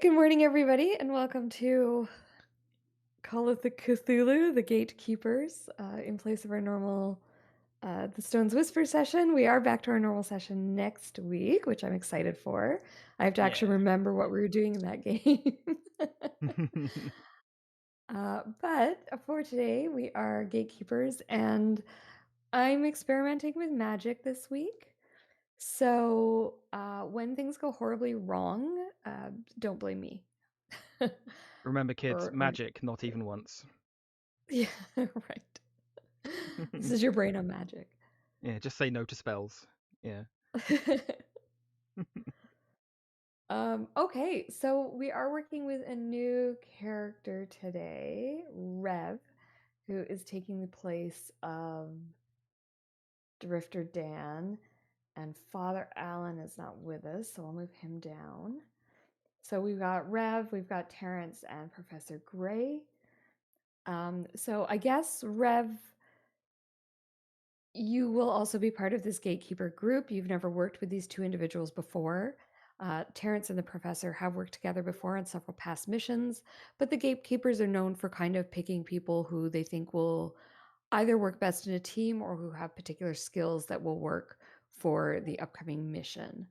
Good morning, everybody, and welcome to Call of Cthulhu, the Gatekeepers. In place of our normal The Stone's Whisper session, we are back to our normal session next week, which I'm excited for. I have to Yeah. actually remember what we were doing in that game. But for today, we are Gatekeepers, and I'm experimenting with magic this week. So when things go horribly wrong, don't blame me. Remember, kids, or magic, not even once. Yeah, right. This is your brain on magic. Yeah, just say no to spells. Yeah. Okay, so we are working with a new character today, Rev, who is taking the place of Drifter Dan, and Father Alan is not with us, so I'll move him down. So we've got Rev, we've got Terrance, and Professor Gray. So I guess Rev, you will also be part of this gatekeeper group. You've never worked with these two individuals before. Terrance and the professor have worked together before on several past missions, but the gatekeepers are known for kind of picking people who they think will either work best in a team or who have particular skills that will work for the upcoming mission.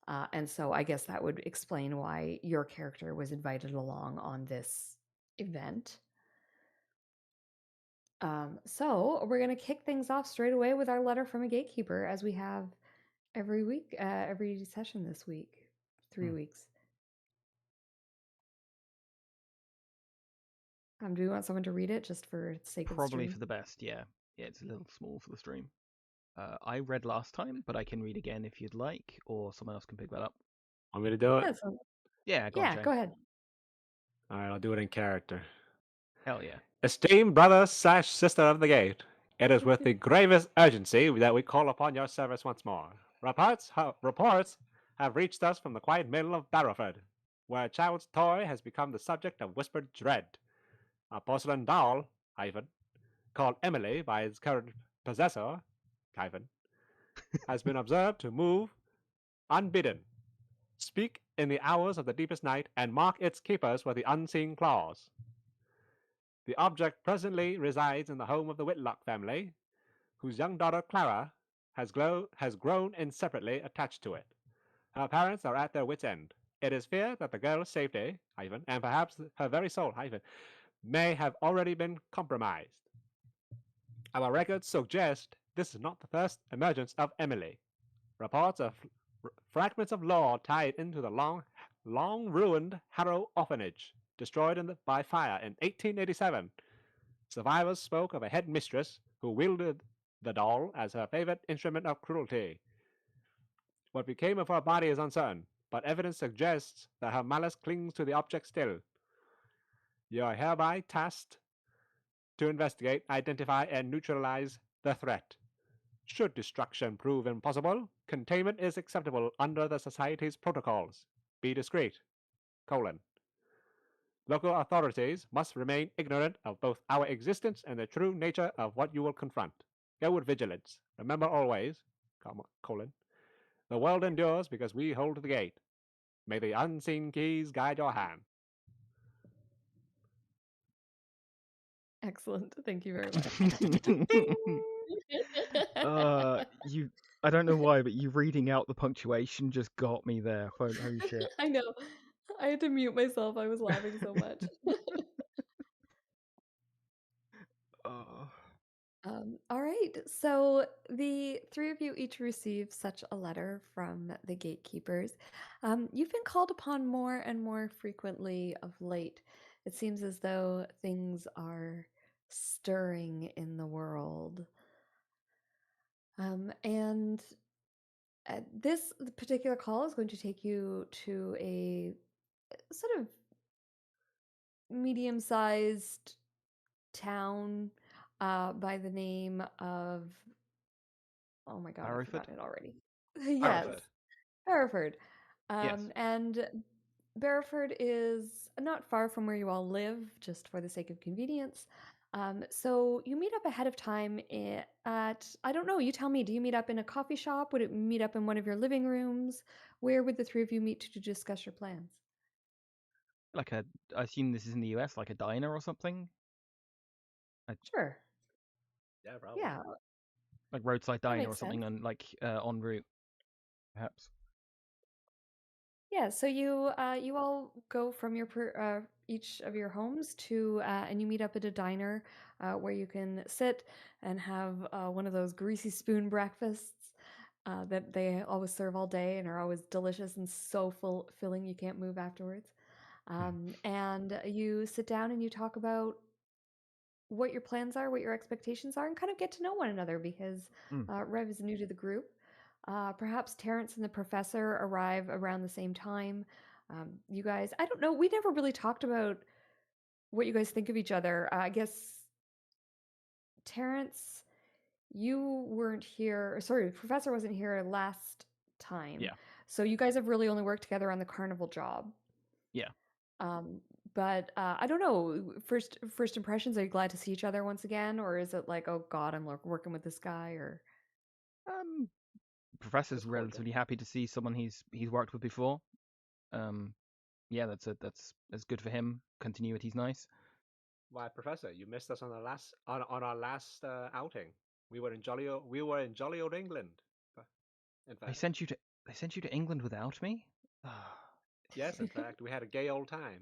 And so I guess that would explain why your character was invited along on this event. So we're going to kick things off straight away with our letter from a gatekeeper, as we have every week, every session this week, 3 weeks. Do you want someone to read it just for the sake of the Probably stream? for the best, yeah. Yeah, it's a little small for the stream. I read last time, but I can read again if you'd like, or someone else can pick that up. Want me to do it? Yeah, go on, Yeah, Chang. go ahead. All right, I'll do it in character. Hell yeah. Esteemed brother/sister of the gate, it is with the gravest urgency that we call upon your service once more. Reports have reached us from the quiet middle of Barrowford, where a child's toy has become the subject of whispered dread. A porcelain doll, called Emily by its current possessor, has been observed to move unbidden, speak in the hours of the deepest night, and mark its keepers with the unseen claws. The object presently resides in the home of the Whitlock family, whose young daughter Clara has grown inseparably attached to it. Her parents are at their wits' end. It is feared that the girl's safety, and perhaps her very soul, may have already been compromised. Our records suggest this is not the first emergence of Emily. Reports of fragments of lore tied into the long ruined Harrow orphanage, destroyed by fire in 1887. Survivors spoke of a head mistress who wielded the doll as her favorite instrument of cruelty. What became of her body is uncertain, but evidence suggests that her malice clings to the object still. You are hereby tasked to investigate, identify, and neutralize the threat. Should destruction prove impossible, containment is acceptable under the Society's protocols. Be discreet. Local authorities must remain ignorant of both our existence and the true nature of what you will confront. Go with vigilance. Remember always, the world endures because we hold the gate. May the unseen keys guide your hand. Excellent. Thank you very much. I don't know why, but you reading out the punctuation just got me there. Holy shit. I know. I had to mute myself. I was laughing so much. Oh. All right. So the three of you each receive such a letter from the gatekeepers. You've been called upon more and more frequently of late. It seems as though things are stirring in the world. And this particular call is going to take you to a sort of medium-sized town by the name of, oh my God, I've Barrowford? forgotten it already. Yes, Barrowford. Hereford. Yes. And Barrowford is not far from where you all live, just for the sake of convenience. So you meet up ahead of time at, I don't know, you tell me, do you meet up in a coffee shop? Would it meet up in one of your living rooms? Where would the three of you meet to discuss your plans? like I assume this is in the US, like a diner or something, Sure. Yeah, probably. Yeah, like roadside that diner or makes something, sense. and like en route, perhaps. Yeah, so you all go from each of your homes to and you meet up at a diner where you can sit and have one of those greasy spoon breakfasts that they always serve all day and are always delicious and so filling you can't move afterwards. And you sit down and you talk about what your plans are, what your expectations are, and kind of get to know one another because Mm. Rev is new to the group. Perhaps Terrance and the professor arrive around the same time. You guys, I don't know, we never really talked about what you guys think of each other. I guess Terrance, you weren't here, sorry, the professor wasn't here last time. Yeah. So you guys have really only worked together on the carnival job. Yeah. Um, but I don't know. First impressions, are you glad to see each other once again, or is it like, oh God, I'm working with this guy? Or Um, Professor's It's cordial. relatively happy to see someone he's worked with before. Yeah, that's good for him. Continuity's nice. Why, Professor, you missed us on our last outing. We were in jolly old England. In They fact, sent you to England without me. yes, in fact, we had a gay old time.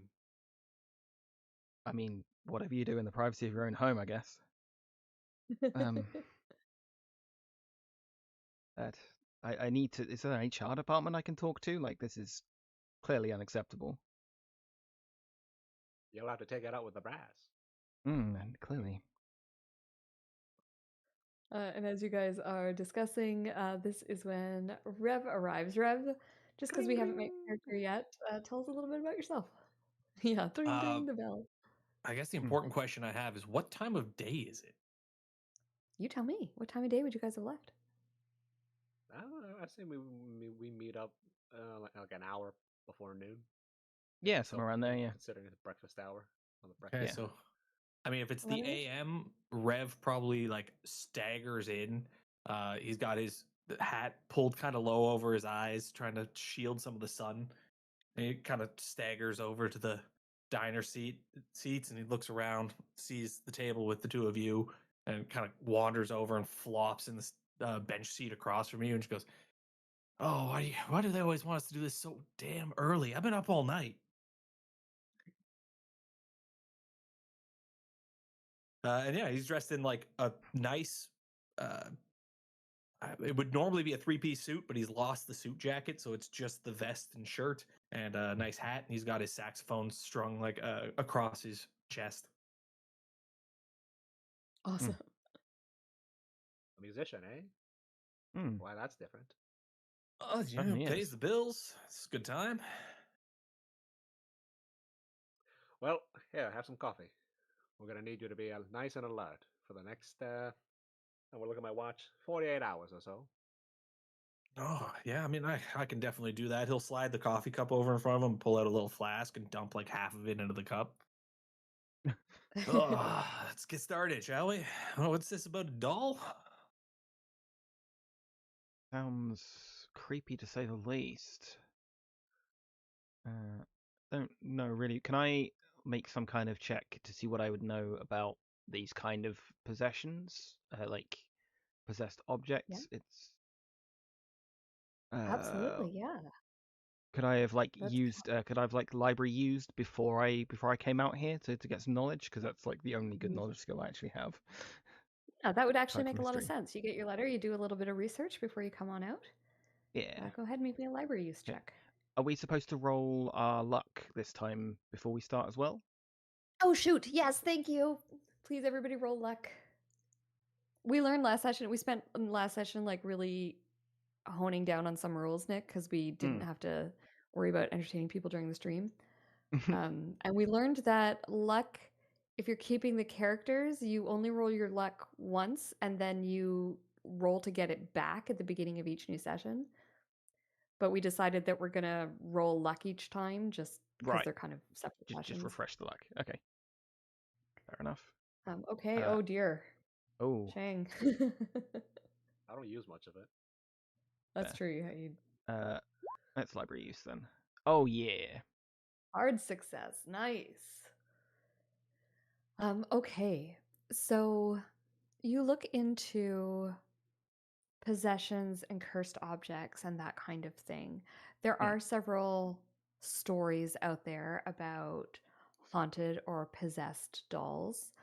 I mean, whatever you do in the privacy of your own home, I guess. Um, that I need to. Is there an HR department I can talk to? Like, this is clearly unacceptable. You'll have to take it out with the brass. And clearly. and as you guys are discussing, this is when Rev arrives. Rev, just because we haven't met your character yet, tell us a little bit about yourself. Yeah, ding ding the bell. I guess the Hmm. important question I have is what time of day is it? You tell me. What time of day would you guys have left? I don't know. I say we meet up like an hour before noon. Yeah, somewhere around there. Yeah. Considering the breakfast hour on the Okay, breakfast. Yeah. so I mean, if it's the 11-ish? AM, Rev probably like staggers in. He's got his hat pulled kind of low over his eyes, trying to shield some of the sun. And he kind of staggers over to the diner seats, and he looks around, sees the table with the two of you, and kind of wanders over and flops in the bench seat across from you, and she goes, "Oh, why do they always want us to do this so damn early? I've been up all night." And yeah, he's dressed in like a nice. Uh, it would normally be a three-piece suit, but he's lost the suit jacket, so it's just the vest and shirt and a nice hat. And he's got his saxophone strung like across his chest. Awesome. A musician, eh? Hmm. Why, that's different. Oh, yeah, Certainly pays is. the bills. It's a good time. Well, here, have some coffee. We're gonna need you to be nice and alert for the next. I will look at my watch. 48 hours or so. Oh, yeah. I mean, I can definitely do that. He'll slide the coffee cup over in front of him, pull out a little flask, and dump like half of it into the cup. Oh, let's get started, shall we? Oh, what's this about a doll? Sounds creepy to say the least. Don't know really. Can I make some kind of check to see what I would know about these kind of possessions, like possessed objects? It's Absolutely, yeah. could I have like That's used? Could I have like library used before I came out here to get some knowledge? Because that's like the only good knowledge skill I actually have. yeah, that would actually Aside make from a lot of history. sense. You get your letter, you do a little bit of research before you come on out. Yeah. Go ahead and make me a library use Okay. check. Are we supposed to roll our luck this time before we start as well? Oh shoot, yes, thank you. Please everybody roll luck. We learned last session, we spent last session like really honing down on some rules, Nick, because we didn't have to worry about entertaining people during the stream. And we learned that luck, if you're keeping the characters, you only roll your luck once and then you roll to get it back at the beginning of each new session. But we decided that we're going to roll luck each time just because Right. they're kind of separate Just sessions. refresh the luck. Okay. Fair enough. Okay. Oh dear. Oh. Chang. I don't use much of it. That's true. Let's library use then. Oh yeah. Hard success. Nice. Okay. So you look into possessions and cursed objects and that kind of thing. There Hmm. are several stories out there about haunted or possessed dolls.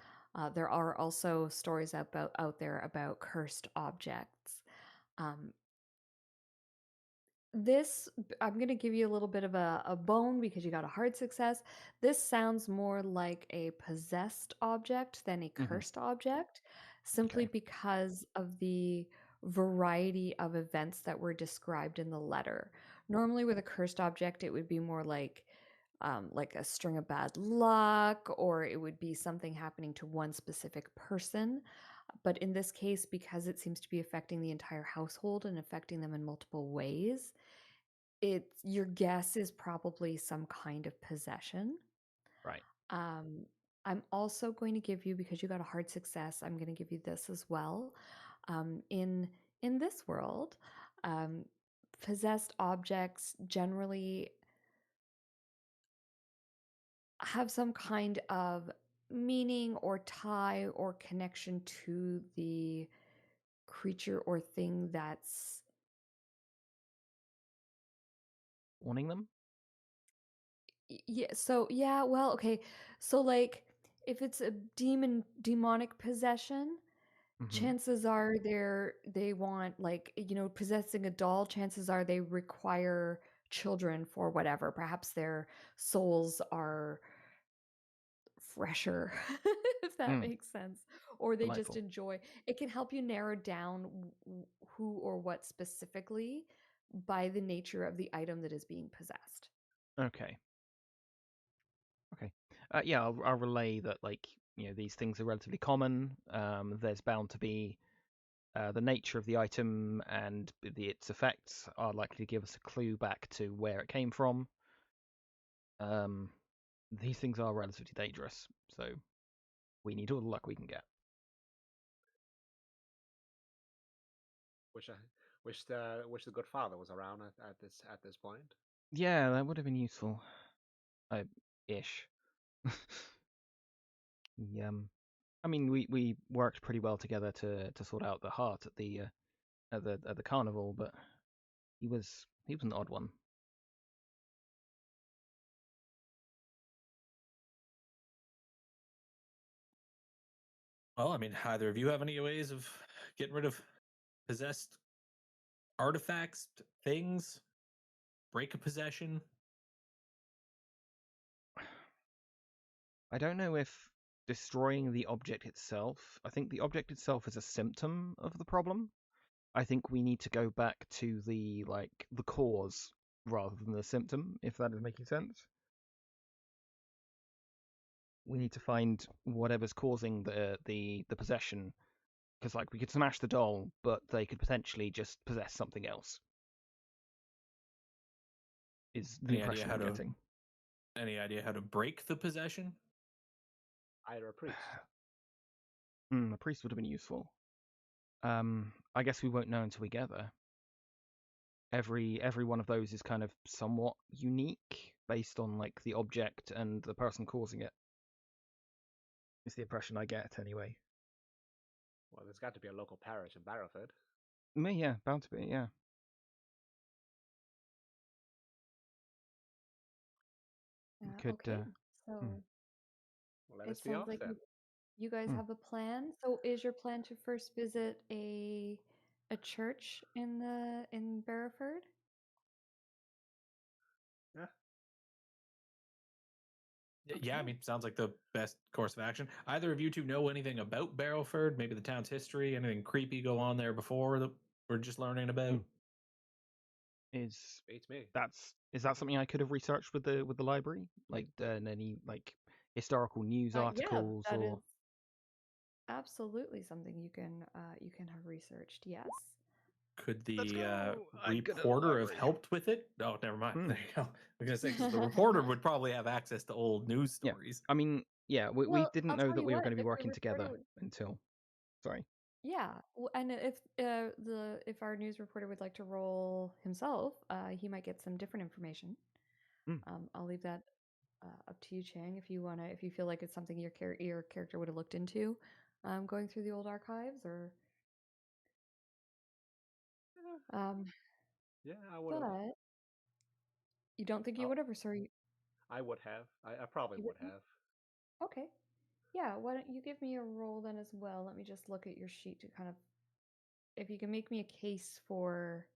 There are also stories out there about cursed objects. Um, this I'm going to give you a little bit of a bone because you got a hard success. This sounds more like a possessed object than a Hmm. cursed object, simply Okay. because of the variety of events that were described in the letter. Normally with a cursed object it would be more like a string of bad luck, or it would be something happening to one specific person. But in this case, because it seems to be affecting the entire household and affecting them in multiple ways, it's your guess is probably some kind of possession. Right. Um, I'm also going to give you, because you got a hard success, I'm going to give you this as well. In this world, um, possessed objects generally have some kind of meaning or tie or connection to the creature or thing that's Warning them. yeah. So yeah, well, okay. So like if it's a demonic possession, Hmm. chances are they want, like, possessing a doll, chances are they require children for whatever. Perhaps their souls are fresher, if that Mm. makes sense. Or they just Delightful. enjoy it. Can help you narrow down who or what specifically by the nature of the item that is being possessed. Okay. Okay. Yeah, I'll relay that, like, these things are relatively common. There's bound to be the nature of the item and its effects are likely to give us a clue back to where it came from. Um, these things are relatively dangerous, so we need all the luck we can get. Wish I wish the good father was around at this point. Yeah, that would have been useful. Ish. Yeah. I mean, we worked pretty well together to sort out the heart at the carnival, but he was an odd one. Well, I mean, either of you have any ways of getting rid of possessed artifacts, things, break a possession? I don't know if destroying the object itself. I think the object itself is a symptom of the problem. I think we need to go back to the cause rather than the symptom, if that is making sense. We need to find whatever's causing the possession, because like we could smash the doll, but they could potentially just possess something else. Is the Any idea impression how I'm to getting? any idea how to break the possession? Either a priest. A priest would have been useful. I guess we won't know until we get there. Every one of those is kind of somewhat unique based on like the object and the person causing it. Is the impression I get anyway. Well, there's got to be a local parish in Barrowford. Yeah, bound to be, yeah. We could. Okay, Hmm, so Well, let us it be sounds off like then. you guys hmm. have a plan. So is your plan to first visit a church in Barrowford? Yeah. Yeah, I Okay. mean, sounds like the best course of action. Either of you two know anything about Barrowford? Maybe the town's history? Anything creepy go on there before that we're just learning about? Hmm. Is Beats me. is that something I could have researched with the library, like any like historical news Yeah, articles that is or? absolutely something you can have researched. Yes. Could Let's the go. I'm good at the reporter have library. helped with it? Oh, never mind. Hmm. There you go. I was gonna say because the reporter would probably have access to old news Yeah. stories. I mean, yeah, we Well, didn't I'll know tell that you we were what, going to be if the working reporter together would, until. Sorry. yeah, and if our news reporter would like to roll himself, he might get some different information. Hmm. I'll leave that up to you, Chang, if you feel like it's something your character would have looked into, going through the old archives, or um, Yeah, I would have. but you don't think you would have, or sorry, I would have. I probably you would wouldn't? have. Okay, yeah. Why don't you give me a roll then as well? Let me just look at your sheet to kind of, if you can make me a case for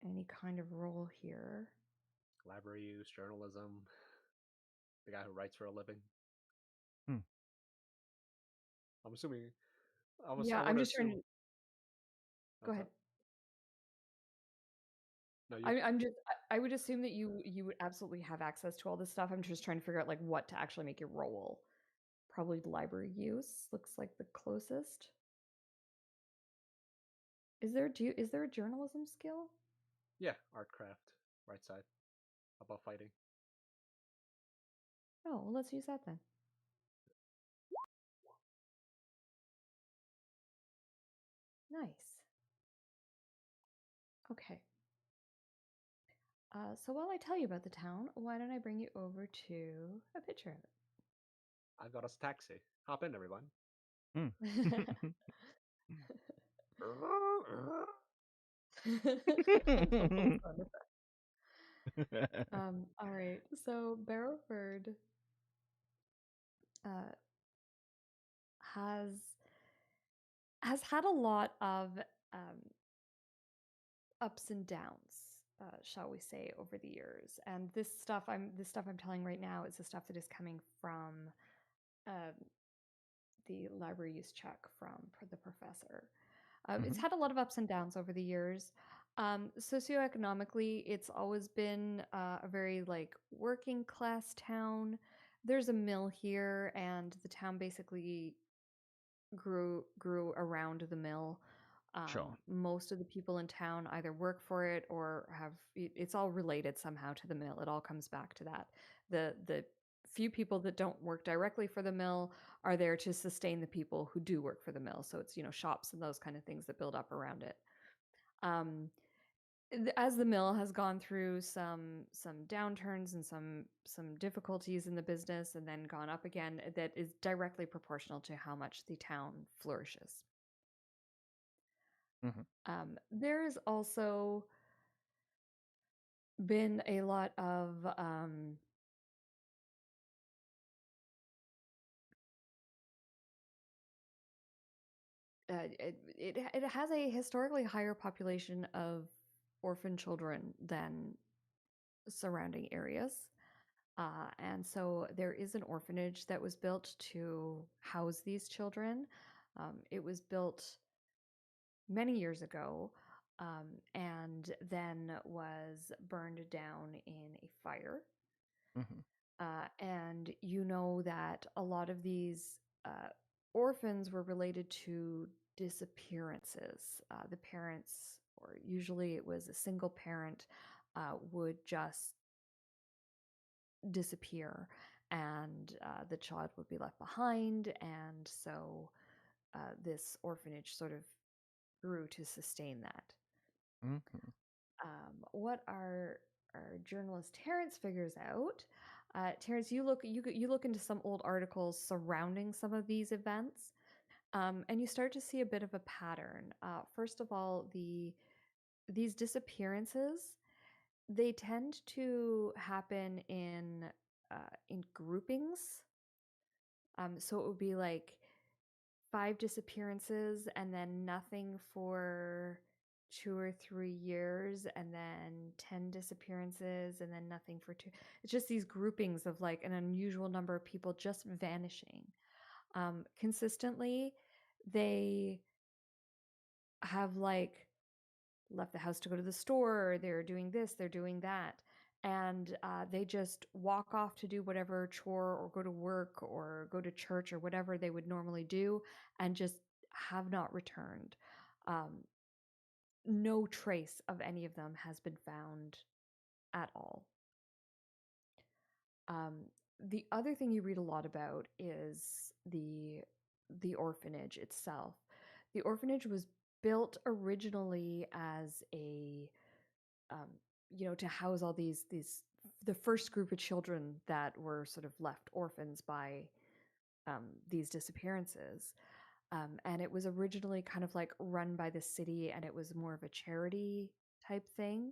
any kind of role here. Library use, journalism. The guy who writes for a living. Hmm. I'm assuming. Yeah, I I'm would just trying assume. to Oh, go sorry. ahead. No, you. I'm just I would assume that you would absolutely have access to all this stuff. I'm just trying to figure out like what to actually make your role. Probably library use looks like the closest. Is there a journalism skill? Yeah, art craft, right side, above fighting. Oh, well, let's use that then. Nice. Okay. So while I tell you about the town, why don't I bring you over to a picture I got us a taxi. Hop in, everyone. Hmm. of it? That's a full sound effect. All right. So Barrowford uh, has had a lot of um, ups and downs, shall we say, over the years. And this stuff I'm telling right now is the stuff that is coming from um, the library use check from the professor. It's Mhm. had a lot of ups and downs over the years. Socioeconomically, it's always been a very like working class town. There's a mill here, and the town basically grew around the mill. Sure. Most of the people in town either work for it or it's all related somehow to the mill. It all comes back to that. The few people that don't work directly for the mill are there to sustain the people who do work for the mill. So it's, shops and those kind of things that build up around it. Um, as the mill has gone through some downturns and some difficulties in the business and then gone up again, that is directly proportional to how much the town flourishes. Mhm. There has also been a lot of it has a historically higher population of orphan children than surrounding areas. And so there is an orphanage that was built to house these children. It was built many years ago, and then was burned down in a fire. Mhm. And you know that a lot of these orphans were related to disappearances. The parents, or usually it was a single parent, would just disappear, and the child would be left behind. And so this orphanage sort of grew to sustain that. Mhm. What our journalist Terrance figures out, Terrance, you look into some old articles surrounding some of these events, and you start to see a bit of a pattern. First of all, these disappearances, they tend to happen in groupings. So it would be like 5 disappearances and then nothing for 2 or 3 years, and then 10 disappearances and then nothing for 2. It's just these groupings of like an unusual number of people just vanishing. Consistently, they have like left the house to go to the store, they're doing this, they're doing that. And they just walk off to do whatever chore or go to work or go to church or whatever they would normally do, and just have not returned. Um, no trace of any of them has been found at all. Um, the other thing you read a lot about is the orphanage itself. The orphanage was built originally as a to house all these the first group of children that were sort of left orphans by these disappearances. And it was originally kind of like run by the city, and it was more of a charity type thing.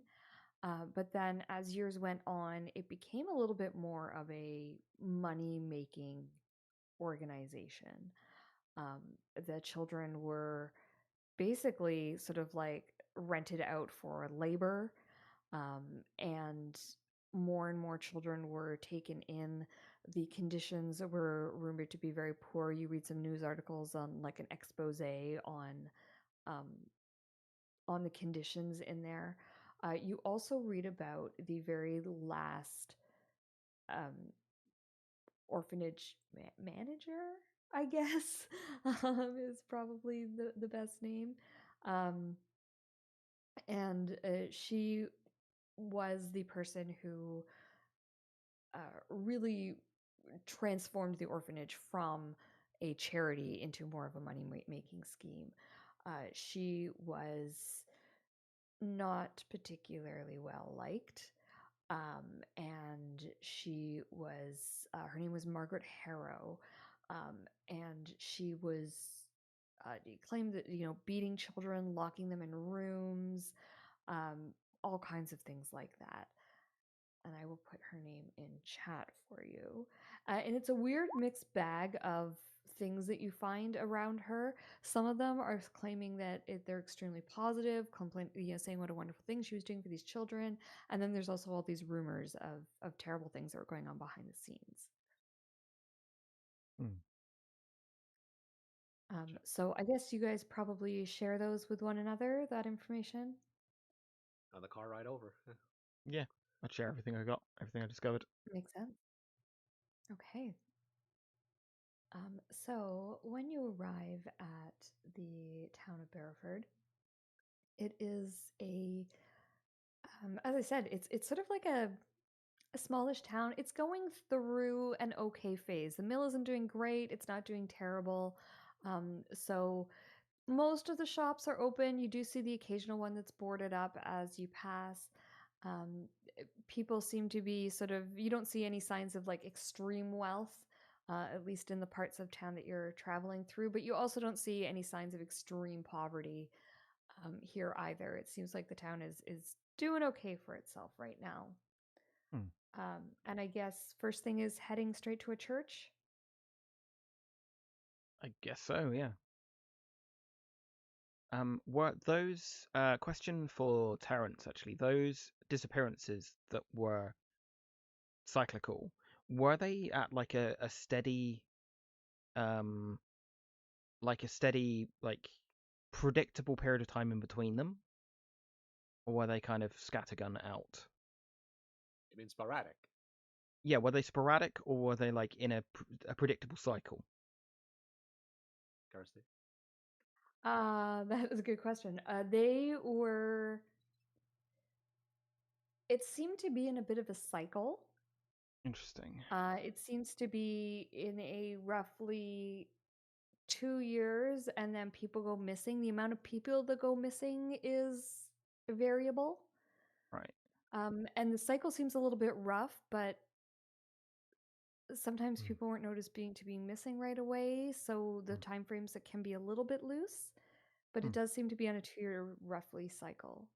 But then as years went on, it became a little bit more of a money making organization. Um, the children were basically sort of like rented out for labor, and more children were taken in. The conditions were rumored to be very poor. You read some news articles on like an expose um, on the conditions in there. You also read about the very last um, orphanage manager, I guess, is probably the best name. Um, and she was the person who really transformed the orphanage from a charity into more of a money making scheme. She was not particularly well liked. And she was, her name was Margaret Harrow. And she was, claimed that, beating children, locking them in rooms, um, all kinds of things like that. And I will put her name in chat for you. And it's a weird mixed bag of things that you find around her. Some of them are claiming that they're extremely positive, saying what a wonderful thing she was doing for these children. And then there's also all these rumors of terrible things that were going on behind the scenes. Hmm. So I guess you guys probably share those with one another, that information. On the car ride over. Yeah, I'd share everything I got, everything I discovered. Makes sense. Okay. So when you arrive at the town of Barrowford, it is as I said, it's sort of like a smallish town. It's going through an okay phase. The mill isn't doing great. It's not doing terrible. So most of the shops are open. You do see the occasional one that's boarded up as you pass. Um, People seem to be sort of, you don't see any signs of like extreme wealth, at least in the parts of town that you're traveling through, but you also don't see any signs of extreme poverty here either. It seems like the town is doing okay for itself right now. Hmm. And I guess first thing is heading straight to a church. I guess so, yeah. Were those question for Terrance actually, those disappearances that were cyclical, were they at like a steady like predictable period of time in between them? Or were they kind of scattergun out? You mean sporadic? Yeah, were they sporadic or were they like in a predictable cycle? Kirsty? That is a good question. They were. It seemed to be in a bit of a cycle. Interesting. It seems to be in a roughly 2 years, and then people go missing. The amount of people that go missing is variable. Right. And the cycle seems a little bit rough, but sometimes Hmm. people weren't noticed being missing right away, so the Hmm. time frames that can be a little bit loose. But Hmm. it does seem to be on a 2-year roughly cycle.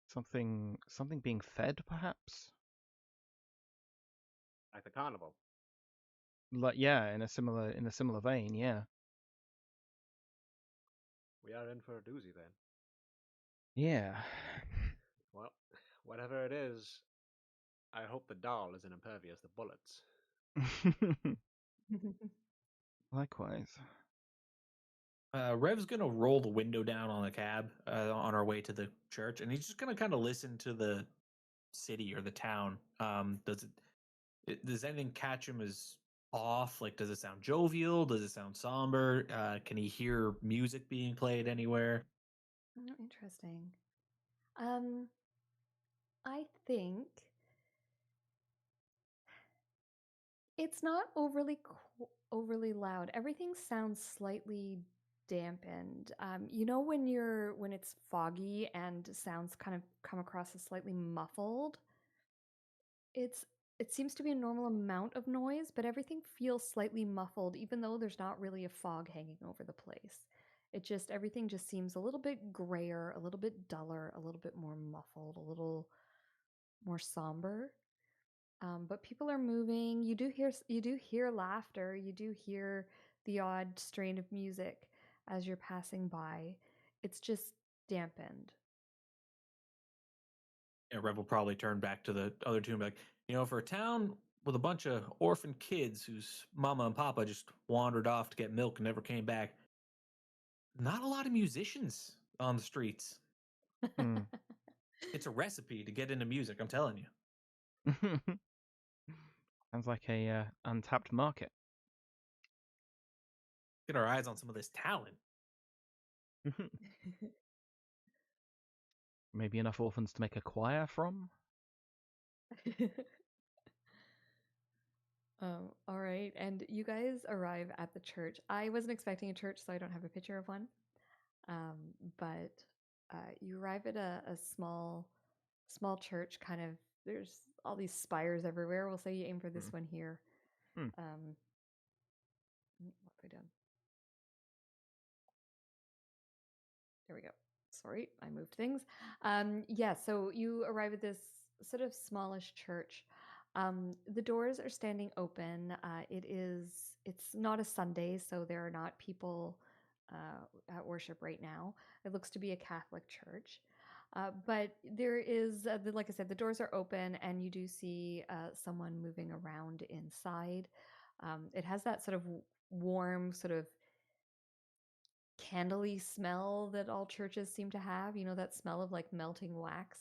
Something being fed, perhaps? Like the carnival. Like yeah, in a similar vein, yeah. We are in for a doozy then. Yeah. Well, whatever it is, I hope the doll isn't impervious to bullets. Likewise. Rev's gonna roll the window down on the cab on our way to the church, and he's just gonna kind of listen to the city or the town. Does anything catch him as off? Like, does it sound jovial? Does it sound somber? Can he hear music being played anywhere? Oh, interesting. Um, I think it's not overly loud. Everything sounds slightly dampened. When it's foggy and sounds kind of come across as slightly muffled. It seems to be a normal amount of noise, but everything feels slightly muffled, even though there's not really a fog hanging over the place. Everything just seems a little bit grayer, a little bit duller, a little bit more muffled, a little more somber. But people are moving. You do hear laughter. You do hear the odd strain of music as you're passing by. It's just dampened. Yeah, Rev will probably turn back to the other two and be like, for a town with a bunch of orphan kids whose mama and papa just wandered off to get milk and never came back, not a lot of musicians on the streets. Hmm. It's a recipe to get into music, I'm telling you. Sounds like a untapped market. Get our eyes on some of this talent. Maybe enough orphans to make a choir from? All right, and you guys arrive at the church. I wasn't expecting a church, so I don't have a picture of one. But you arrive at a small church. Kind of, there's all these spires everywhere. We'll say you aim for this one here. Hmm. What have I done? There we go. Sorry, I moved things. Yeah, so you arrive at this sort of smallish church. The doors are standing open. It's not a Sunday, so there are not people at worship right now. It looks to be a Catholic church. But there is, like I said, the doors are open, and you do see someone moving around inside. It has that sort of warm, sort of candly smell that all churches seem to have, that smell of like melting wax.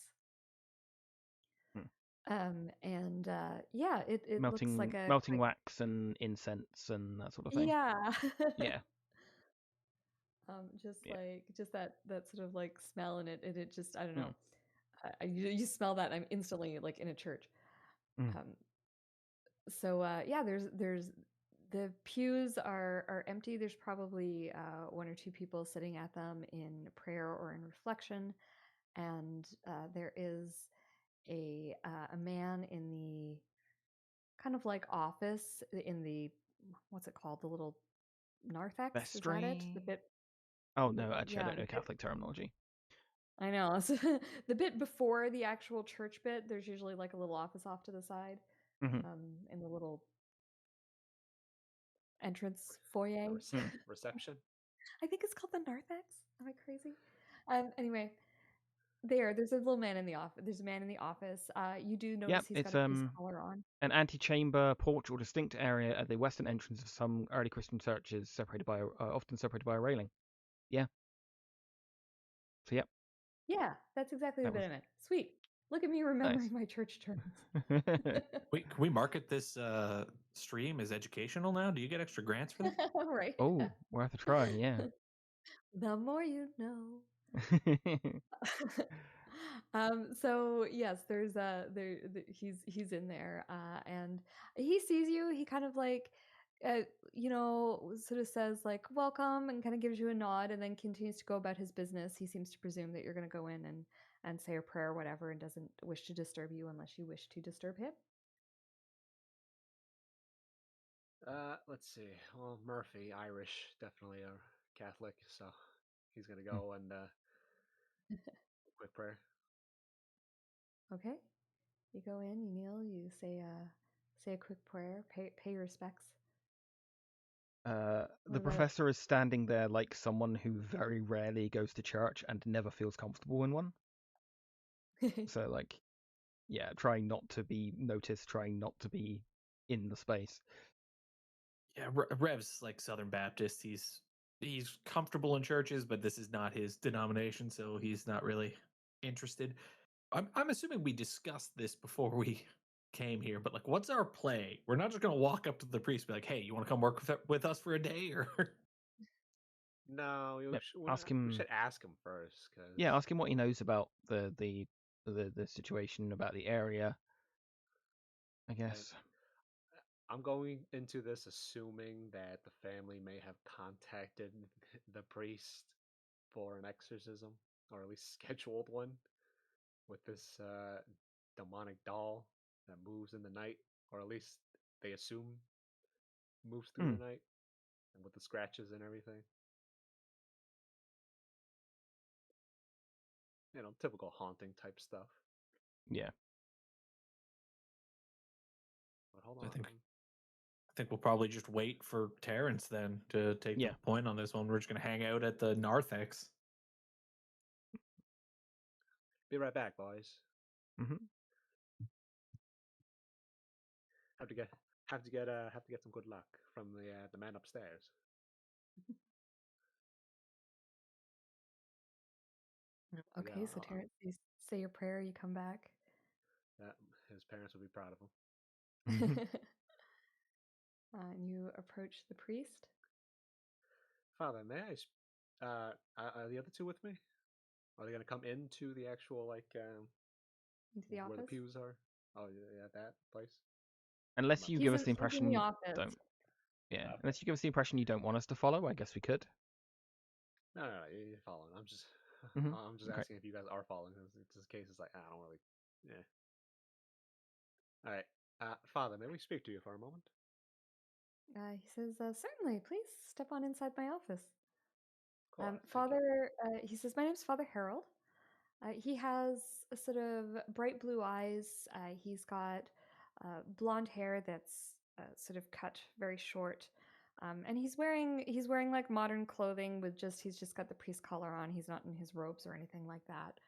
Yeah, it looks like a melting wax and incense and that sort of thing. yeah. Yeah. Just that sort of like smell, and it just, I don't know. You smell that, and I'm instantly like in a church. Yeah, there's the pews are empty. There's probably one or two people sitting at them in prayer or in reflection, and there is a man in the kind of like office in the, what's it called, the little narthex, is that it, the Vestry? bit? Oh no, actually I Yeah, don't know Catholic terminology. I know. So the bit before the actual church bit, there's usually like a little office off to the side, in the little entrance foyer. Reception. I think it's called the narthex. Am I crazy? Anyway, there's a little man in the office. There's a man in the office. You do notice he's It's got a priest collar on. an antechamber, porch, or distinct area at the western entrance of some early Christian churches, often separated by a railing. Yeah. So yep. Yeah, that's exactly the That bit was I meant. Sweet. Look at me remembering my church terms. Wait, can we market this stream as educational now? Do you get extra grants for this? Right. Oh, worth a try, yeah. The more you know. So yes, he's in there, and he sees you. He kind of like, uh, sort of says like welcome, and kind of gives you a nod, and then continues to go about his business. He seems to presume that you're going to go in and say a prayer or whatever, and doesn't wish to disturb you unless you wish to disturb him. Let's see. Well, Murphy, Irish, definitely a Catholic, so he's gonna go and quick prayer. Okay, you go in, you kneel, you say a quick prayer, pay your respects. The professor is standing there like someone who very rarely goes to church and never feels comfortable in one. So like, yeah, trying not to be noticed, trying not to be in the space. Yeah, Rev's like Southern Baptist. He's comfortable in churches, but this is not his denomination, so he's not really interested. I'm assuming we discussed this before we came here, but like, what's our play? We're not just gonna walk up to the priest and be like, "Hey, you want to come work with us for a day?" Or No, Yep. we should ask him first. Yeah, ask him what he knows about the situation, about the area. I guess. I'm going into this assuming that the family may have contacted the priest for an exorcism, or at least scheduled one with this demonic doll that moves in the night, or at least they assume moves through the night, and with the scratches and everything. You know, typical haunting type stuff. Yeah. But hold on. I think we'll probably just wait for Terrance then to take the point on this one. We're just gonna hang out at the narthex. Be right back, boys. Mm-hmm. Have to get some good luck from the man upstairs. Okay, so Terrance, you say your prayer, you come back. His parents will be proud of him. And you approach the priest. Father, may I? Are the other two with me? Are they going to come into the actual into the office? where the pews are? Oh yeah, that place. Unless you give us the impression you don't. Yeah. Okay. Unless you give us the impression you don't want us to follow, I guess we could. No, you're following. I'm just Okay. asking if you guys are following. It's this case is like I don't really. Yeah. All right, Father, may we speak to you for a moment? He says, certainly, please step on inside my office. Cool, Father, he says, my name's Father Harold. He has a sort of bright blue eyes. He's got blonde hair that's sort of cut very short. And he's wearing like modern clothing with he's just got the priest collar on. He's not in his robes or anything like that.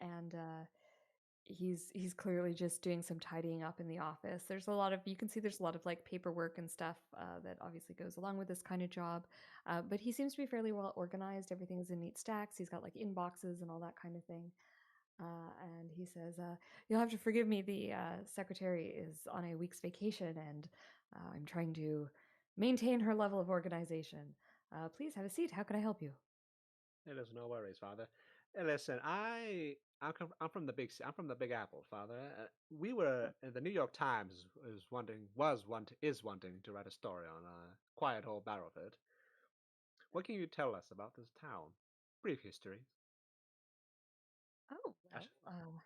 And he's clearly just doing some tidying up in the office. You can see there's a lot of like paperwork and stuff that obviously goes along with this kind of job. But he seems to be fairly well organized. Everything's in neat stacks. He's got like inboxes and all that kind of thing. And he says, you'll have to forgive me. The secretary is on a week's vacation and I'm trying to maintain her level of organization. Please have a seat. How can I help you? There's no worries, Father. Hey, listen, I'm from the Big Apple, Father. We were the New York Times is wanting to write a story on quiet old Barrowford. What can you tell us about this town? Brief history. Oh well,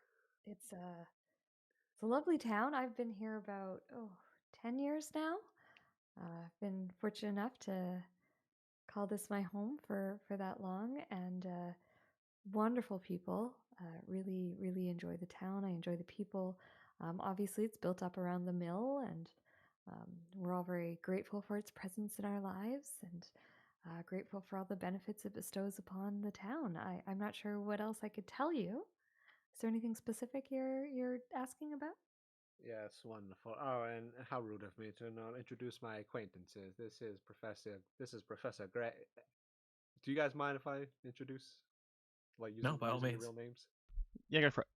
it's a lovely town. I've been here about 10 years now. I've been fortunate enough to call this my home for that long, and wonderful people. Really, really enjoy the town. I enjoy the people. Obviously, it's built up around the mill, and we're all very grateful for its presence in our lives, and grateful for all the benefits it bestows upon the town. I'm not sure what else I could tell you. Is there anything specific you're asking about? Yes, wonderful. Oh, and how rude of me to not introduce my acquaintances. This is Professor Gray. Do you guys mind if I introduce, No, by all using means. the real names? Yeah, go for it.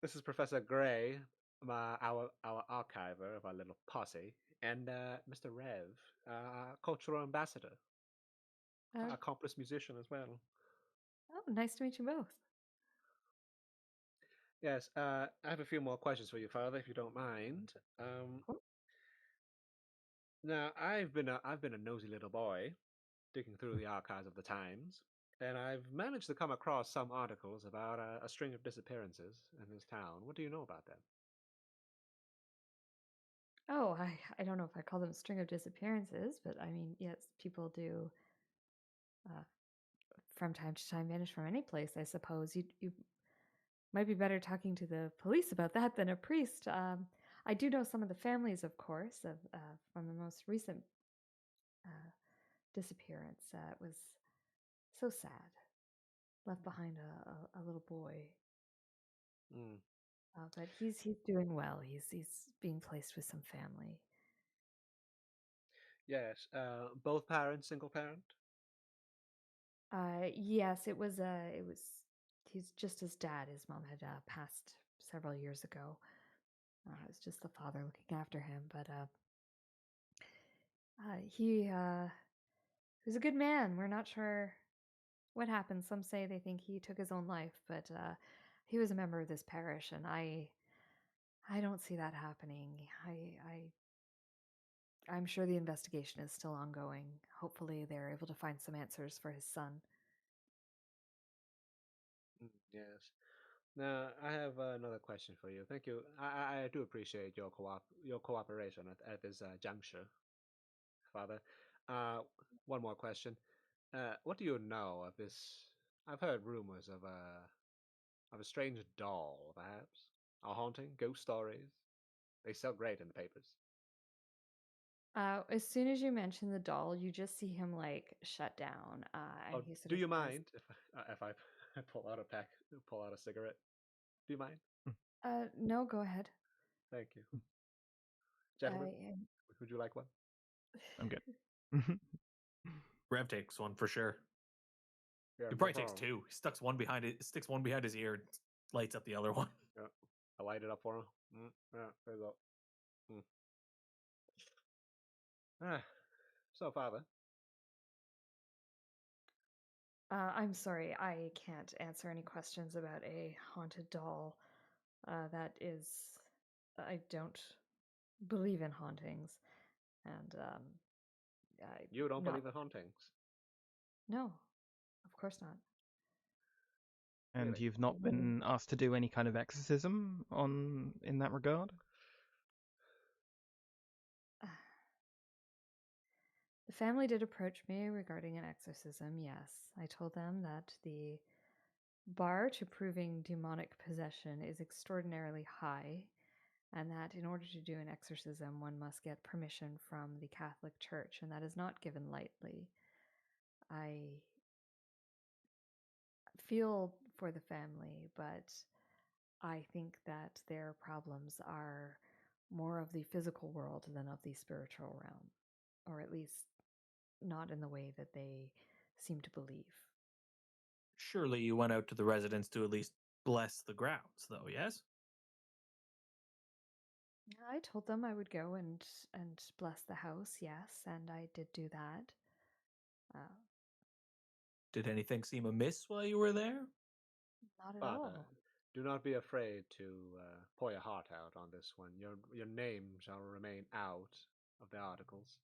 This is Professor Gray, our archiver of our little posse, and Mr. Rev, cultural ambassador, accomplished musician as well. Oh, nice to meet you both. Yes, I have a few more questions for you, Father, if you don't mind. Now, I've been a nosy little boy, digging through the archives of the Times, and I've managed to come across some articles about a string of disappearances in this town. What do you know about them? Oh, I don't know if I call them a string of disappearances, but I mean, yes, people do from time to time vanish from any place, I suppose. You might be better talking to the police about that than a priest. I do know some of the families, of course, from the most recent disappearance. It was so sad. Left behind a little boy. Mm. But he's doing well. He's being placed with some family. Yes, both parents, single parent? Yes, it was he's just his dad. His mom had passed several years ago. It was just the father looking after him, but he was a good man. We're not sure what happened. Some say they think he took his own life, but he was a member of this parish, and I don't see that happening. I'm sure the investigation is still ongoing. Hopefully, they're able to find some answers for his son. Yes. Now, I have another question for you. Thank you. I do appreciate your cooperation at this juncture, Father. Uh, one more question. What do you know of this? I've heard rumors of a strange doll, perhaps a haunting, ghost stories. They sell great in the papers. As soon as you mention the doll, you just see him like shut down, and Oh, he sort do of you says, mind if I pull out a cigarette? Do you mind? "No, go ahead." Thank you, gentlemen. I, Would you like one? I'm good. Rev takes one for sure. Yeah, He no probably takes problem. two. He sticks one behind his ear, and lights up the other one. Yeah, I light it up for him. Yeah, there you go. Ah, so Father, I'm sorry, I can't answer any questions about a haunted doll. That is, I don't believe in hauntings, and you don't not. believe in hauntings, No, of course not. And really? you've not been asked to do any kind of exorcism in that regard? The family did approach me regarding an exorcism, yes. I told them that the bar to proving demonic possession is extraordinarily high, and that in order to do an exorcism, one must get permission from the Catholic Church, and that is not given lightly. I feel for the family, but I think that their problems are more of the physical world than of the spiritual realm, or at least not in the way that they seem to believe. Surely you went out to the residence to at least bless the grounds, though, yes? I told them I would go and bless the house, yes, and I did do that. Uh, Did anything seem amiss while you were there? Not at Father, all. do not be afraid to pour your heart out on this one. Your name shall remain out of the articles.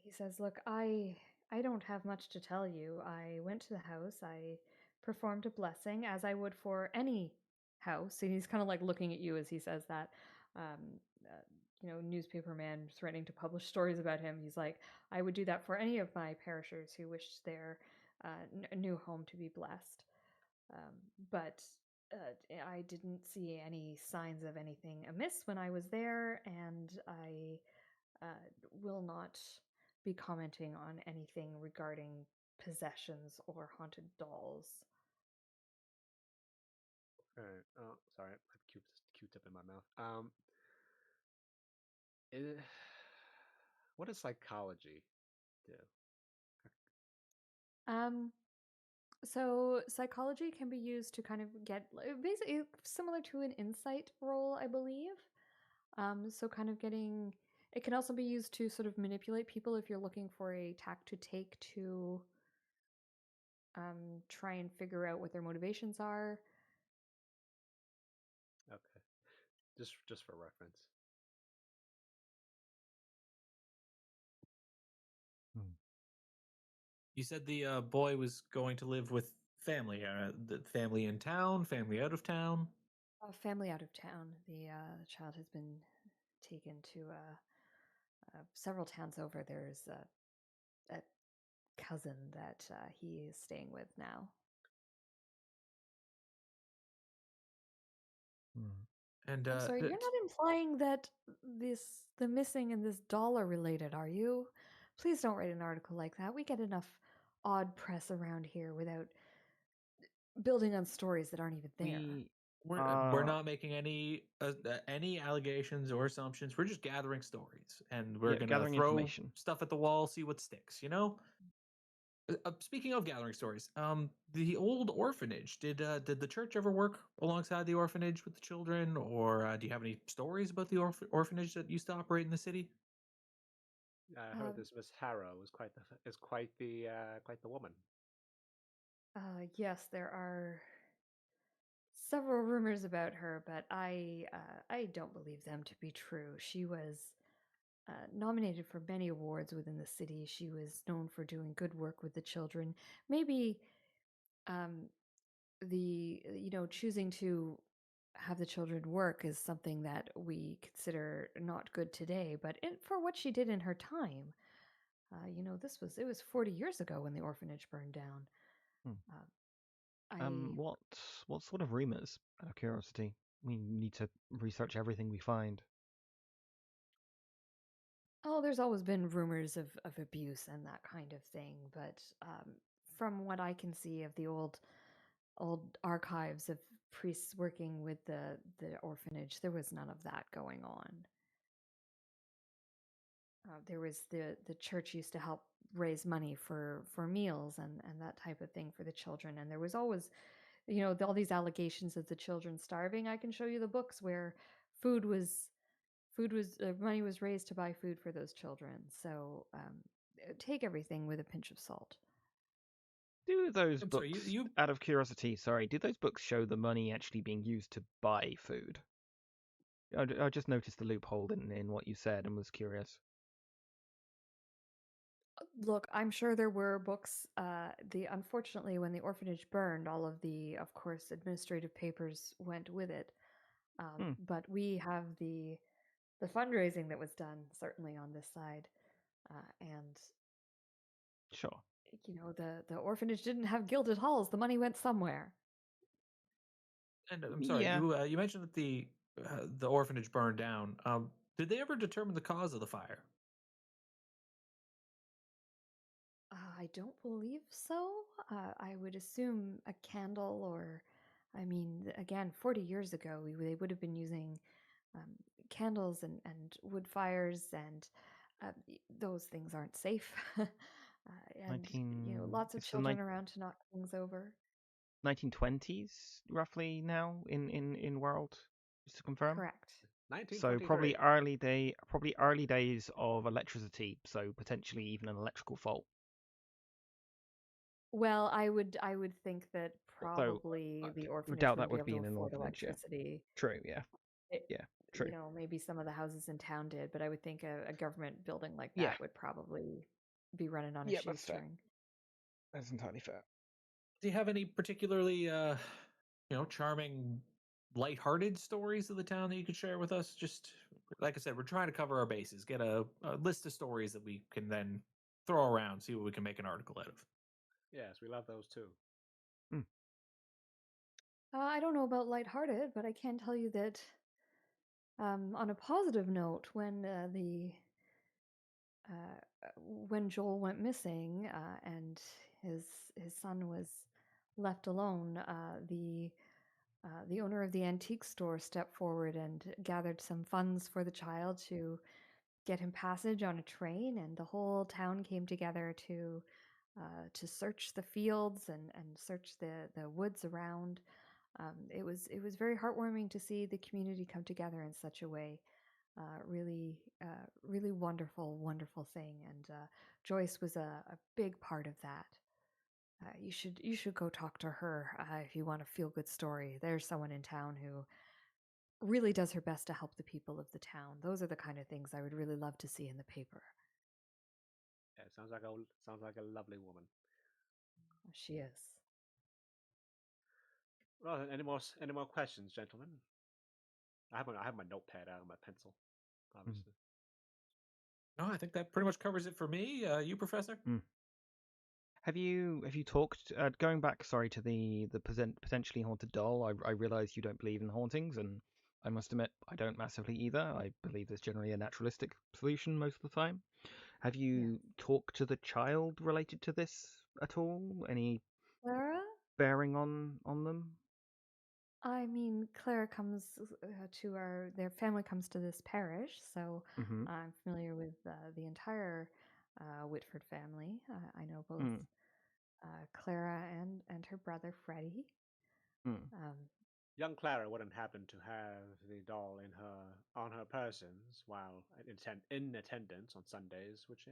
He says, "Look, I don't have much to tell you. I went to the house. I performed a blessing as I would for any house." And he's kind of like looking at you as he says that. Um, uh, newspaper man threatening to publish stories about him. He's like, "I would do that for any of my parishioners who wished their new home to be blessed." Um, but I didn't see any signs of anything amiss when I was there, and I will not be commenting on anything regarding possessions or haunted dolls. Oh, sorry, I have Q-tip in my mouth. It, what does psychology do? Um, so psychology can be used to kind of get basically similar to an insight roll, I believe. So kind of getting it can also be used to sort of manipulate people if you're looking for a tack to take to try and figure out what their motivations are. Okay, just for reference. You said the boy was going to live with family. The family in town, family out of town. Family out of town. The child has been taken to several towns over. There's a cousin that he is staying with now. And I'm sorry, you're not implying that the missing and this doll are related, are you? Please don't write an article like that. We get enough odd press around here without building on stories that aren't even there. we're not making any allegations or assumptions. We're just gathering stories, and we're gonna gathering throw information. stuff at the wall, see what sticks. You know. Speaking of gathering stories, the old orphanage. Did the church ever work alongside the orphanage with the children, or do you have any stories about the orphanage that used to operate in the city? I heard this Miss Harrow is quite the woman. Yes, there are several rumors about her, but I don't believe them to be true. She was nominated for many awards within the city. She was known for doing good work with the children. Maybe choosing to have the children work is something that we consider not good today, but for what she did in her time, it was 40 years ago when the orphanage burned down. Hmm. I What sort of rumors? Out of curiosity, we need to research everything we find. Oh, there's always been rumors of abuse and that kind of thing, but from what I can see of the old archives of priests working with the orphanage, there was none of that going on. There was the church used to help raise money for meals and that type of thing for the children, and there was always, all these allegations of the children starving. I can show you the books where money was raised to buy food for those children. So take everything with a pinch of salt. Do those I'm sorry, books, you out of curiosity, did those books show the money actually being used to buy food? I just noticed the loophole in what you said and was curious. Look, I'm sure there were books. Unfortunately, when the orphanage burned, all of the, of course, administrative papers went with it. But we have the fundraising that was done certainly on this side, and Sure. the orphanage didn't have gilded halls. The money went somewhere. and I'm sorry, Yeah. you mentioned that the orphanage burned down. Did they ever determine the cause of the fire? I don't believe so. I would assume a candle, or, I mean, again, 40 years ago, they would have been using candles and wood fires, and those things aren't safe. And, 19. lots of It's the children around to knock things over. 1920s, roughly now in world. Just to confirm. Correct. So 1923. probably early days of electricity. So potentially even an electrical fault. Well, I would think that Though probably the I orphanage doubt that wouldn't be would able be to in an afford orphanage. Yeah. electricity. True. Yeah. It, Yeah. True. Maybe some of the houses in town did, but I would think a government building like Yeah. that would probably be running on a Yeah, that's fair. shoestring. That's entirely fair. Do you have any particularly charming, lighthearted stories of the town that you could share with us? Just like I said, we're trying to cover our bases, get a list of stories that we can then throw around, see what we can make an article out of. Yes, we love those too. I don't know about lighthearted, but I can tell you that on a positive note, when Joel went missing and his son was left alone, the owner of the antique store stepped forward and gathered some funds for the child to get him passage on a train, and the whole town came together to search the fields and search the woods around. It was very heartwarming to see the community come together in such a way. Really wonderful thing, and Joyce was a big part of that. You should go talk to her if you want a feel good story. There's someone in town who really does her best to help the people of the town. Those are the kind of things I would really love to see in the paper. Yeah, sounds like a lovely woman. She is. Well, any more questions, gentlemen? I have my notepad out and my pencil, obviously. No, I think that pretty much covers it for me. You, Professor? Have you talked going back? Sorry, to the potentially haunted doll. I realize you don't believe in hauntings, and I must admit I don't massively either. I believe there's generally a naturalistic solution most of the time. Have you talked to the child related to this at all? Any Clara? bearing on them? I mean, Clara comes their family comes to this parish, so Mm-hmm. I'm familiar with the entire Whitford family. I know both Clara and her brother Freddie. Young Clara wouldn't happen to have the doll on her persons while in attendance on Sundays, would she?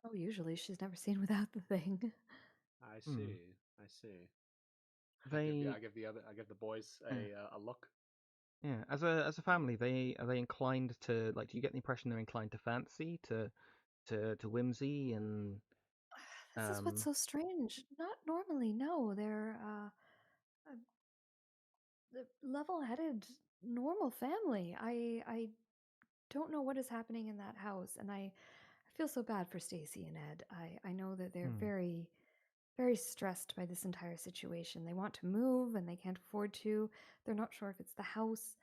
Oh, usually she's never seen without the thing. I see. I see. They I give the boys a look. Yeah, as a family, are they inclined to like? Do you get the impression they're inclined to fancy, to whimsy, and This is what's so strange. Not normally, no. They're a level-headed, normal family. I don't know what is happening in that house, and I feel so bad for Stacy and Ed. I know that they're very, very stressed by this entire situation. They want to move and they can't afford to. They're not sure if it's the house.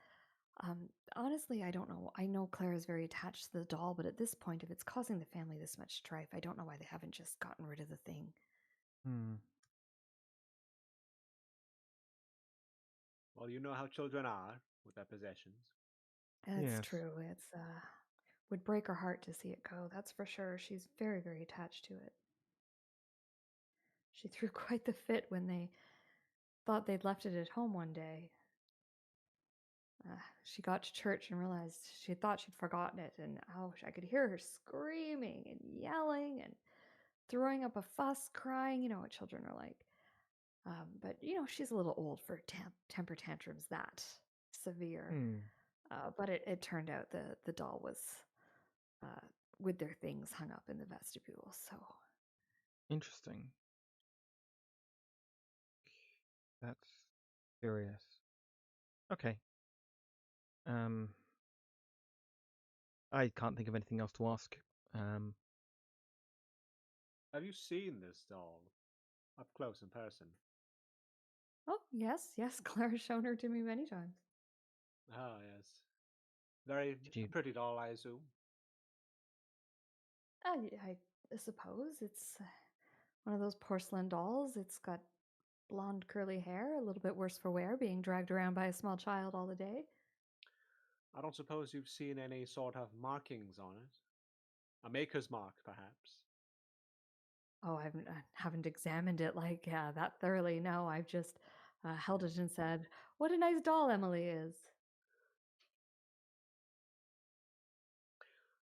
Honestly, I don't know. I know Claire is very attached to the doll, but at this point, if it's causing the family this much strife, I don't know why they haven't just gotten rid of the thing. Well, you know how children are with their possessions. That's Yes. true. It's would break her heart to see it go. That's for sure. She's very, very attached to it. She threw quite the fit when they thought they'd left it at home one day. She got to church and realized she thought she'd forgotten it, and I could hear her screaming and yelling and throwing up a fuss, crying. You know what children are like. But she's a little old for temper tantrums that severe. But it turned out the doll was with their things hung up in the vestibule. So Interesting. That's curious. Okay. I can't think of anything else to ask. Have you seen this doll up close in person? oh yes, Clara's shown her to me many times. Ah, yes. Very Did you? pretty doll, I assume. I suppose it's one of those porcelain dolls. It's got blonde curly hair, a little bit worse for wear, being dragged around by a small child all the day. I don't suppose you've seen any sort of markings on it? A maker's mark, perhaps? Oh, I haven't examined it like that thoroughly. No, I've just held it and said, "What a nice doll Emily is."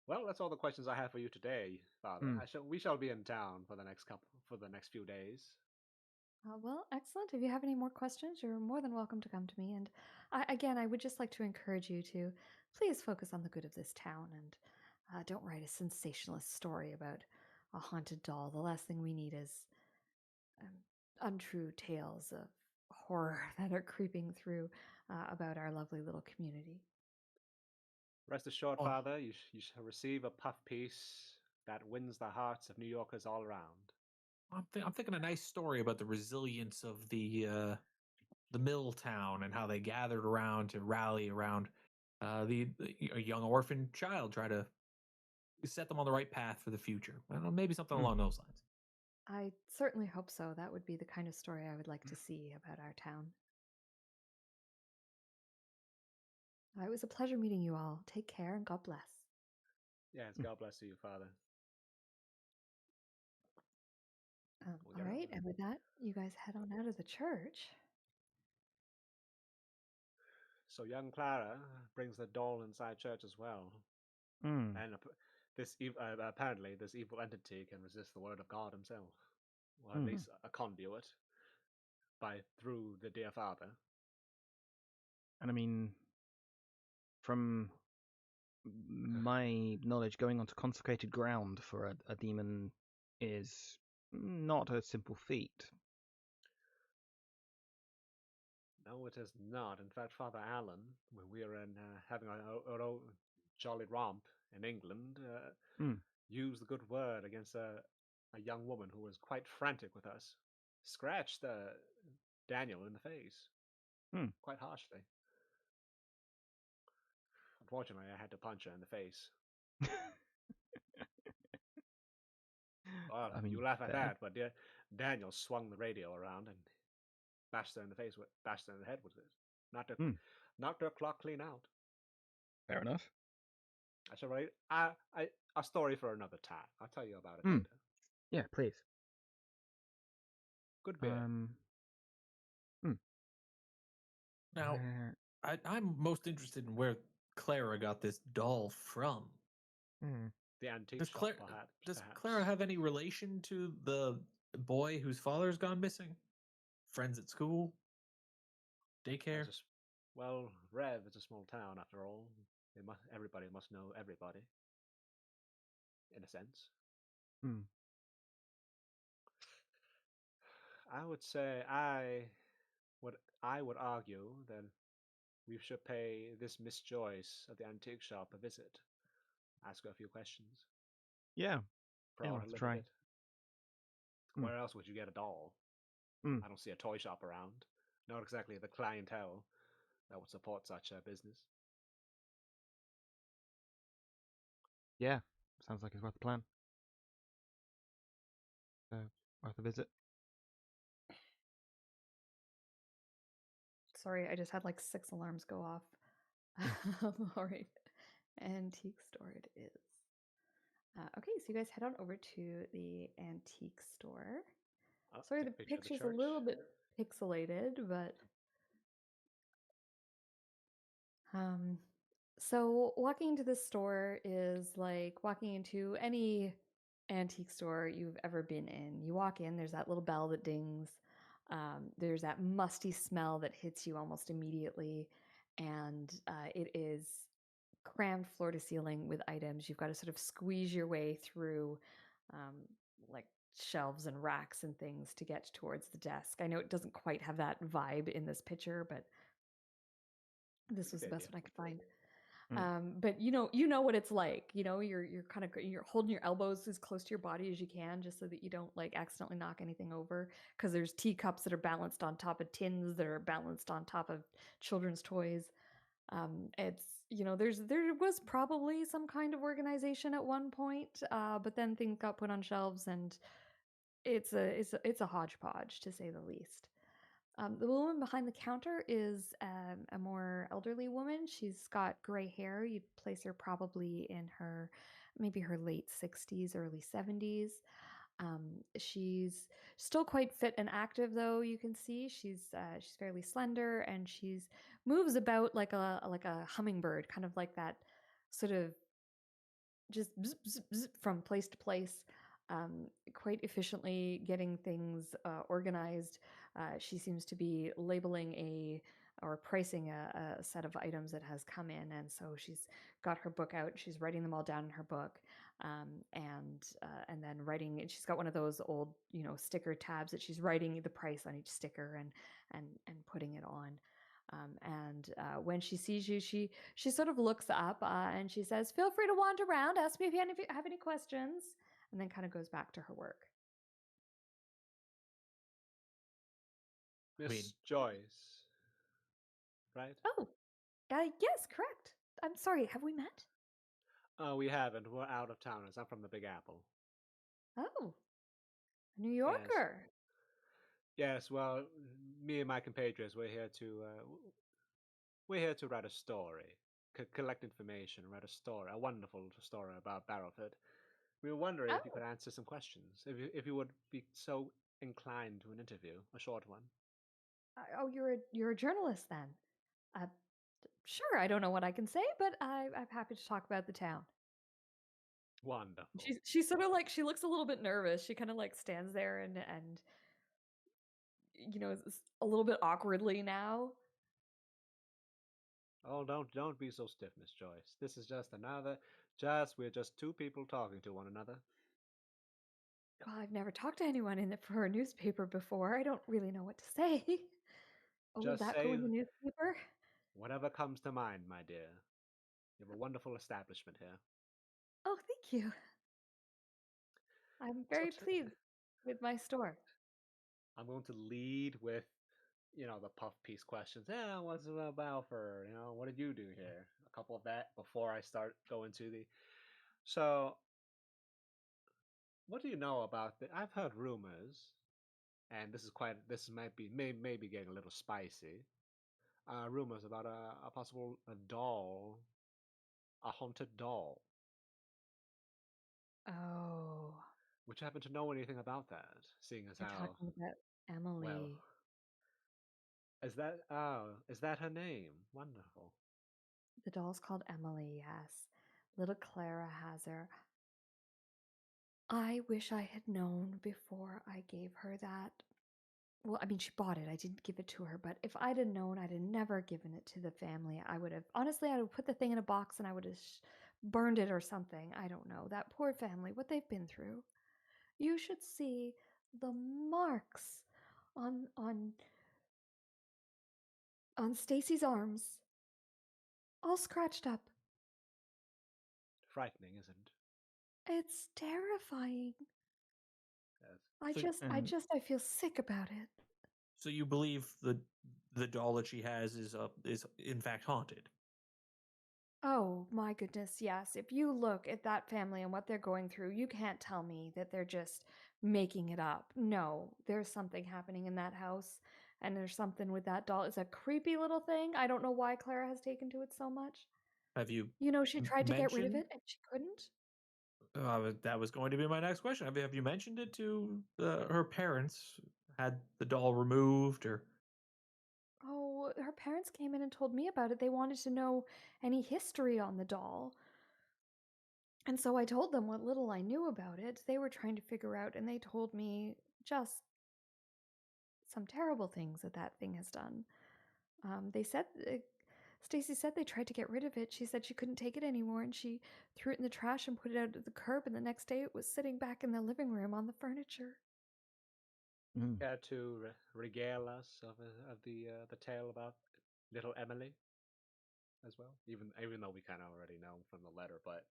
Well, that's all the questions I have for you today, Father. We shall be in town for the next few days. Well, excellent. If you have any more questions, you're more than welcome to come to me. And I would just like to encourage you to please focus on the good of this town and don't write a sensationalist story about a haunted doll. The last thing we need is untrue tales of horror that are creeping through about our lovely little community. Rest assured, Father, you shall receive a puff piece that wins the hearts of New Yorkers all around. I'm thinking a nice story about the resilience of the mill town and how they gathered around to rally around a young orphan child, try to set them on the right path for the future. I don't know, maybe something along those lines. I certainly hope so. That would be the kind of story I would like to see about our town. It was a pleasure meeting you all. Take care and God bless. Yes, God bless you, Father. All right, and with that, you guys head on out of the church. So young Clara brings the doll inside church as well. And apparently this evil entity can resist the word of God himself. Or at least a conduit through the dear Father. And I mean, from my knowledge, going onto consecrated ground for a demon is not a simple feat. No, it is not. In fact, Father Allen, when we were having our own jolly romp in England, used the good word against a young woman who was quite frantic with us. Scratched Daniel in the face quite harshly. Unfortunately, I had to punch her in the face. Well, I mean, you laugh at that, but Daniel swung the radio around and bashed her in the head with it. Knocked her clock clean out. Fair enough. That's all right. A story for another time. I'll tell you about it later. Yeah, please. Good bit. Now, I'm most interested in where Clara got this doll from. The antique shop, perhaps. Does Clara have any relation to the boy whose father's gone missing? Friends at school? Daycare? Well, Rev is a small town after all. Everybody must know everybody. In a sense. Hmm. I would say I would argue that we should pay this Miss Joyce at the antique shop a visit. Ask her a few questions. Yeah. Prod a let's little try. bit. Mm. Where else would you get a doll? Mm. I don't see a toy shop around. Not exactly the clientele that would support such a business. Yeah. Sounds like it's worth a plan. Worth a visit. Sorry, I just had like 6 alarms go off. All right. Antique store it is. Okay, so you guys head on over to the antique store. Sorry, the Take a picture of the picture's a church. little bit pixelated, but so walking into this store is like walking into any antique store you've ever been in. You walk in, there's that little bell that dings. There's that musty smell that hits you almost immediately, and it is crammed floor to ceiling with items. You've got to sort of squeeze your way through, um, like shelves and racks and things to get towards the desk. I know it doesn't quite have that vibe in this picture, but this was the best one I could find. But you know what it's like. You know, you're kind of you're holding your elbows as close to your body as you can, just so that you don't like accidentally knock anything over. Because there's teacups that are balanced on top of tins that are balanced on top of children's toys. It's there was probably some kind of organization at one point, but then things got put on shelves, and it's a hodgepodge to say the least. The woman behind the counter is a more elderly woman. She's got gray hair. You'd place her probably in maybe her late 60s, early 70s. She's still quite fit and active, though. You can see she's fairly slender, and she's moves about like a hummingbird, kind of like that, sort of just bzz, bzz, bzz, from place to place, quite efficiently getting things organized. She seems to be labeling or pricing a set of items that has come in, and so she's got her book out. She's writing them all down in her book, and then writing. And she's got one of those old, sticker tabs that she's writing the price on each sticker and putting it on. When she sees you, she sort of looks up and she says, "Feel free to wander around. Ask me if you have any questions," and then kind of goes back to her work. Miss Joyce, right? Oh, yes, correct. I'm sorry. Have we met? We haven't. We're out of towners. I'm from the Big Apple. Oh, New Yes. Yorker. Yes. Well, me and my compatriots, we're here to write a story, collect information, write a story, a wonderful story about Barrowford. We were wondering if you Oh, could answer some questions, if you would be so inclined to an interview, a short one. oh, you're a journalist then. Uh, sure. I don't know what I can say, but I'm happy to talk about the town. Wonderful. She's sort of like she looks a little bit nervous. She kind of like stands there and is a little bit awkwardly now. Oh, don't be so stiff, Miss Joyce. This is we're just two people talking to one another. Well, I've never talked to anyone for a newspaper before. I don't really know what to say. Oh, will Just that go say in the newspaper? whatever comes to mind, my dear. You have a wonderful establishment here. Oh, thank you. I'm So very pleased with my store. I'm going to lead with, the puff piece questions. Yeah, what's it about for, what did you do here? A couple of that before I start going to the. So, what do you know about the? I've heard rumors, and this maybe getting a little spicy. Rumors about a possible doll, a haunted doll. Oh, Would you happen to know anything about that? Seeing as you're how talking about well Emily. is that her name? Wonderful. The doll's called Emily, yes. Little Clara has her. I wish I had known before I gave her that Well, I mean, she bought it. I didn't give it to her, but if I'd have known, I'd have never given it to the family. I would have, honestly, I would have put the thing in a box and I would have burned it or something. I don't know. That poor family, what they've been through. You should see the marks on on on Stacy's arms, all scratched up. Frightening, isn't It's terrifying. it? I feel sick about it. So you believe the doll that she has is in fact haunted? Oh my goodness, yes. If you look at that family and what they're going through, you can't tell me that they're just making it up. No, there's something happening in that house, and there's something with that doll. It's a creepy little thing. I don't know why Clara has taken to it so much. Have you You know, she tried to get rid of mentioned? it and she couldn't. That was going to be my next question. Have you mentioned it to her parents? Had the doll removed, or Oh, her parents came in and told me about it. They wanted to know any history on the doll. And so I told them what little I knew about it. They were trying to figure out, and they told me just some terrible things that that thing has done. They said, Stacy said they tried to get rid of it. She said she couldn't take it anymore, and she threw it in the trash and put it out at the curb. And the next day, it was sitting back in the living room on the furniture. Care to regale us of the tale about little Emily as well? Even though we kind of already know from the letter, but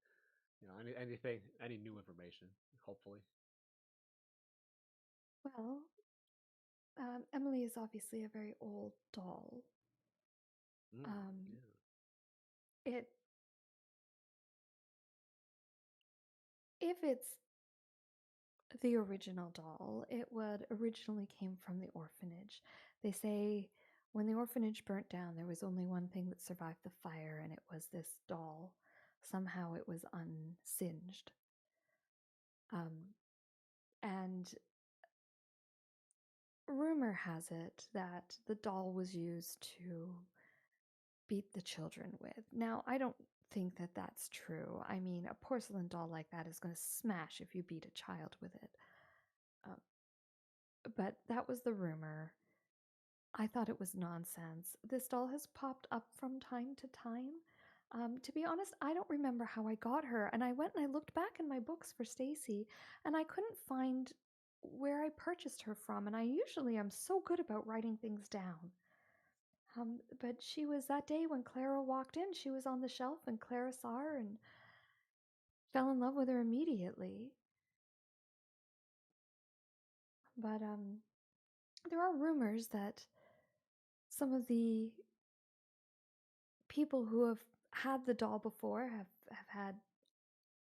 any new information, hopefully. Well, Emily is obviously a very old doll. Um, Yeah. it if it's the original doll, it would originally came from the orphanage. They say when the orphanage burnt down, there was only one thing that survived the fire, and it was this doll. Somehow it was unsinged. And rumor has it that the doll was used to beat the children with. Now, I don't think that that's true. I mean, a porcelain doll like that is going to smash if you beat a child with it. But that was the rumor. I thought it was nonsense. This doll has popped up from time to time. To be honest, I don't remember how I got her, and I went and I looked back in my books for Stacy, and I couldn't find where I purchased her from, and I usually am so good about writing things down. But she was that day when Clara walked in, she was on the shelf, and Clara saw her and fell in love with her immediately. But there are rumors that some of the people who have had the doll before have had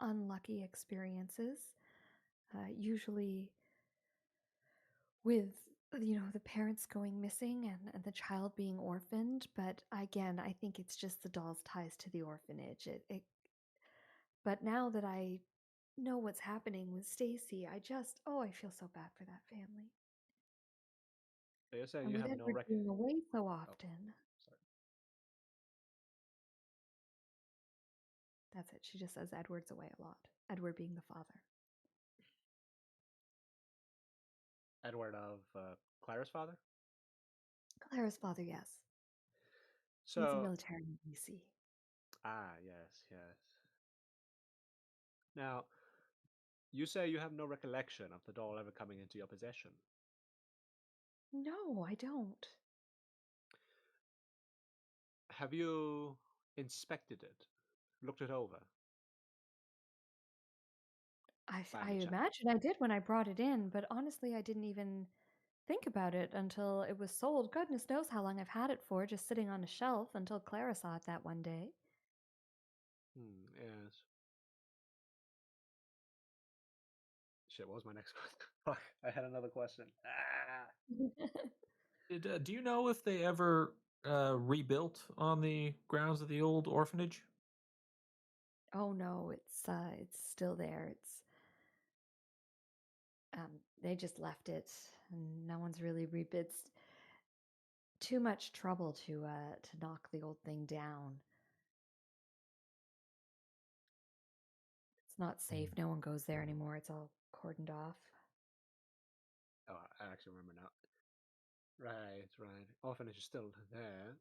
unlucky experiences, usually with the parents going missing and the child being orphaned. But again, I think it's just the doll's ties to the orphanage. But now that I know what's happening with Stacy, I feel so bad for that family. So you're saying And you with have no Edward being away so often. Sorry. That's it. She just says Edward's away a lot. Edward being the father. Edward of Clara's father? Clara's father, yes. He's a So, military in DC. yes. Now, you say you have no recollection of the doll ever coming into your possession. No, I don't. Have you inspected it? Looked it over? By I any chance? imagine I did when I brought it in, but honestly, I didn't even think about it until it was sold. Goodness knows how long I've had it for, just sitting on a shelf until Clara saw it that one day. Yes. Shit, what was my next question? Fuck, I had another question. do you know if they ever rebuilt on the grounds of the old orphanage? Oh no, it's still there. They just left it, and no one's really rebuilt. It's too much trouble to knock the old thing down. It's not safe. No one goes there anymore. It's all cordoned off. Oh, I actually remember now. Right, right. Orphanage is still there.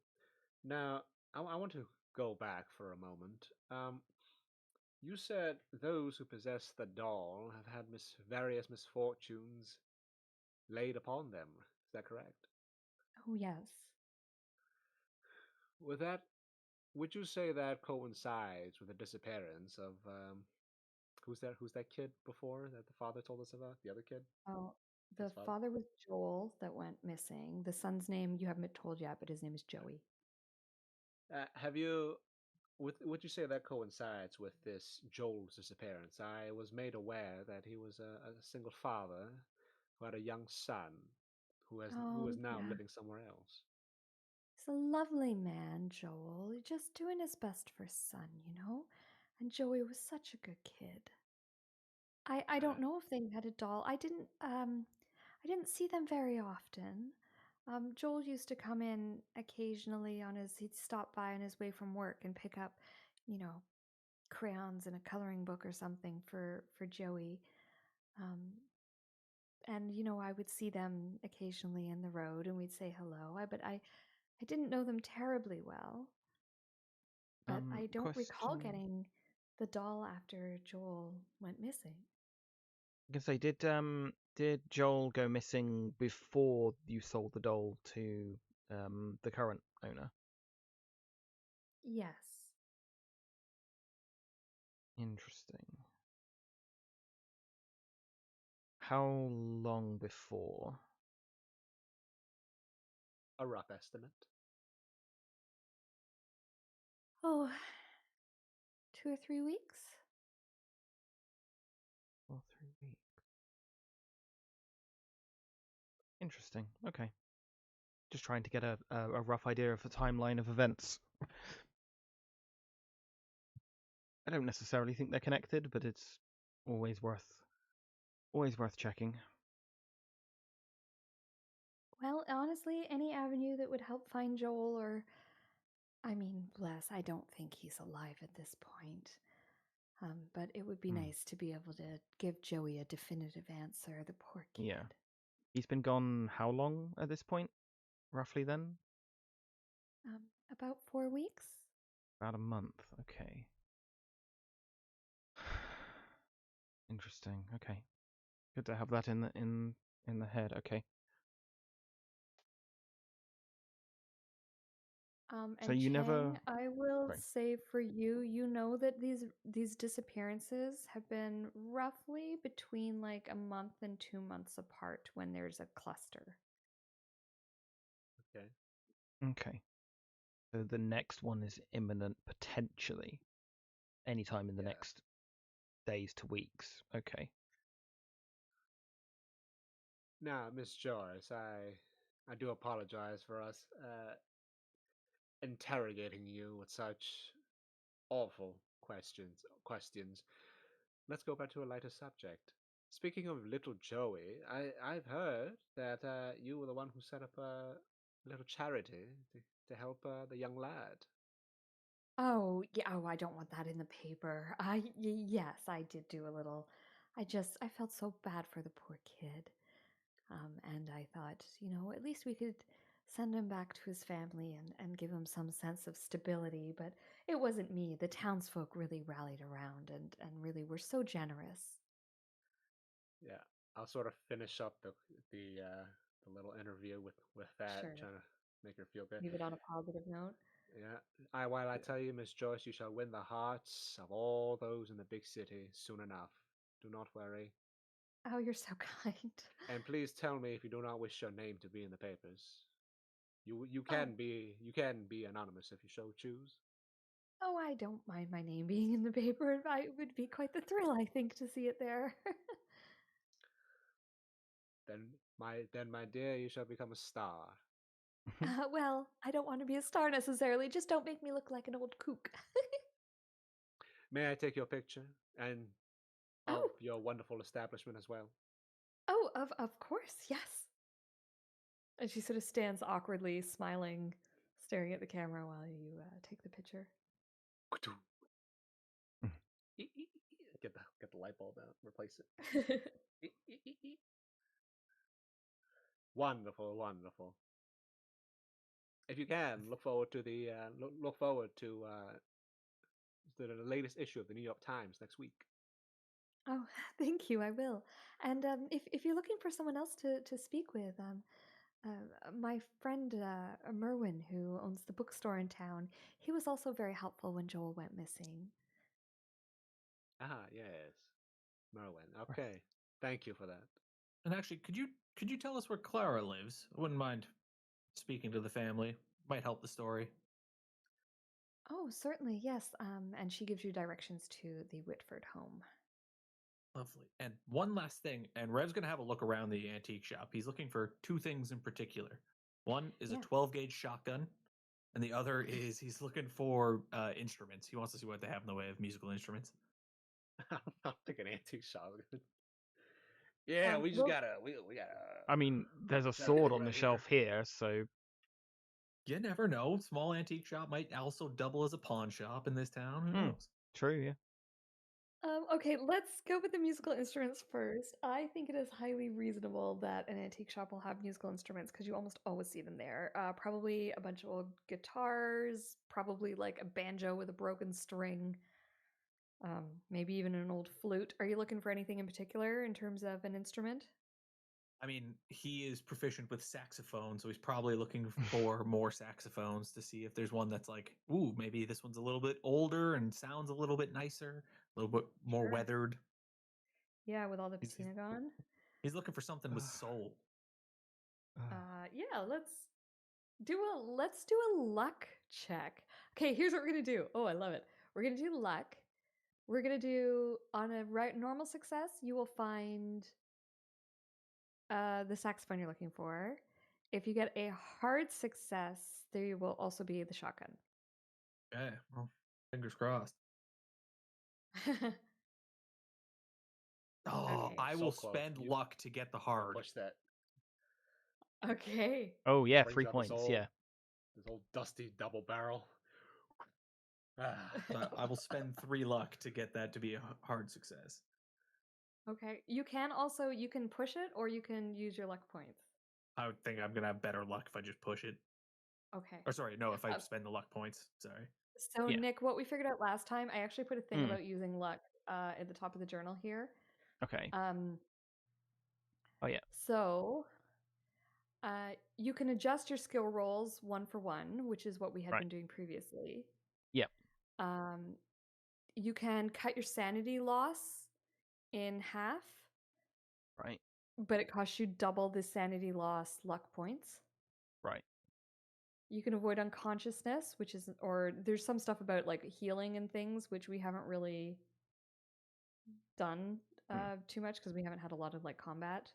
Now, I want to go back for a moment. You said those who possess the doll have had various misfortunes laid upon them. Is that correct? Oh, yes. With that, would you say that coincides with the disappearance of who's that? Who's that kid before that the father told us about? The other kid, Oh, his the father. father was Joel that went missing. The son's name you haven't told yet, but his name is Joey. Have you? Would you say that coincides with this Joel's disappearance? I was made aware that he was a single father who had a young son who Oh, is now yeah. living somewhere else. He's a lovely man, Joel. Just doing his best for his son, you know? And Joey was such a good kid. I Uh, don't know if they had a doll. I didn't see them very often. Joel used to come in occasionally he'd stop by on his way from work and pick up, you know, crayons and a coloring book or something for Joey. Um, and I would see them occasionally in the road and we'd say hello. I didn't know them terribly well, but I don't recall Question. getting the doll after Joel went missing. I can say, did Joel go missing before you sold the doll to the current owner? Yes. Interesting. How long before? a rough estimate. Oh, 2 or 3 weeks. 3 weeks. Interesting. Okay. Just trying to get a rough idea of the timeline of events. I don't necessarily think they're connected, but it's always worth checking. Well, honestly, any avenue that would help find Joel I mean, bless, I don't think he's alive at this point. But it would be nice to be able to give Joey a definitive answer, the poor kid. Yeah. He's been gone how long at this point? Roughly then? About 4 weeks. About a month. Okay. Interesting. Okay. Good to have that in the head. Okay. So And you Chang, never. I will Sorry. say for you, you know that these disappearances have been roughly between like a month and 2 months apart when there's a cluster. Okay. Okay. So the next one is imminent, potentially, anytime in the Yeah. next days to weeks. Okay. Now, Miss Joyce, I do apologize for us interrogating you with such awful questions. Let's go back to a lighter subject. Speaking of little Joey, I've heard that you were the one who set up a little charity to help the young lad. Oh, yeah. Oh, I don't want that in the paper. Yes, I did do a little. I felt so bad for the poor kid. And I thought, at least we could send him back to his family and give him some sense of stability. But it wasn't me. The townsfolk really rallied around and really were so generous. Yeah, I'll sort of finish up the little interview with that, Sure. trying to make her feel good. Leave it on a positive note. Yeah. While I tell you, Miss Joyce, you shall win the hearts of all those in the big city soon enough. Do not worry. Oh, you're so kind. And please tell me if you do not wish your name to be in the papers. You Oh, can be anonymous if you so choose. oh, I don't mind my name being in the paper. It would be quite the thrill, I think, to see it there. Then my dear, you shall become a star. Well, I don't want to be a star necessarily. Just don't make me look like an old kook. May I take your picture and of Oh, your wonderful establishment as well? oh, of course, yes. And she sort of stands awkwardly, smiling, staring at the camera while you take the picture. Get the light bulb out, replace it. Wonderful, wonderful. if you can, look forward to the latest issue of the New York Times next week. Oh, thank you. I will. And if you're looking for someone else to speak with, my friend Merwin, who owns the bookstore in town, he was also very helpful when Joel went missing. Ah, yes, Merwin. Okay, thank you for that. And actually, could you tell us where Clara lives? I wouldn't mind speaking to the family. Might help the story. Oh, certainly, yes. And she gives you directions to the Whitford home. Lovely. And one last thing, and Rev's gonna have a look around the antique shop. He's looking for two things in particular. One is a Yeah. 12 gauge shotgun, and the other is he's looking for instruments. He wants to see what they have in the way of musical instruments. I'm thinking antique shop. Yeah, we just Well, gotta we gotta. I mean, there's a gotta sword pick on the right shelf here, so You never know. Small antique shop might also double as a pawn shop in this town. Who Hmm. knows? true, yeah. okay, let's go with the musical instruments first. I think it is highly reasonable that an antique shop will have musical instruments because you almost always see them there. Probably a bunch of old guitars, probably like a banjo with a broken string, maybe even an old flute. Are you looking for anything in particular in terms of an instrument? I mean, he is proficient with saxophone, so he's probably looking for more saxophones to see if there's one that's like, ooh, maybe this one's a little bit older and sounds a little bit nicer, a little bit more Sure. weathered. Yeah, with all the He's, he's, patina gone. he's looking for something with soul. Yeah, let's do a luck check. Okay, here's what we're gonna do. Oh, I love it. We're gonna do luck. We're gonna do on a normal success. You will find the saxophone you're looking for. If you get a hard success, there will also be the shotgun. Yeah, well, fingers crossed. Oh, Okay. I So will close. spend luck to get the hard. Push that. Okay. Oh yeah, Brings 3 out points, yeah. This old dusty double barrel. Ah. I will spend 3 luck to get that to be a hard success. Okay. You can push it or you can use your luck points. I would think I'm gonna have better luck if I just push it. Okay. Or sorry, no, if I spend the luck points. Sorry. So Yeah. Nick, what we figured out last time, I actually put a thing Mm. about using luck at the top of the journal here. Okay. Oh yeah. So you can adjust your skill rolls 1 for 1, which is what we had Right. been doing previously. Yep. You can cut your sanity loss in half, Right. but it costs you double the sanity loss luck points. Right. You can avoid unconsciousness, which is, or there's some stuff about like healing and things, which we haven't really done too much because we haven't had a lot of like combat.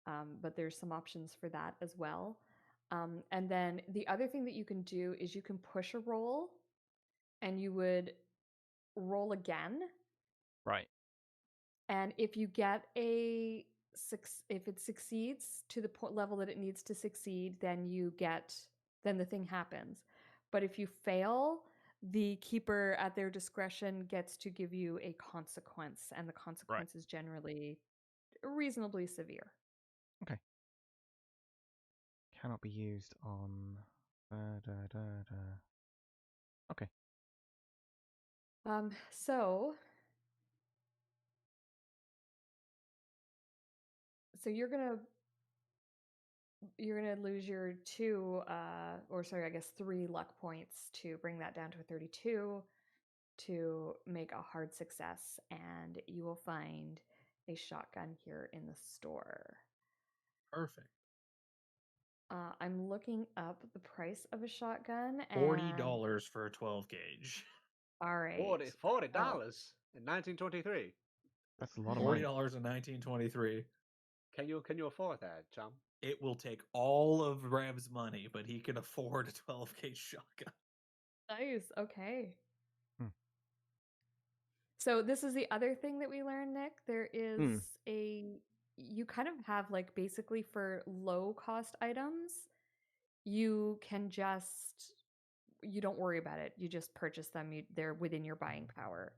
But there's some options for that as well. And then the other thing that you can do is you can push a roll and you would roll again. Right. And if you get if it succeeds to the level that it needs to succeed, then then the thing happens. But if you fail, the keeper at their discretion gets to give you a consequence, and the consequence is generally reasonably severe. Okay. Cannot be used on. Okay. So you're gonna lose your 2 or sorry, I guess 3 luck points to bring that down to a 32 to make a hard success, and you will find a shotgun here in the store. Perfect. I'm looking up the price of a shotgun. $40 for a 12 gauge. All right. $40 in 1923. That's a lot of money. $40 in 1923. Can you afford that, chum? It will take all of Rev's money, but he can afford a 12 gauge shotgun. Nice. Okay. So this is the other thing that we learned, Nick. There is you kind of have like basically for low cost items, you can you don't worry about it. You just purchase them. They're within your buying power.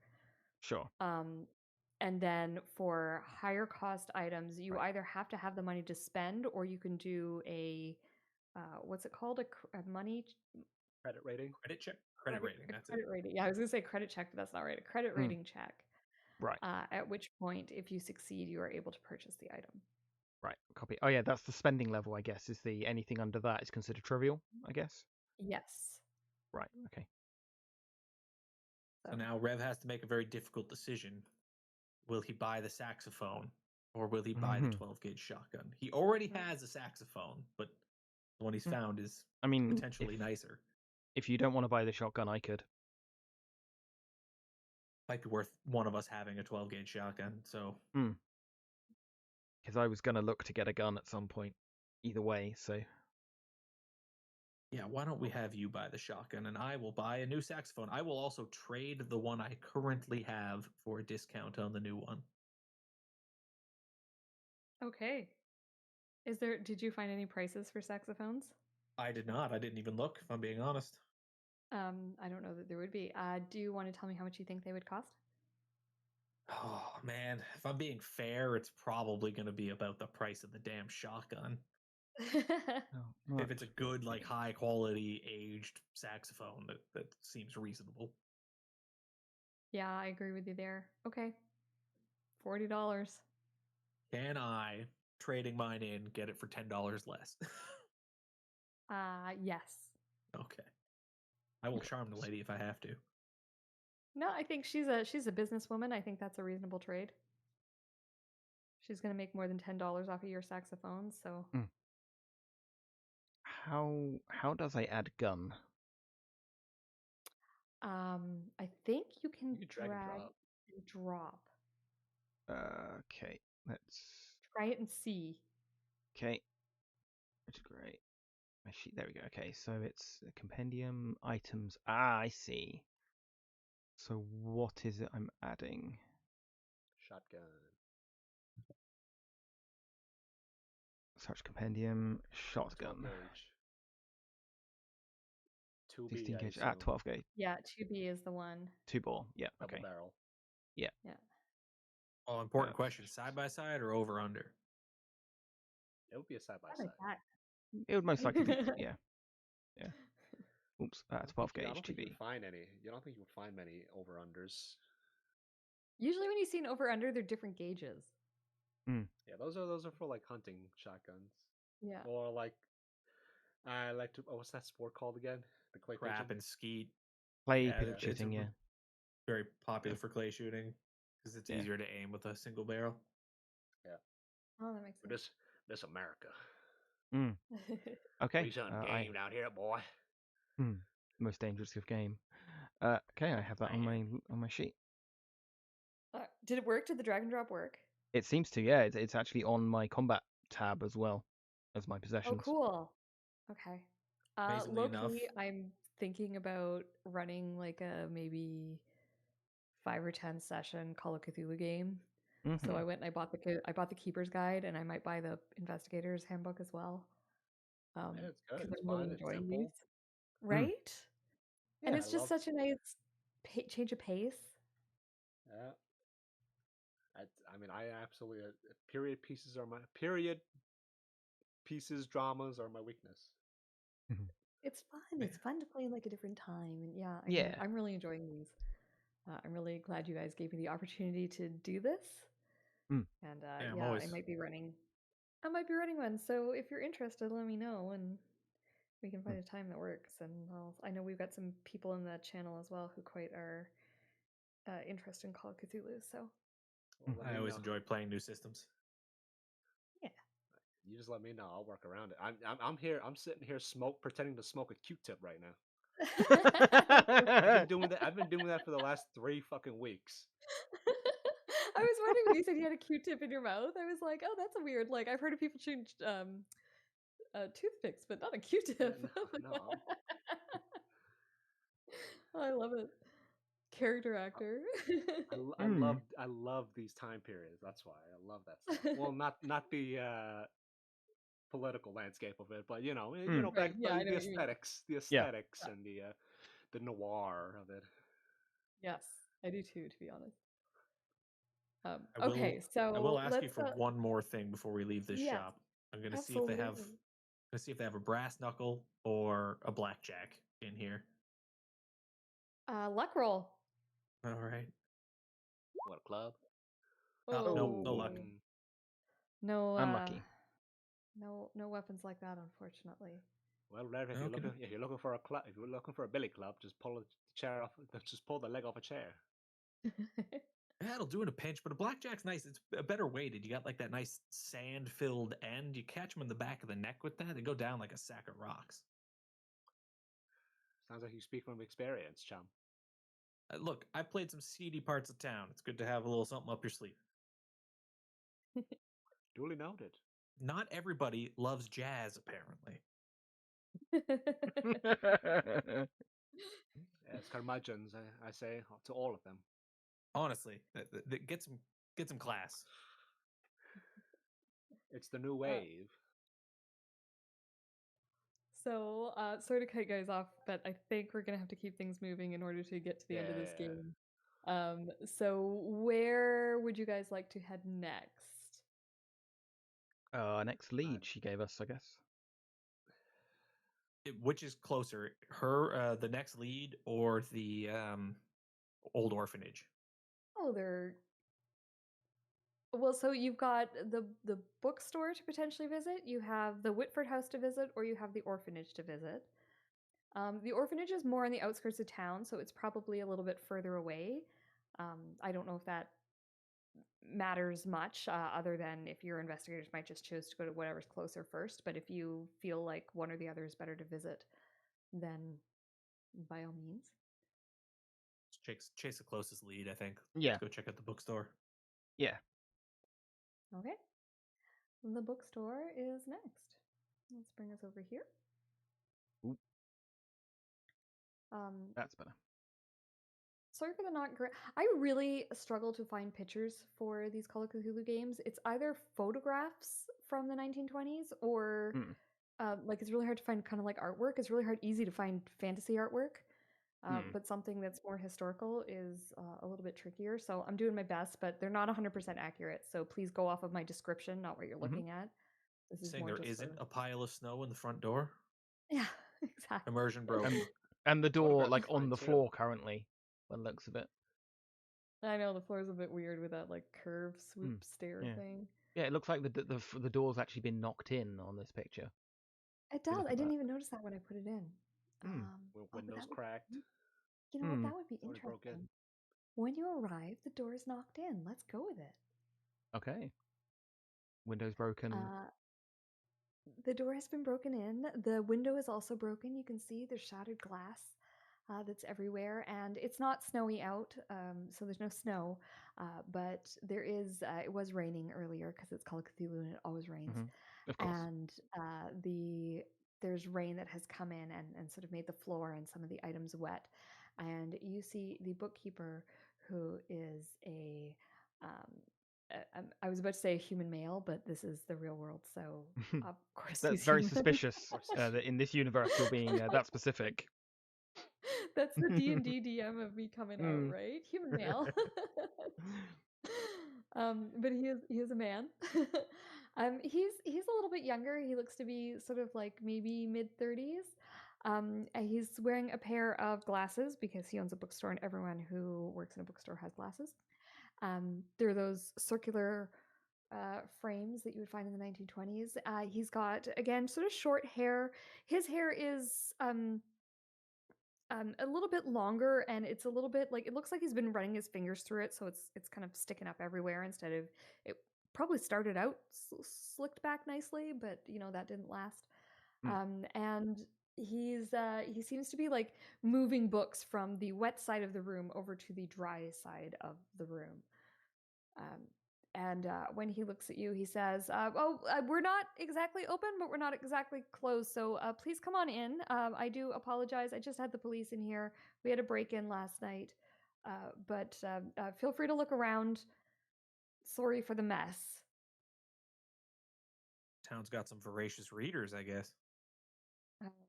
Sure. And then for higher cost items, you either have to have the money to spend or you can do a what's it called? A money Credit rating. Credit check, credit rating. That's it. credit rating. Yeah, I was gonna say credit check, but that's not right. A credit rating check. Right. At which point, if you succeed, you are able to purchase the item. Right. Copy. Oh yeah, that's the spending level. I guess is the anything under that is considered trivial. I guess. Yes. Right. Okay. So now Rev has to make a very difficult decision. Will he buy the saxophone or will he buy the 12 gauge shotgun? He already has a saxophone, but the one he's found is potentially nicer. If you don't want to buy the shotgun, I could. Might be worth one of us having a 12 gauge shotgun. So because I was gonna look to get a gun at some point, either way. So yeah, why don't we have you buy the shotgun and I will buy a new saxophone. I will also trade the one I currently have for a discount on the new one. Okay. Did you find any prices for saxophones? I did not. I didn't even look, if I'm being honest. I don't know that there would be. Do you want to tell me how much you think they would cost? Oh man, if I'm being fair, it's probably going to be about the price of the damn shotgun. If it's a good, like high quality aged saxophone, that seems reasonable. Yeah, I agree with you there. Okay. $40. Can I, trading mine in, get it for $10 less? Yes. Okay. I will charm the lady if I have to. No, I think she's a businesswoman. I think that's a reasonable trade. She's gonna make more than $10 off of your saxophone, so how does I add gun? I think you can drag and drop. and drop. Okay, let's Try it and see. Okay, which is great. My sheet. There we go. Okay, so it's a compendium items. Ah, I see. So what is it I'm adding? Shotgun. Search compendium shotgun. 2B, 16 I gauge. assume. 12 gauge. Yeah, 2B is the one. 2 bore. Yeah. Double Okay. barrel. Yeah. Yeah. Oh, important question. Side by side or over under? It would be a side by I side. like that. It would most likely be. Yeah. Yeah. Oops. 12 I gauge don't think 2B. you'd find any. You don't think you would find many over unders. Usually when you see an over under, they're different gauges. Yeah, those are for like hunting shotguns. Yeah. Or like I like to. Oh, what's that sport called again? The clay Crap pigeon? and skeet. Clay Yeah, pigeon it's shooting. Yeah. Very popular for clay shooting because it's easier to aim with a single barrel. Yeah. Oh, that makes sense. This America. Okay. We done game down here, boy. Most dangerous of game. Okay, I have that on my sheet. Did it work? Did the drag and drop work? It seems to. Yeah, it's actually on my combat tab as well as my possessions. Oh, cool. Okay. Amazingly Low enough, key, I'm thinking about running like a maybe 5 or 10 session Call of Cthulhu game. So I went and I bought the Keeper's Guide, and I might buy the Investigator's Handbook as well. Yeah, it's good. Because It's I'm fun. really It's enjoying simple. these, right? Yeah, And it's just such a nice change of pace. Yeah. I mean, I absolutely period pieces dramas are my weakness. It's fun. It's fun to play in like a different time, and yeah, I'm really enjoying these. I'm really glad you guys gave me the opportunity to do this. And I might be running. I might be running one. So if you're interested, let me know, and we can find a time that works. And I know we've got some people in the channel as well who quite are interested in Call of Cthulhu. So I always enjoy playing new systems. Yeah. You just let me know. I'll work around it. I'm here. I'm sitting here pretending to smoke a Q-tip right now. I've been doing that for the last 3 fucking weeks. I was wondering when you said you had a Q-tip in your mouth. I was like, oh, that's a weird. Like I've heard of people chewing toothpicks, but not a Q-tip. No. Oh, I love it. Character actor. I love these time periods. That's why I love that stuff. Well, not the political landscape of it, but back the aesthetics, and the noir of it. Yes, I do too, to be honest. I will ask you for one more thing before we leave this shop. I'm going to see if they have Let's see if they have a brass knuckle or a blackjack in here. Luck roll. All right. What, a club? No luck. No, Unlucky. no weapons like that, unfortunately. Well, Rev, if Okay. you're looking for a club, if you're looking for a billy club, just pull the chair off. Just pull the leg off a chair. Yeah, it'll do in a pinch, but a blackjack's nice. It's a better weighted. You got like that nice sand-filled end. You catch them in the back of the neck with that, they go down like a sack of rocks. Sounds like you speak from experience, chum. Look, I played some seedy parts of town. It's good to have a little something up your sleeve. Duly noted. Not everybody loves jazz, apparently. Yes, curmudgeons, I say to all of them. Honestly, get some class. It's the new wave. So, sorry to cut you guys off, but I think we're gonna have to keep things moving in order to get to the end of this Yeah. game. So where would you guys like to head next? Next lead she gave us, I guess. Which is closer, her, the next lead, or the old orphanage? Oh, well, so you've got the bookstore to potentially visit, you have the Whitford House to visit, or you have the orphanage to visit. The orphanage is more on the outskirts of town, so it's probably a little bit further away. I don't know if that matters much, other than if your investigators might just choose to go to whatever's closer first. But if you feel like one or the other is better to visit, then by all means. Chase the closest lead, I think. Yeah. Let's go check out the bookstore. Yeah. Okay. The bookstore is next. Let's bring us over here. Ooh. That's better. Sorry for the not great. I really struggle to find pictures for these Call of Cthulhu games. It's either photographs from the 1920s or like it's really hard to find kind of like artwork. It's really easy to find fantasy artwork. But something that's more historical is a little bit trickier. So I'm doing my best, but they're not 100% accurate. So please go off of my description, not what you're looking at. This is Saying more there just isn't for... a pile of snow in the front door? Yeah, exactly. Immersion broken. And the door, Photograph like, is on fine the too. floor currently, by the looks of it. I know the floor's a bit weird with that like curve swoop stair yeah. thing. Yeah, it looks like the door's actually been knocked in on this picture. It you does. look I at didn't that. even notice that when I put it in. Windows but that would- cracked. You know what? That would be Doors broken. interesting. When you arrive, the door is knocked in. Let's go with it. Okay. Windows broken. The door has been broken in. The window is also broken. You can see there's shattered glass that's everywhere, and it's not snowy out, so there's no snow. But there is. It was raining earlier because it's Call of Cthulhu and it always rains. Of course. And there's rain that has come in and sort of made the floor and some of the items wet. And you see the bookkeeper, who is I was about to say a human male, but this is the real world, so of course That's he's very human. suspicious that in this universe you're being that specific. That's the D&D DM of me coming out, right? Human male. But he is a man. He's a little bit younger. He looks to be sort of like maybe mid-30s. He's wearing a pair of glasses because he owns a bookstore, and everyone who works in a bookstore has glasses. They're those circular frames that you would find in the 1920s. He's got, again, sort of short hair. His hair is a little bit longer, and it's a little bit like, it looks like he's been running his fingers through it, so it's kind of sticking up everywhere instead of it. Probably started out slicked back nicely, but you know that didn't last. And he seems to be like moving books from the wet side of the room over to the dry side of the room. And when he looks at you, he says, we're not exactly open, but we're not exactly closed. So please come on in. I do apologize. I just had the police in here. We had a break-in last night. But feel free to look around. Sorry for the mess. Town's got some voracious readers, I guess.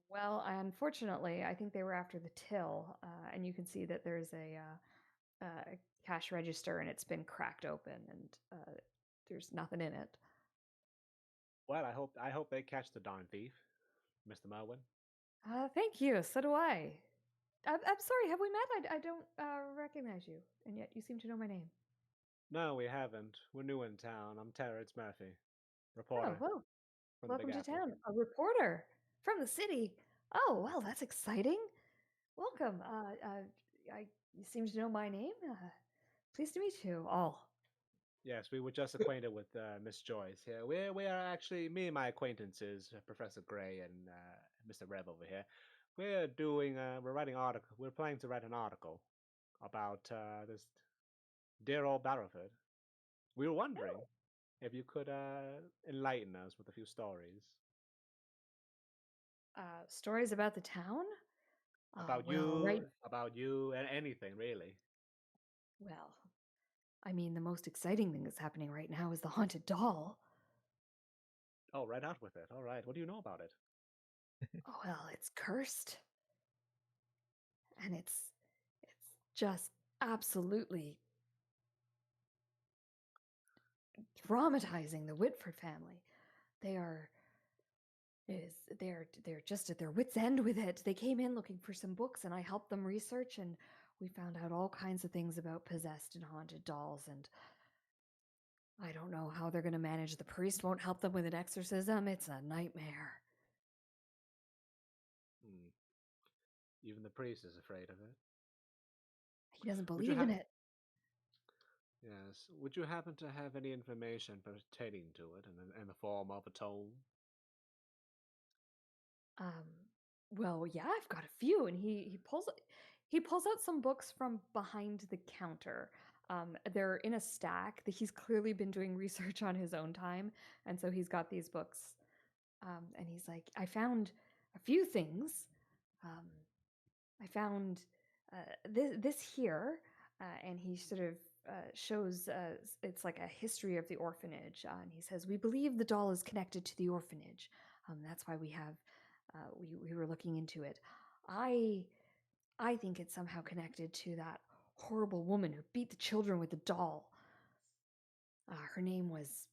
Well, unfortunately, I think they were after the till. And you can see that there's a cash register, and it's been cracked open, and there's nothing in it. Well, I hope they catch the darn thief. Mr. Merwin. Thank you. So do I. I'm sorry. Have we met? I don't recognize you, and yet you seem to know my name. No, we haven't. We're new in town. I'm Terrance Murphy, Oh, reporter well, from the welcome Big to Apple. town. A reporter from the city. Oh, well, that's exciting. Welcome. You seem to know my name. Pleased to meet you all. Yes, we were just acquainted with Miss Joyce here. We are actually me and my acquaintances, Professor Gray and Mr. Rev over here. We're writing article. We're planning to write an article about this dear old Barrowford. We were wondering Oh, if you could enlighten us with a few stories stories about the town. about Well, right. you, and anything really. Well, I mean, the most exciting thing that's happening right now is the haunted doll. Oh, right out with it. All right. What do you know about it? Oh, well, it's cursed, and it's just absolutely traumatizing the Whitford family. They are they're just at their wits' end with it. They came in looking for some books, and I helped them research, and we found out all kinds of things about possessed and haunted dolls. And I don't know how they're going to manage. The priest won't help them with an exorcism. It's a nightmare. Hmm. Even the priest is afraid of it. He doesn't Would you believe in have? it. Yes. Would you happen to have any information pertaining to it in the form of a tome? Um, well, yeah, I've got a few, and he pulls out some books from behind the counter. They're in a stack. That He's clearly been doing research on his own time, and so he's got these books. And he's like, I found a few things. Um, I found this here, and he sort of shows it's like a history of the orphanage, and he says we believe the doll is connected to the orphanage. That's why we have we were looking into it. I I think it's somehow connected to that horrible woman who beat the children with the doll. Her name was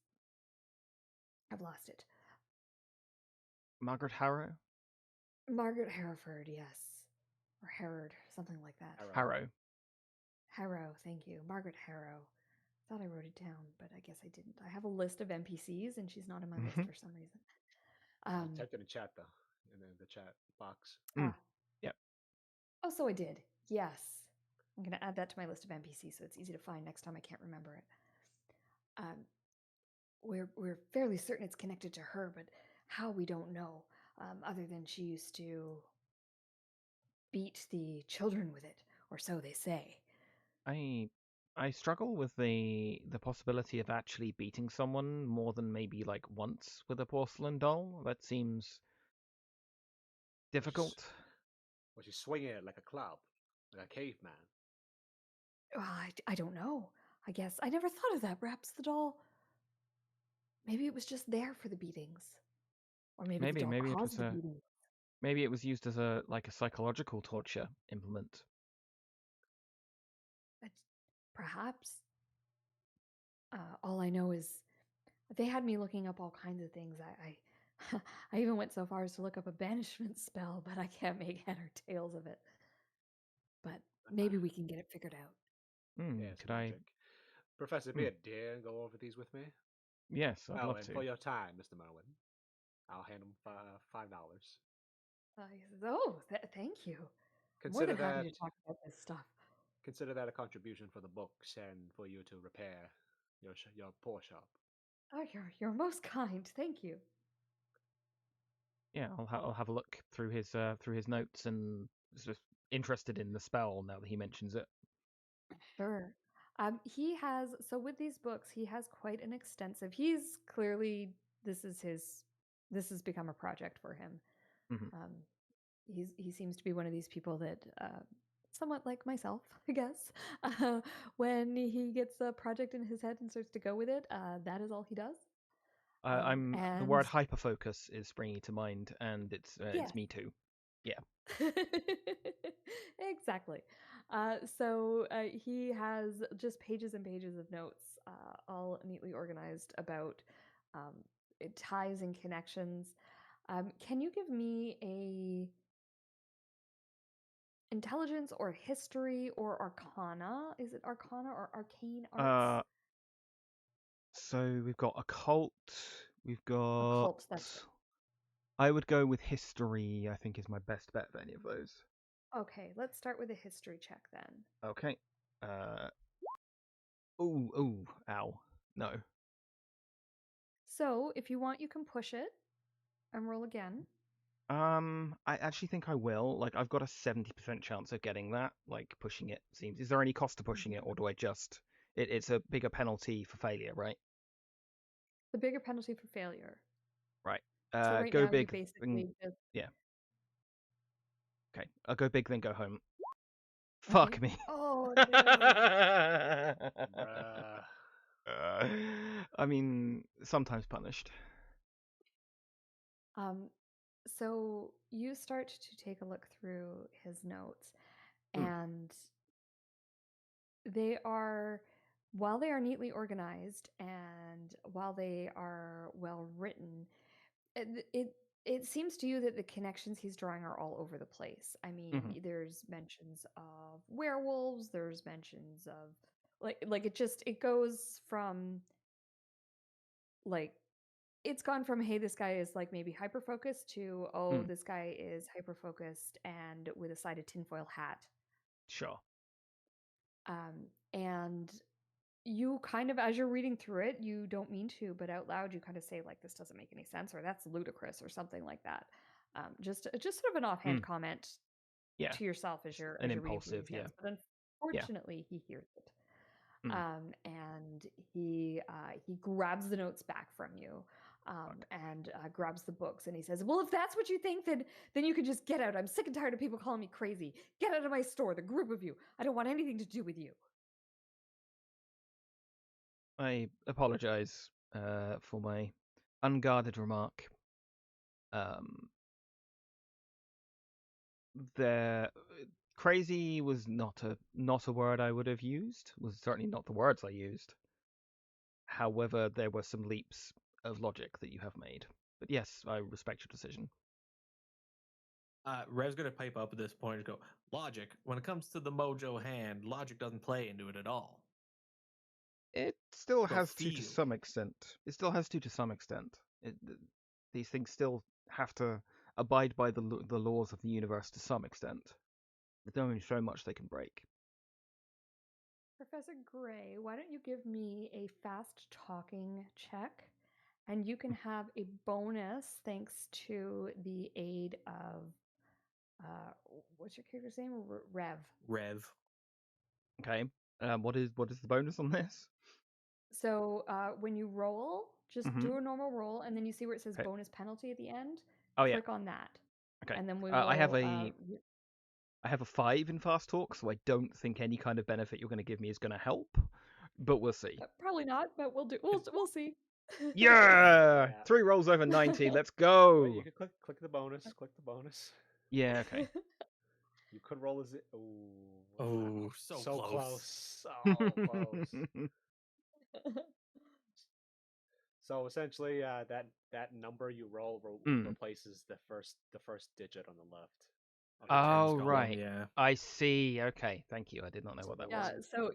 I've lost it. Margaret Harrow? Margaret Hereford, yes, or Herod, something like that. Arrow. Harrow. Harrow, thank you. Margaret Harrow. Thought I wrote it down, but I guess I didn't. I have a list of NPCs and she's not in my list Mhm. for some reason. I Um, typed it in chat though, in the chat box. ah, Yep. oh, so I did. Yes. I'm going to add that to my list of NPCs so it's easy to find next time I can't remember it. Um, we're fairly certain it's connected to her, but how we don't know, other than she used to beat the children with it, or so they say. I I struggle with the possibility of actually beating someone more than maybe like once with a porcelain doll. That seems difficult. Was she swinging it like a club, like a caveman? I don't know. I guess I never thought of that. Perhaps the doll. Maybe it was just there for the beatings. Or maybe the doll Maybe it caused was the a beatings. maybe it was used as a like a psychological torture implement. But perhaps. All I know is they had me looking up all kinds of things. I even went so far as to look up a banishment spell, but I can't make head or tails of it. But maybe we can get it figured out. Yes, Could I? magic. Professor Hmm, Beard, dare go over these with me? yes, I'd Oh, love and to. for your time, Mr. Merwin, I'll hand him $5. He says, "Oh, thank you. More Consider than happy that to talk about this stuff." consider that a contribution for the books and for you to repair your poor shop. Oh, you're most kind. Thank you. Yeah, I'll have a look through his notes and sort of interested in the spell now that he mentions it. Sure. He has so with these books, he has quite an extensive. He's clearly this is his this has become a project for him. Mhm. Um, he seems to be one of these people that somewhat like myself, I guess. When he gets a project in his head and starts to go with it, that is all he does. The word And hyperfocus is springing to mind, and yeah, it's me too. Yeah. exactly. So he has just pages and pages of notes, all neatly organized about ties and connections. Can you give me a intelligence or history or arcana? Is it arcana or arcane arts? So we've got occult. We've got. Occult, that's right. I would go with history. I think is my best bet for any of those. Okay, let's start with a history check then. Okay. Ooh, ow. No. So, if you want, you can push it and roll again. I actually think I will. Like, I've got a 70% chance of getting that. Like, pushing it seems. Is there any cost to pushing it, or do I just? It's a bigger penalty for failure, right? The bigger penalty for failure. Right. So right Go now you big. basically just Yeah. Okay. I'll go big, then go home. okay. Fuck me. Oh no. I mean, sometimes punished. So you start to take a look through his notes, Mm. and they are, while they are neatly organized and while they are well written, it seems to you that the connections he's drawing are all over the place. I mean, Mhm. there's mentions of werewolves, there's mentions of like it goes from like it's gone from hey this guy is like maybe hyper focused to oh Mm. this guy is hyper focused and with a side of tinfoil hat. Sure. And you kind of as you're reading through it you don't mean to but out loud you kind of say like this doesn't make any sense or that's ludicrous or something like that. Just sort of an offhand comment Yeah. to yourself as you're An reading through impulsive, these yeah. notes, but unfortunately he hears it. And he grabs the notes back from you, and grabs the books, and he says, "Well, if that's what you think, then you can just get out. I'm sick and tired of people calling me crazy. Get out of my store, the group of you. I don't want anything to do with you." I apologize for my unguarded remark. There, crazy was not a word I would have used. Was certainly not the words I used. However, there were some leaps of logic that you have made. But yes, I respect your decision. Rev's gonna pipe up at this point and go, logic. When it comes to the mojo hand, logic doesn't play into it at all. It still So has to feel. some extent. It still has to some extent. These things still have to abide by the laws of the universe to some extent. There's only so much they can break. Professor Gray, why don't you give me a fast talking check? And you can have a bonus thanks to the aid of what's your character's name? Rev. Rev. Okay. What is the bonus on this? So when you roll, just do a normal roll, and then you see where it says Okay. bonus penalty at the end. Oh yeah. Click on that. Okay. And then we I have will. I have a 5 in fast talk, so I don't think any kind of benefit you're going to give me is going to help. But we'll see. Probably not, but we'll do. We'll see. Yeah! Yeah. 3 rolls over 90. Let's go. Well, you can click the bonus. Click the bonus. Yeah. Okay. You could roll as it. Oh, so close. So close. So essentially, that number you roll replaces the first digit on the left. Of the Oh text column. right. Yeah. I see. Okay. Thank you. I did not know what that was. Yeah. So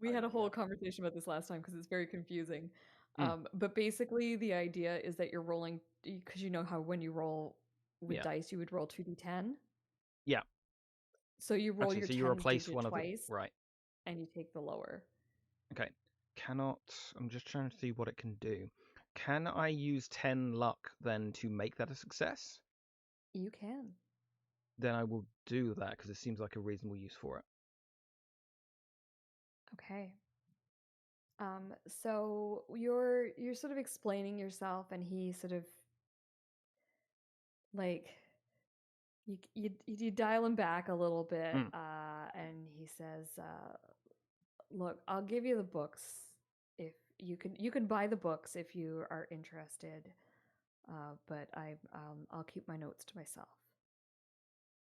we had a whole yeah. conversation about this last time because it's very confusing. Mm. But basically, the idea is that you're rolling because you know how when you roll with Yeah. dice, you would roll 2d10. Yeah. So you roll Okay, your so you 10 replace digit one of the twice, right. and you take the lower. Okay. I'm just trying to see what it can do. Can I use 10 luck then to make that a success? You can. Then I will do that because it seems like a reasonable use for it. Okay. So you're sort of explaining yourself, and he sort of like you dial him back a little bit, and he says, "Look, I'll give you the books if you can buy the books if you are interested, but I'll keep my notes to myself."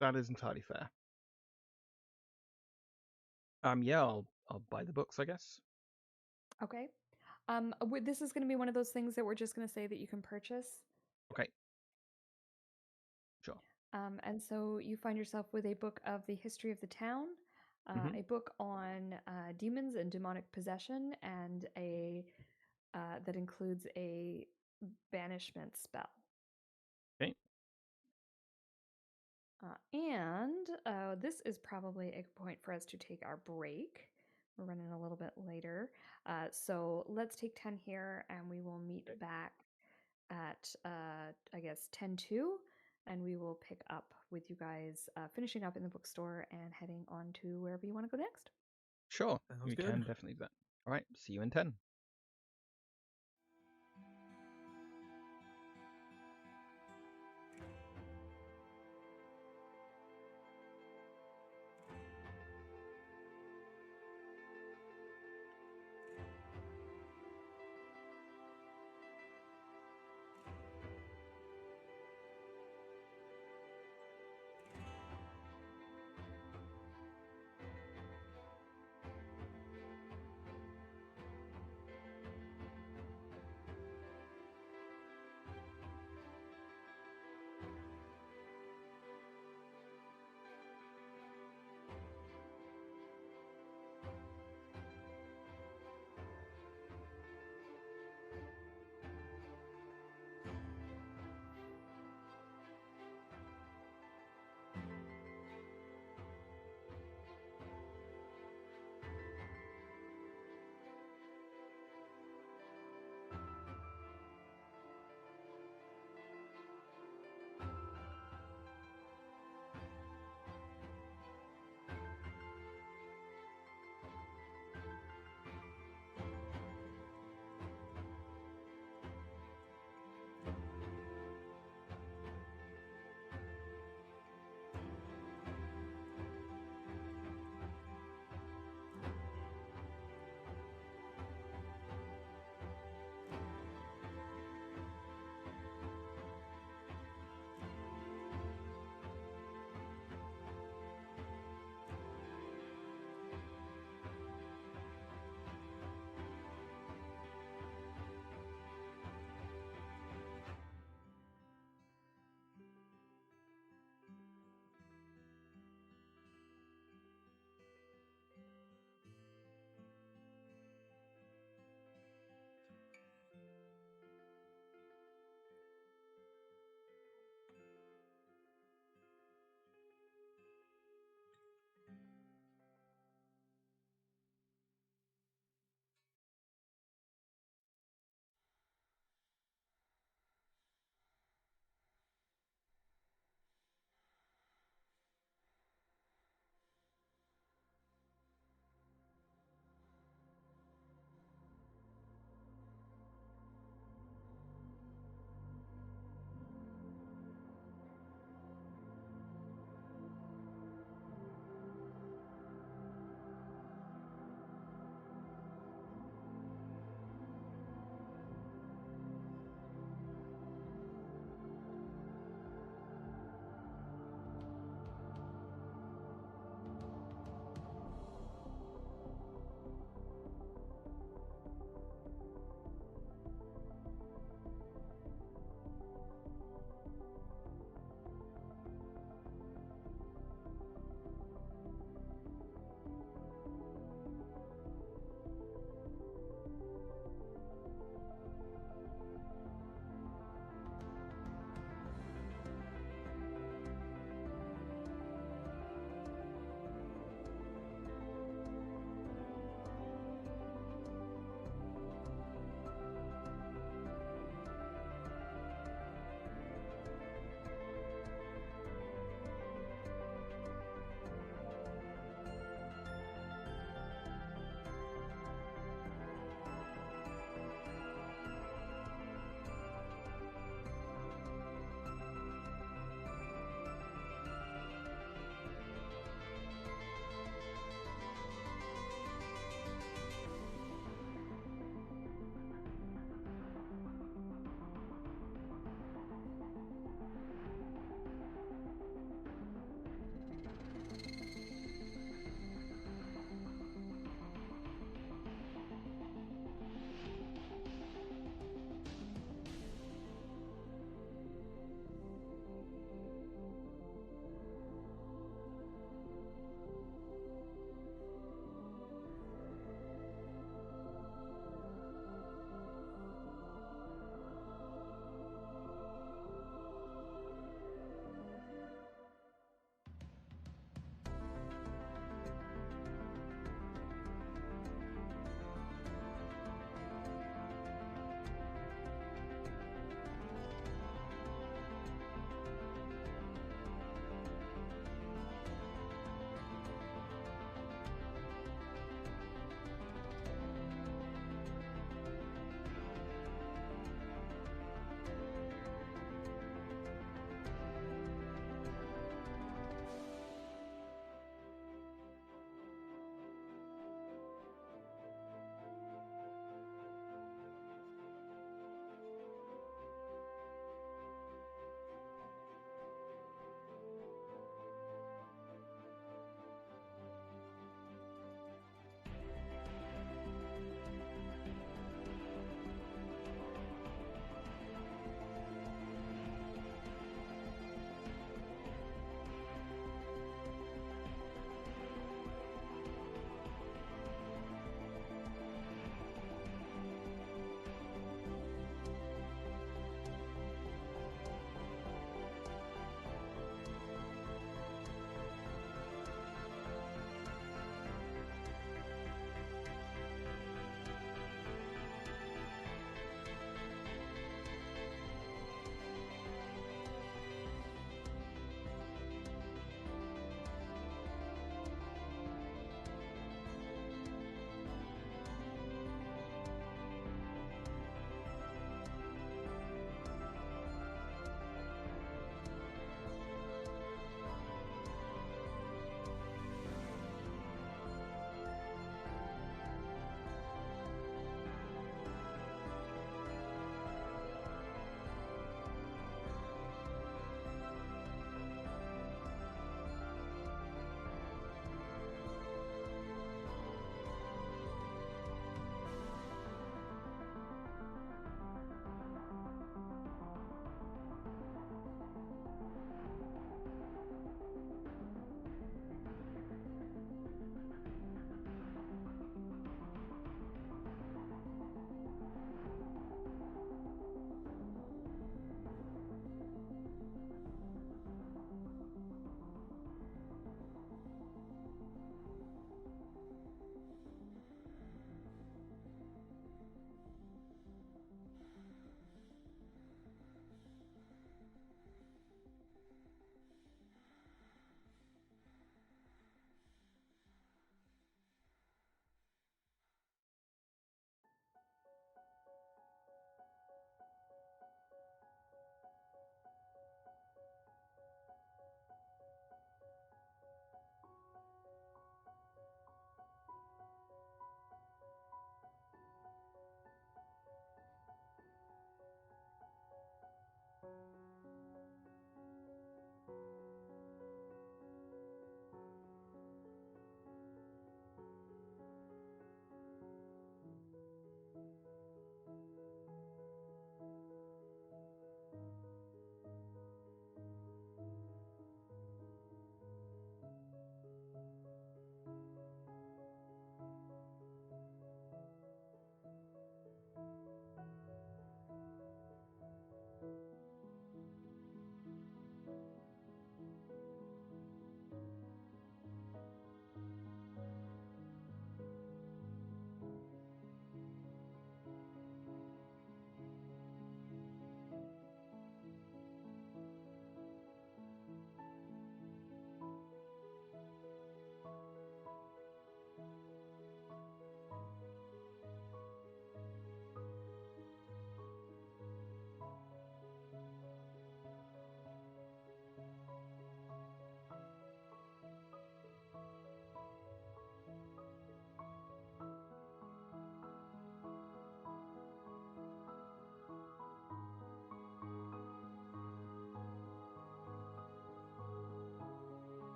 That is entirely fair. Yeah, I'll buy the books, I guess. Okay. This is going to be one of those things that we're just going to say that you can purchase. Okay. Sure. And so you find yourself with a book of the history of the town, Mhm. a book on demons and demonic possession, and a that includes a banishment spell. Okay. And this is probably a point for us to take our break. We're running a little bit later. So let's take 10 here and we will meet back at, I guess, 10:02. And we will pick up with you guys finishing up in the bookstore and heading on to wherever you want to go next. Sure. Sounds We good. can definitely do that. All right. See you in 10.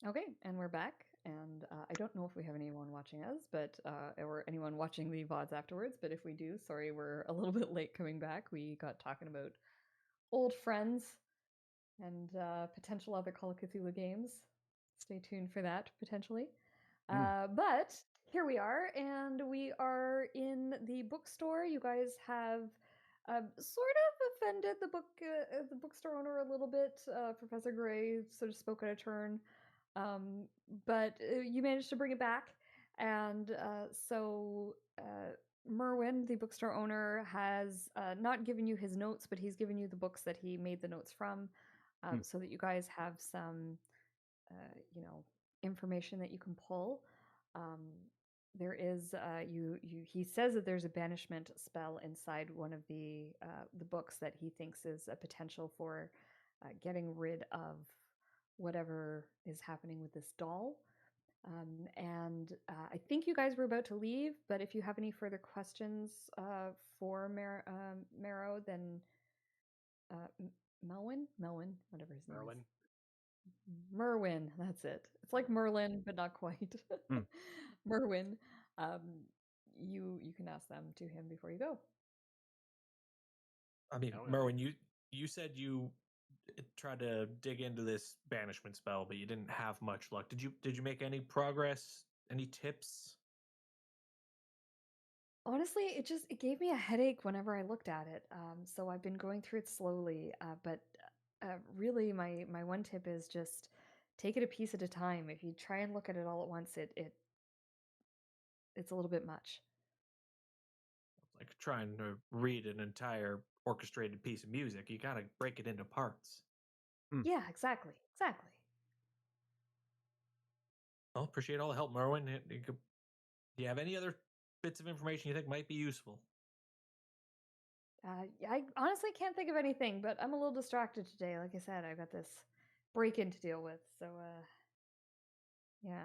Okay, and we're back. And I don't know if we have anyone watching us, but or anyone watching the VODs afterwards. But if we do, sorry, we're a little bit late coming back. We got talking about old friends and potential other Call of Cthulhu games. Stay tuned for that potentially. But here we are, and we are in the bookstore. You guys have sort of offended the bookstore owner a little bit. Professor Gray sort of spoke out of turn, but you managed to bring it back, and so Merwin, the bookstore owner, has not given you his notes, but he's given you the books that he made the notes from, so that you guys have some, information that you can pull. Um, there is he says that there's a banishment spell inside one of the books that he thinks is a potential for getting rid of whatever is happening with this doll. And I think you guys were about to leave, but if you have any further questions for Marrow, then Melwin, whatever his name Merwin. is. Merwin, that's it. It's like Merlin, but not quite. Merwin. Um, you can ask them to him before you go. I mean, I don't have Merwin, you said you tried to dig into this banishment spell, but you didn't have much luck. Did you make any progress? Any tips? Honestly, it gave me a headache whenever I looked at it. So I've been going through it slowly. But really, my one tip is just take it a piece at a time. If you try and look at it all at once, it's a little bit much. Like trying to read an entire orchestrated piece of music, you gotta break it into parts. Yeah, exactly. Well, appreciate all the help, Merwin. Do you have any other bits of information you think might be useful? I honestly can't think of anything, but I'm a little distracted today. Like I said, I've got this break-in to deal with. So, yeah.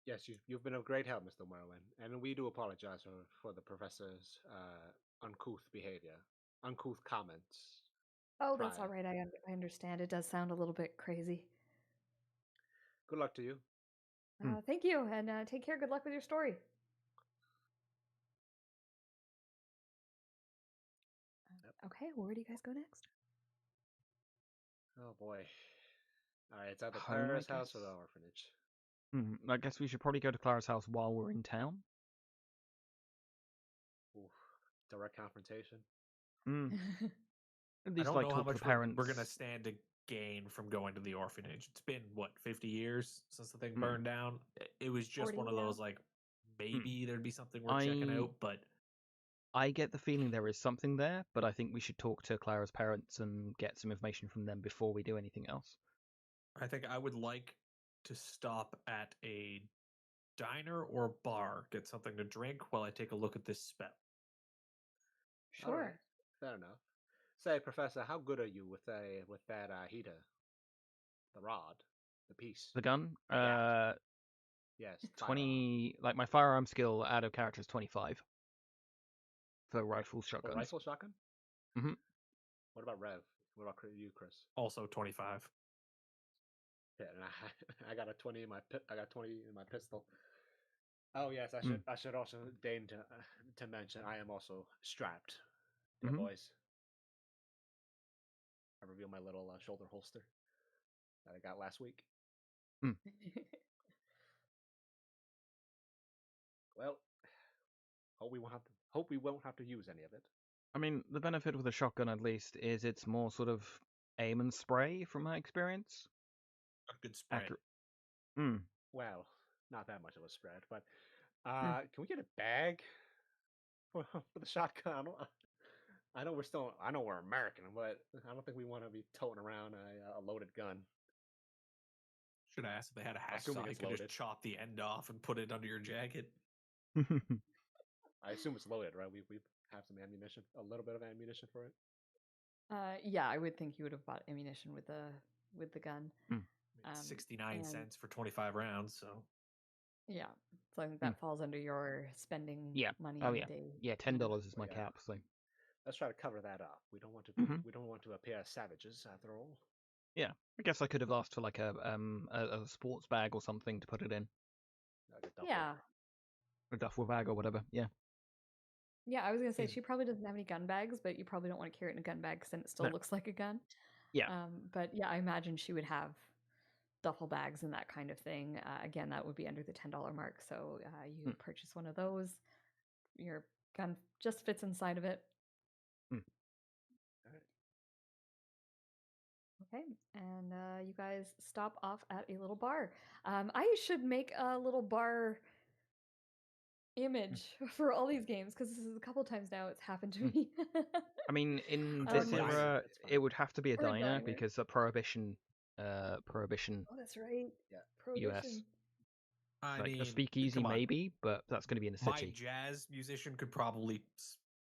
Yes, you've been of great help, Mr. Merwin, and we do apologize for the professor's uncouth behavior, uncouth comments. Oh, that's all Prior. right. I understand. It does sound a little bit crazy. Good luck to you. Thank you, and take care. Good luck with your story. Okay, well, where do you guys go next? Oh boy. All right, it's either Home, I Clara's house or guess. the orphanage. I guess we should probably go to Clara's house while we're in town. Oof. Direct confrontation. At I least, don't like, know how talk to the much parents. we're gonna stand to gain from going to the orphanage. It's been what 50 years since the thing burned down. It was just 40 one of now. those like maybe there'd be something worth checking out, but I get the feeling there is something there, but I think we should talk to Clara's parents and get some information from them before we do anything else. I think I would like to stop at a diner or bar, get something to drink while I take a look at this spell. Sure. All right, fair enough. Say, Professor, how good are you with that heater, the rod, the piece? The gun, Yes, 20. Like, my firearm skill out of character is 25 for rifles, For shotguns. rifle shotgun. Mm-hmm. What about Rev? What about you, Chris? Also 25. Yeah, and I got a 20 in my pistol. Oh yes, I should also deign to mention I am also strapped. Yeah, boys. I reveal my little shoulder holster that I got last week. Well, hope we won't have to use any of it. I mean, the benefit with a shotgun, at least, is it's more sort of aim and spray, from my experience. A good spread. Well, not that much of a spread, but can we get a bag for the shotgun? I know we're American, but I don't think we want to be toting around a loaded gun. Should I ask if they had a hacker Assuming saw? You it's could loaded. just chop the end off and put it under your jacket. I assume it's loaded, right? We have some ammunition, a little bit of ammunition for it. Yeah, I would think you would have bought ammunition with the gun. 69 cents for 25 rounds, so yeah, so I think that falls under your spending money Oh in yeah. a day. Yeah, $10 is my cap. So let's try to cover that up. We don't want to we don't want to appear as savages after all. Yeah, I guess I could have asked for like a sports bag or something to put it in, Like a duffel. Yeah. a duffel bag or whatever. Yeah. Yeah, I was gonna say mean- she probably doesn't have any gun bags, but you probably don't want to carry it in a gun bag because then it still No. looks like a gun. Yeah. But yeah, I imagine she would have duffel bags and that kind of thing. Again, that would be under the $10 mark. So you purchase one of those. Your gun just fits inside of it. Okay, and you guys stop off at a little bar. I should make a little bar image for all these games because this is a couple times now it's happened to me. I mean, in Oh, this nice. era, That's fine. it would have to be a Or a diner diner. because the prohibition, Oh, that's right. Yeah. Prohibition. I like mean, a speakeasy come on. maybe, but that's going to be in a My city. jazz musician could probably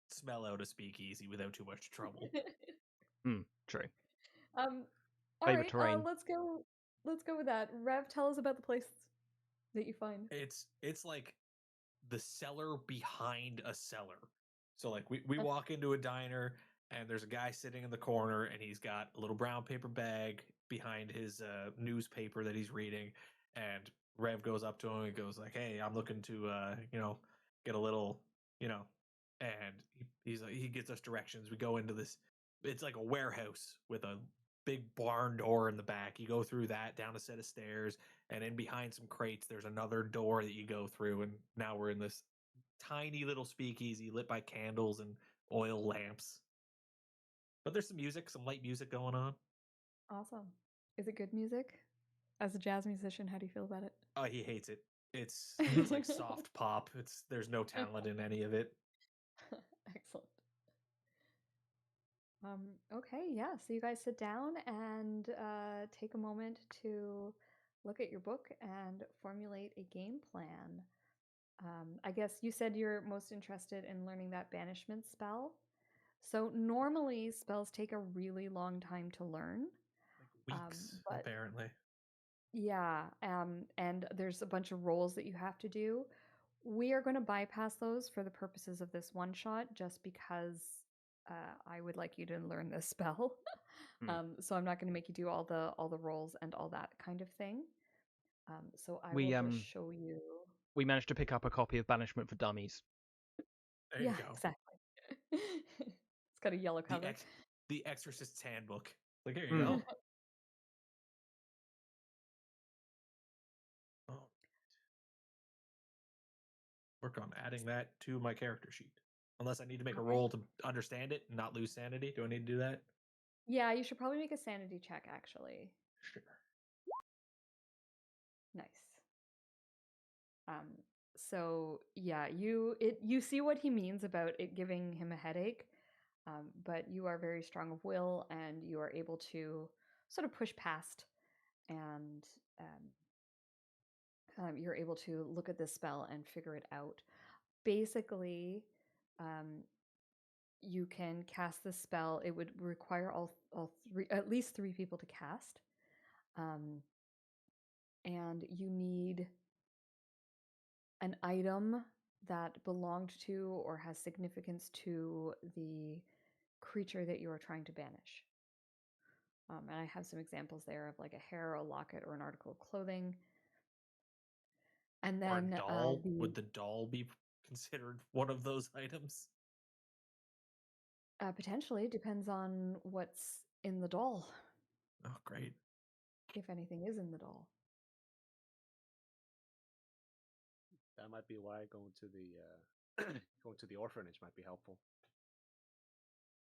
smell out a speakeasy without too much trouble. True. All Favorite right, terrain. let's go. Let's go with that. Rev, tell us about the place that you find. It's like the cellar behind a cellar. So like we walk into a diner and there's a guy sitting in the corner and he's got a little brown paper bag behind his newspaper that he's reading, and Rev goes up to him and goes like, "Hey, I'm looking to get a little, and he's like, he gives us directions. We go into this, it's like a warehouse with a big barn door in the back. You go through that, down a set of stairs, and in behind some crates there's another door that you go through, and now we're in this tiny little speakeasy lit by candles and oil lamps. But there's some music, some light music going on. Awesome. Is it good music? As a jazz musician, how do you feel about it? Oh, he hates it. It's like soft pop. There's no talent in any of it. Excellent. Okay, yeah. So you guys sit down and take a moment to look at your book and formulate a game plan. I guess you said you're most interested in learning that banishment spell. So normally spells take a really long time to learn. Like weeks, But apparently. yeah, and there's a bunch of rolls that you have to do. We are going to bypass those for the purposes of this one shot, just because I would like you to learn this spell. So I'm not going to make you do all the rolls and all that kind of thing. So I We will just show you. we managed to pick up a copy of Banishment for Dummies. There Yeah, you go. exactly. It's got a yellow cover. The Exorcist's Handbook. Like, here you go. Oh. Work on adding that to my character sheet. Unless I need to make a Alright. roll to understand it and not lose sanity. Do I need to do that? Yeah, you should probably make a sanity check, actually. Sure. Nice. So yeah, you see what he means about it giving him a headache, but you are very strong of will and you are able to sort of push past, and you're able to look at this spell and figure it out. Basically, you can cast this spell. It would require at least three people to cast, and you need an item that belonged to or has significance to the creature that you are trying to banish. And I have some examples there of like a hair, a locket, or an article of clothing. And Or a then doll. Would the doll be considered one of those items? Potentially depends on what's in the doll, Oh, great. if anything is in the doll. That might be why going to the orphanage might be helpful.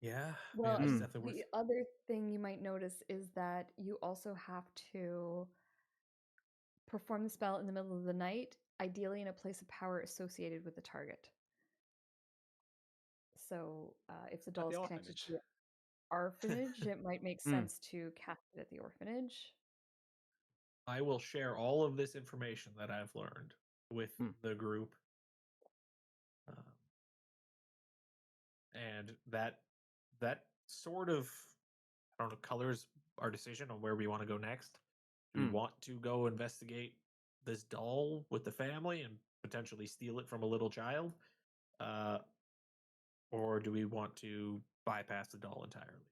Yeah. Well, yeah, and that's definitely the other thing you might notice is that you also have to perform the spell in the middle of the night, ideally in a place of power associated with the target. So if the doll is connected to the orphanage, it might make sense to cast it at the orphanage. I will share all of this information that I've learned with the group. And that sort of, I don't know, colors our decision on where we want to go next. Do we want to go investigate this doll with the family and potentially steal it from a little child? Or do we want to bypass the doll entirely?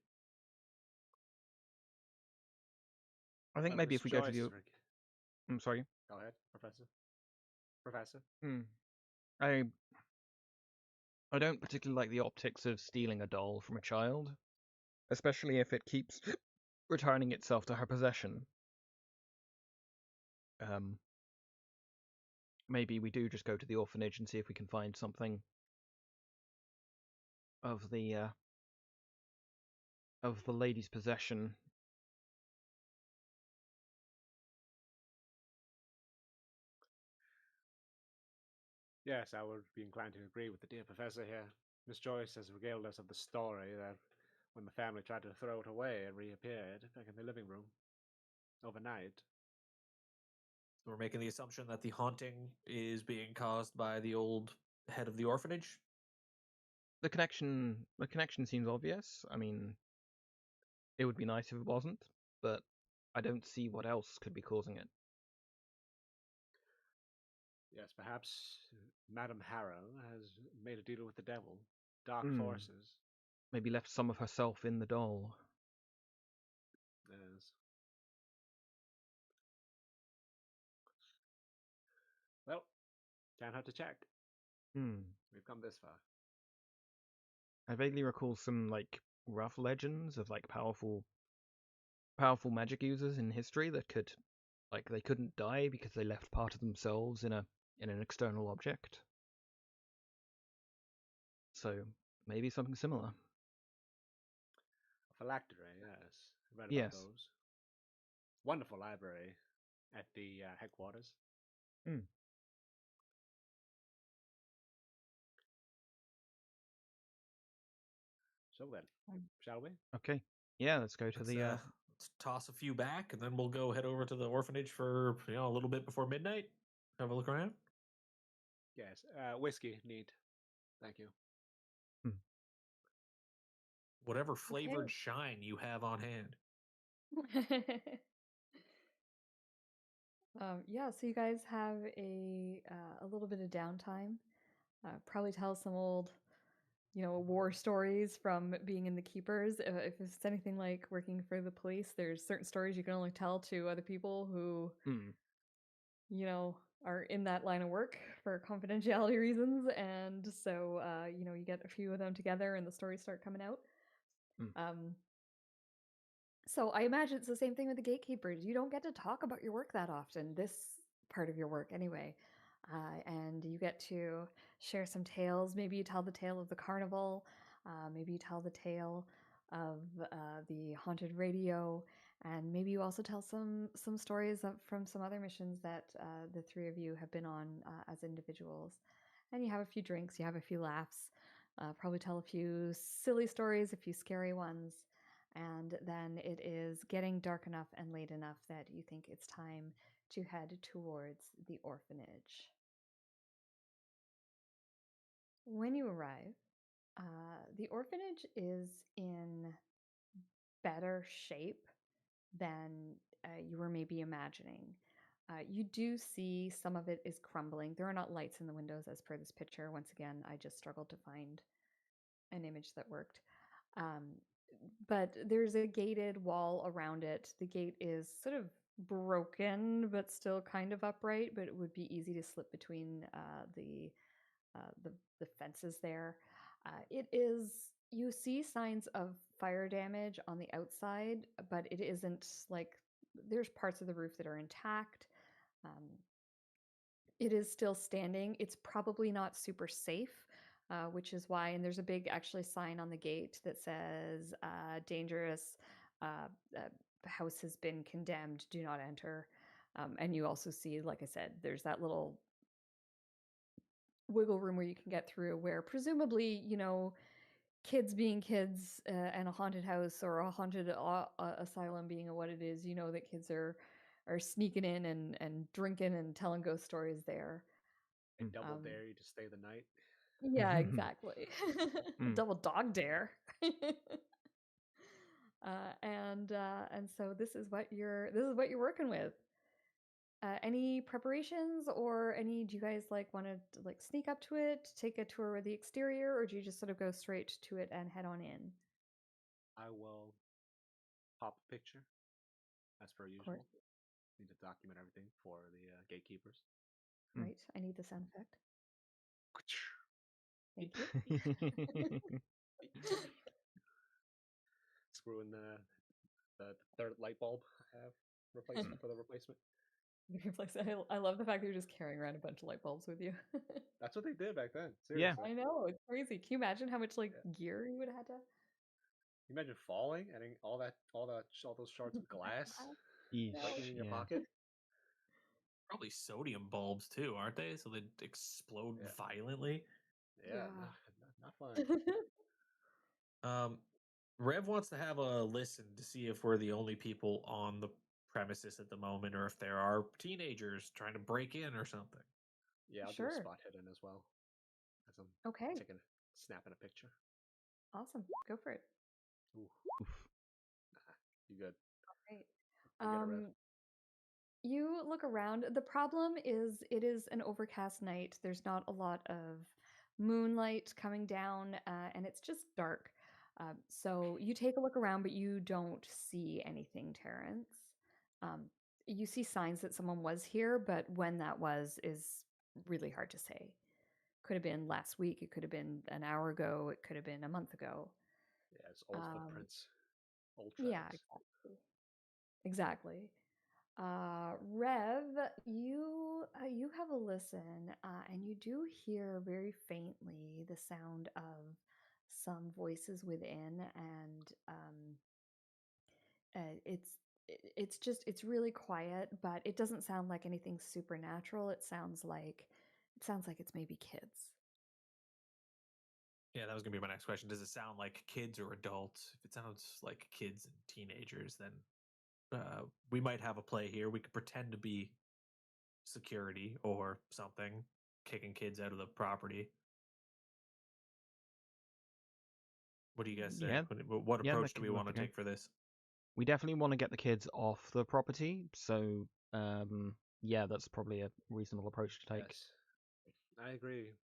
I think But maybe Miss if we go to Joyce the. is reg- I'm sorry. Go ahead, Professor. Professor. I I don't particularly like the optics of stealing a doll from a child, especially if it keeps returning itself to her possession. Maybe we do just go to the orphanage and see if we can find something of the lady's possession. Yes, I would be inclined to agree with the dear Professor here. Miss Joyce has regaled us of the story that when the family tried to throw it away, it reappeared back in the living room overnight. So we're making the assumption that the haunting is being caused by the old head of the orphanage. The connection seems obvious. I mean, it would be nice if it wasn't, but I don't see what else could be causing it. Yes, perhaps Madame Harrow has made a deal with the devil. Dark Hmm. forces. Maybe left some of herself in the doll. Yes. Well, can't hurt to check. We've come this far. I vaguely recall some rough legends of powerful magic users in history that they couldn't die because they left part of themselves in an external object. So maybe something similar. Phylactery, yes. I read about Yes. those. Wonderful library at the headquarters. So then, shall we? Okay. Yeah, let's go to the. Let's toss a few back, and then we'll go head over to the orphanage for a little bit before midnight. Have a look around. Yes. Whiskey, neat. Thank you. Whatever flavored shine you have on hand. Yeah, so you guys have a little bit of downtime. Probably tell some old, war stories from being in the Keepers. If it's anything like working for the police, there's certain stories you can only tell to other people who, are in that line of work for confidentiality reasons. And so, you get a few of them together and the stories start coming out. So I imagine it's the same thing with the gatekeepers. You don't get to talk about your work that often, this part of your work anyway. And you get to share some tales. Maybe you tell the tale of the carnival. Maybe you tell the tale of the haunted radio. And maybe you also tell some stories from some other missions that the three of you have been on as individuals. And you have a few drinks, you have a few laughs, probably tell a few silly stories, a few scary ones. And then it is getting dark enough and late enough that you think it's time to head towards the orphanage. When you arrive, the orphanage is in better shape than you were maybe imagining. You do see some of it is crumbling. There are not lights in the windows as per this picture. Once again, I just struggled to find an image that worked. But there's a gated wall around it. The gate is sort of broken, but still kind of upright. But it would be easy to slip between the fences there. It is. You see signs of fire damage on the outside, but it isn't like there's parts of the roof that are intact. It is still standing. It's probably not super safe, which is why, and there's a big actually sign on the gate that says dangerous, house has been condemned, do not enter. And you also see, like I said, there's that little wiggle room where you can get through where presumably, kids being kids and a haunted house or a haunted asylum being what it is, that kids are sneaking in and drinking and telling ghost stories there. A double dare you to stay the night. Yeah, exactly. Double dog dare. And so this is what you're working with. Any preparations or do you guys want to sneak up to it, take a tour of the exterior, or do you just sort of go straight to it and head on in? I will pop a picture as per Of usual. course. Need to document everything for the gatekeepers. Right. I need the sound effect. Thank you. Screw in the third light bulb I have replacement for the replacement. I love the fact that you're just carrying around a bunch of light bulbs with you. That's what they did back then. Yeah. Seriously. I know, it's crazy. Can you imagine how much Yeah. gear you would have had to? You imagine falling and then all those shards of glass Yeesh, lightning in your yeah. pocket. Probably sodium bulbs too, aren't they? So they'd explode Yeah. violently. Yeah, Yeah. not fun. Rev wants to have a listen to see if we're the only people on the premises at the moment, or if there are teenagers trying to break in or something. Yeah, I'll do Sure. a spot hidden as well. As I'm Okay. snapping a picture. Awesome. Go for it. Ooh. Oof. You good? Great. I'll get a Rev. You look around. The problem is it is an overcast night. There's not a lot of moonlight coming down, and it's just dark. So you take a look around, but you don't see anything, Terrance. You see signs that someone was here, but when that was is really hard to say. Could have been last week. It could have been an hour ago. It could have been a month ago. Yeah, it's old footprints. Old Yeah, tracks. exactly. Rev, you have a listen, and you do hear very faintly the sound of some voices within, and it's really quiet, but it doesn't sound like anything supernatural. It sounds like it's maybe kids. Yeah, that was gonna be my next question. Does it sound like kids or adults? If it sounds like kids and teenagers, then we might have a play here. We could pretend to be security or something, kicking kids out of the property. What do you guys say? Yeah. What Yeah, approach that do could we work want to again. take for this? We definitely want to get the kids off the property, so yeah, that's probably a reasonable approach to take. Yes, I agree.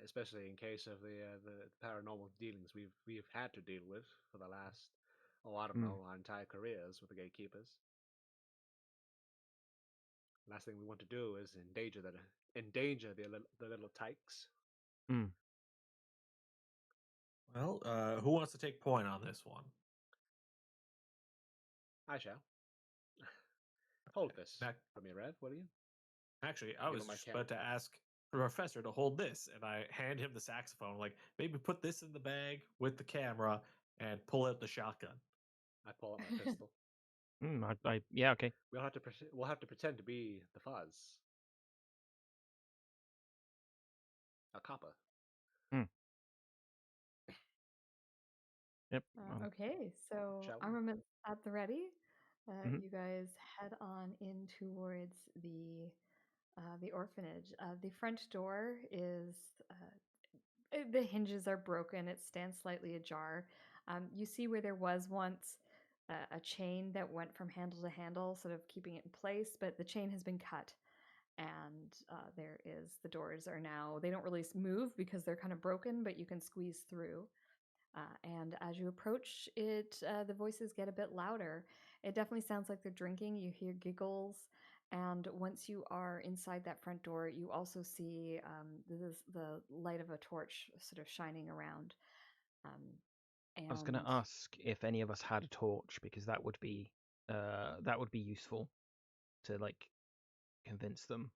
Especially in case of the paranormal dealings we've had to deal with for the last, I don't know, our entire careers with the gatekeepers. Last thing we want to do is endanger the little tykes. Well, who wants to take point on this one? I shall. Hold this Now, for me, Rev. Will you? actually, I was my just about to ask the professor to hold this, and I hand him the saxophone. Like, maybe put this in the bag with the camera and pull out the shotgun. I pull out my pistol. Yeah, okay. We'll have to pretend to be the fuzz. A copper. Yep. Okay, so Shall we? armaments at the ready. Mhm. You guys head on in towards the orphanage. The front door is the hinges are broken. It stands slightly ajar. You see where there was once a chain that went from handle to handle, sort of keeping it in place, but the chain has been cut. And the doors are now, they don't really move because they're kind of broken, but you can squeeze through. And as you approach it, the voices get a bit louder. It definitely sounds like they're drinking. You hear giggles. And once you are inside that front door, you also see the light of a torch sort of shining around. I was going to ask if any of us had a torch, because that would be useful to convince them.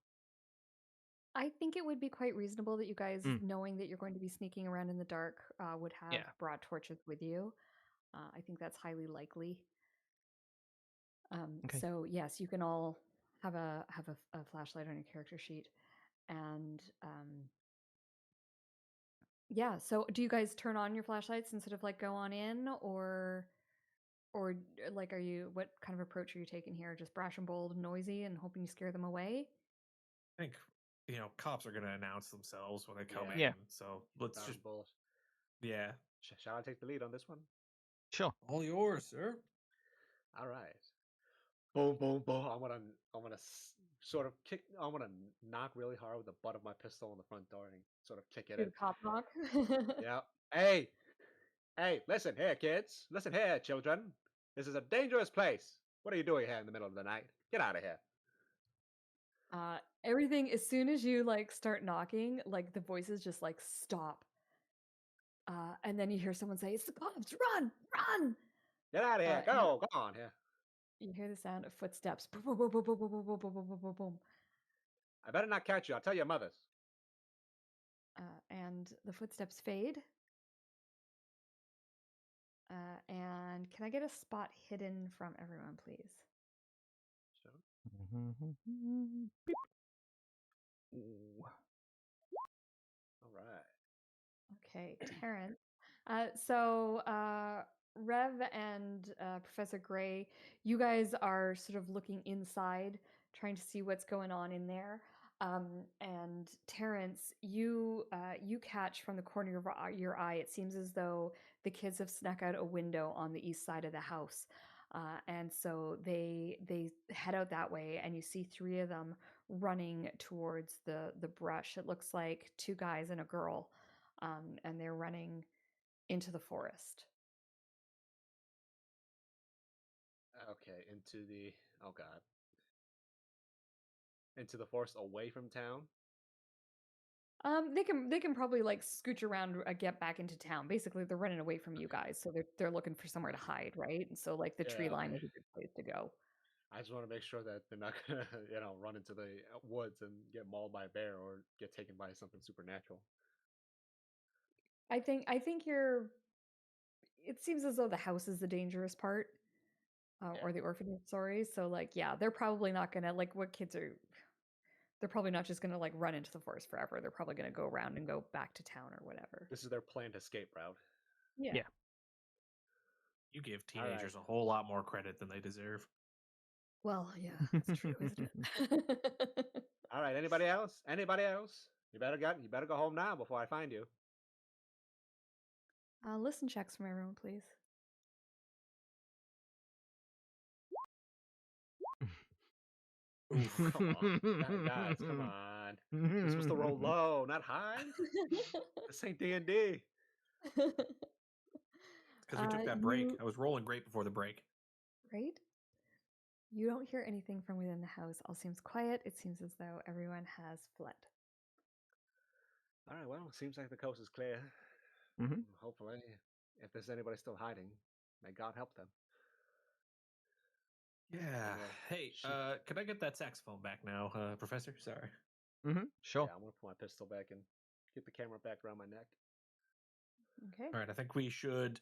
I think it would be quite reasonable that you guys, knowing that you're going to be sneaking around in the dark, would have brought torches with you. I think that's highly likely. Okay. So yes, you can all have a flashlight on your character sheet, and yeah. So do you guys turn on your flashlights and sort of go on in, or what kind of approach are you taking here? Just brash and bold, and noisy, and hoping you scare them away? I think cops are going to announce themselves when they come in. Yeah. So let's Darn just bulls. yeah. Shall I take the lead on this one? Sure. All yours, sir. All right. Boom, boom, boom. I'm gonna sort of kick. I'm gonna knock really hard with the butt of my pistol on the front door and sort of kick it Do in. the cop knock? Yeah. Hey, listen here, kids. Listen here, children. This is a dangerous place. What are you doing here in the middle of the night? Get out of here. Everything, as soon as you like start knocking, like the voices just like stop. And then you hear someone say, "It's the cops! Run! Run!" Get out of here. And Go on here. you hear the sound of footsteps. Boom, boom, boom, boom, boom, boom, boom, boom, boom, boom, boom, boom. I better not catch you. I'll tell your mothers. And the footsteps fade. And can I get a spot hidden from everyone, please? Sure. Beep. Ooh. All right. Okay, Terrance. So Rev and Professor Gray, you guys are sort of looking inside, trying to see what's going on in there. And Terrance, you catch from the corner of your eye, it seems as though the kids have snuck out a window on the east side of the house. And so they head out that way, and you see three of them running towards the brush. It looks like two guys and a girl, and they're running into the forest. Okay, oh god. Into the forest away from town? They can probably like scooch around, get back into town. Basically, they're running away from you guys, so they're looking for somewhere to hide, right? And so like the tree Yeah, line okay. is a good place to go. I just want to make sure that they're not gonna, run into the woods and get mauled by a bear or get taken by something supernatural. I think you're. It seems as though the house is the dangerous part, Yeah. or the orphanage. Sorry. So like, yeah, they're probably not gonna like what kids are. They're probably not just gonna like run into the forest forever. They're probably gonna go around and go back to town or whatever. This is their planned escape route. Yeah. Yeah. You give All right. teenagers a whole lot more credit than they deserve. Well, yeah, that's true, isn't it? All right. Anybody else? Anybody else? You better go home now before I find you. Listen checks from everyone, please. Oof, come on, guys, come on. We're supposed to roll low, not high. This ain't D&D. Because we took that break. You I was rolling great before the break. right? You don't hear anything from within the house. All seems quiet. It seems as though everyone has fled. All right. Well, seems like the coast is clear. Mhm. Hopefully, if there's anybody still hiding, may God help them. Yeah. Okay. Hey, Shit. can I get that saxophone back now, Professor? Sorry. Sure. Yeah, I'm gonna put my pistol back and get the camera back around my neck. Okay. All right, I think we should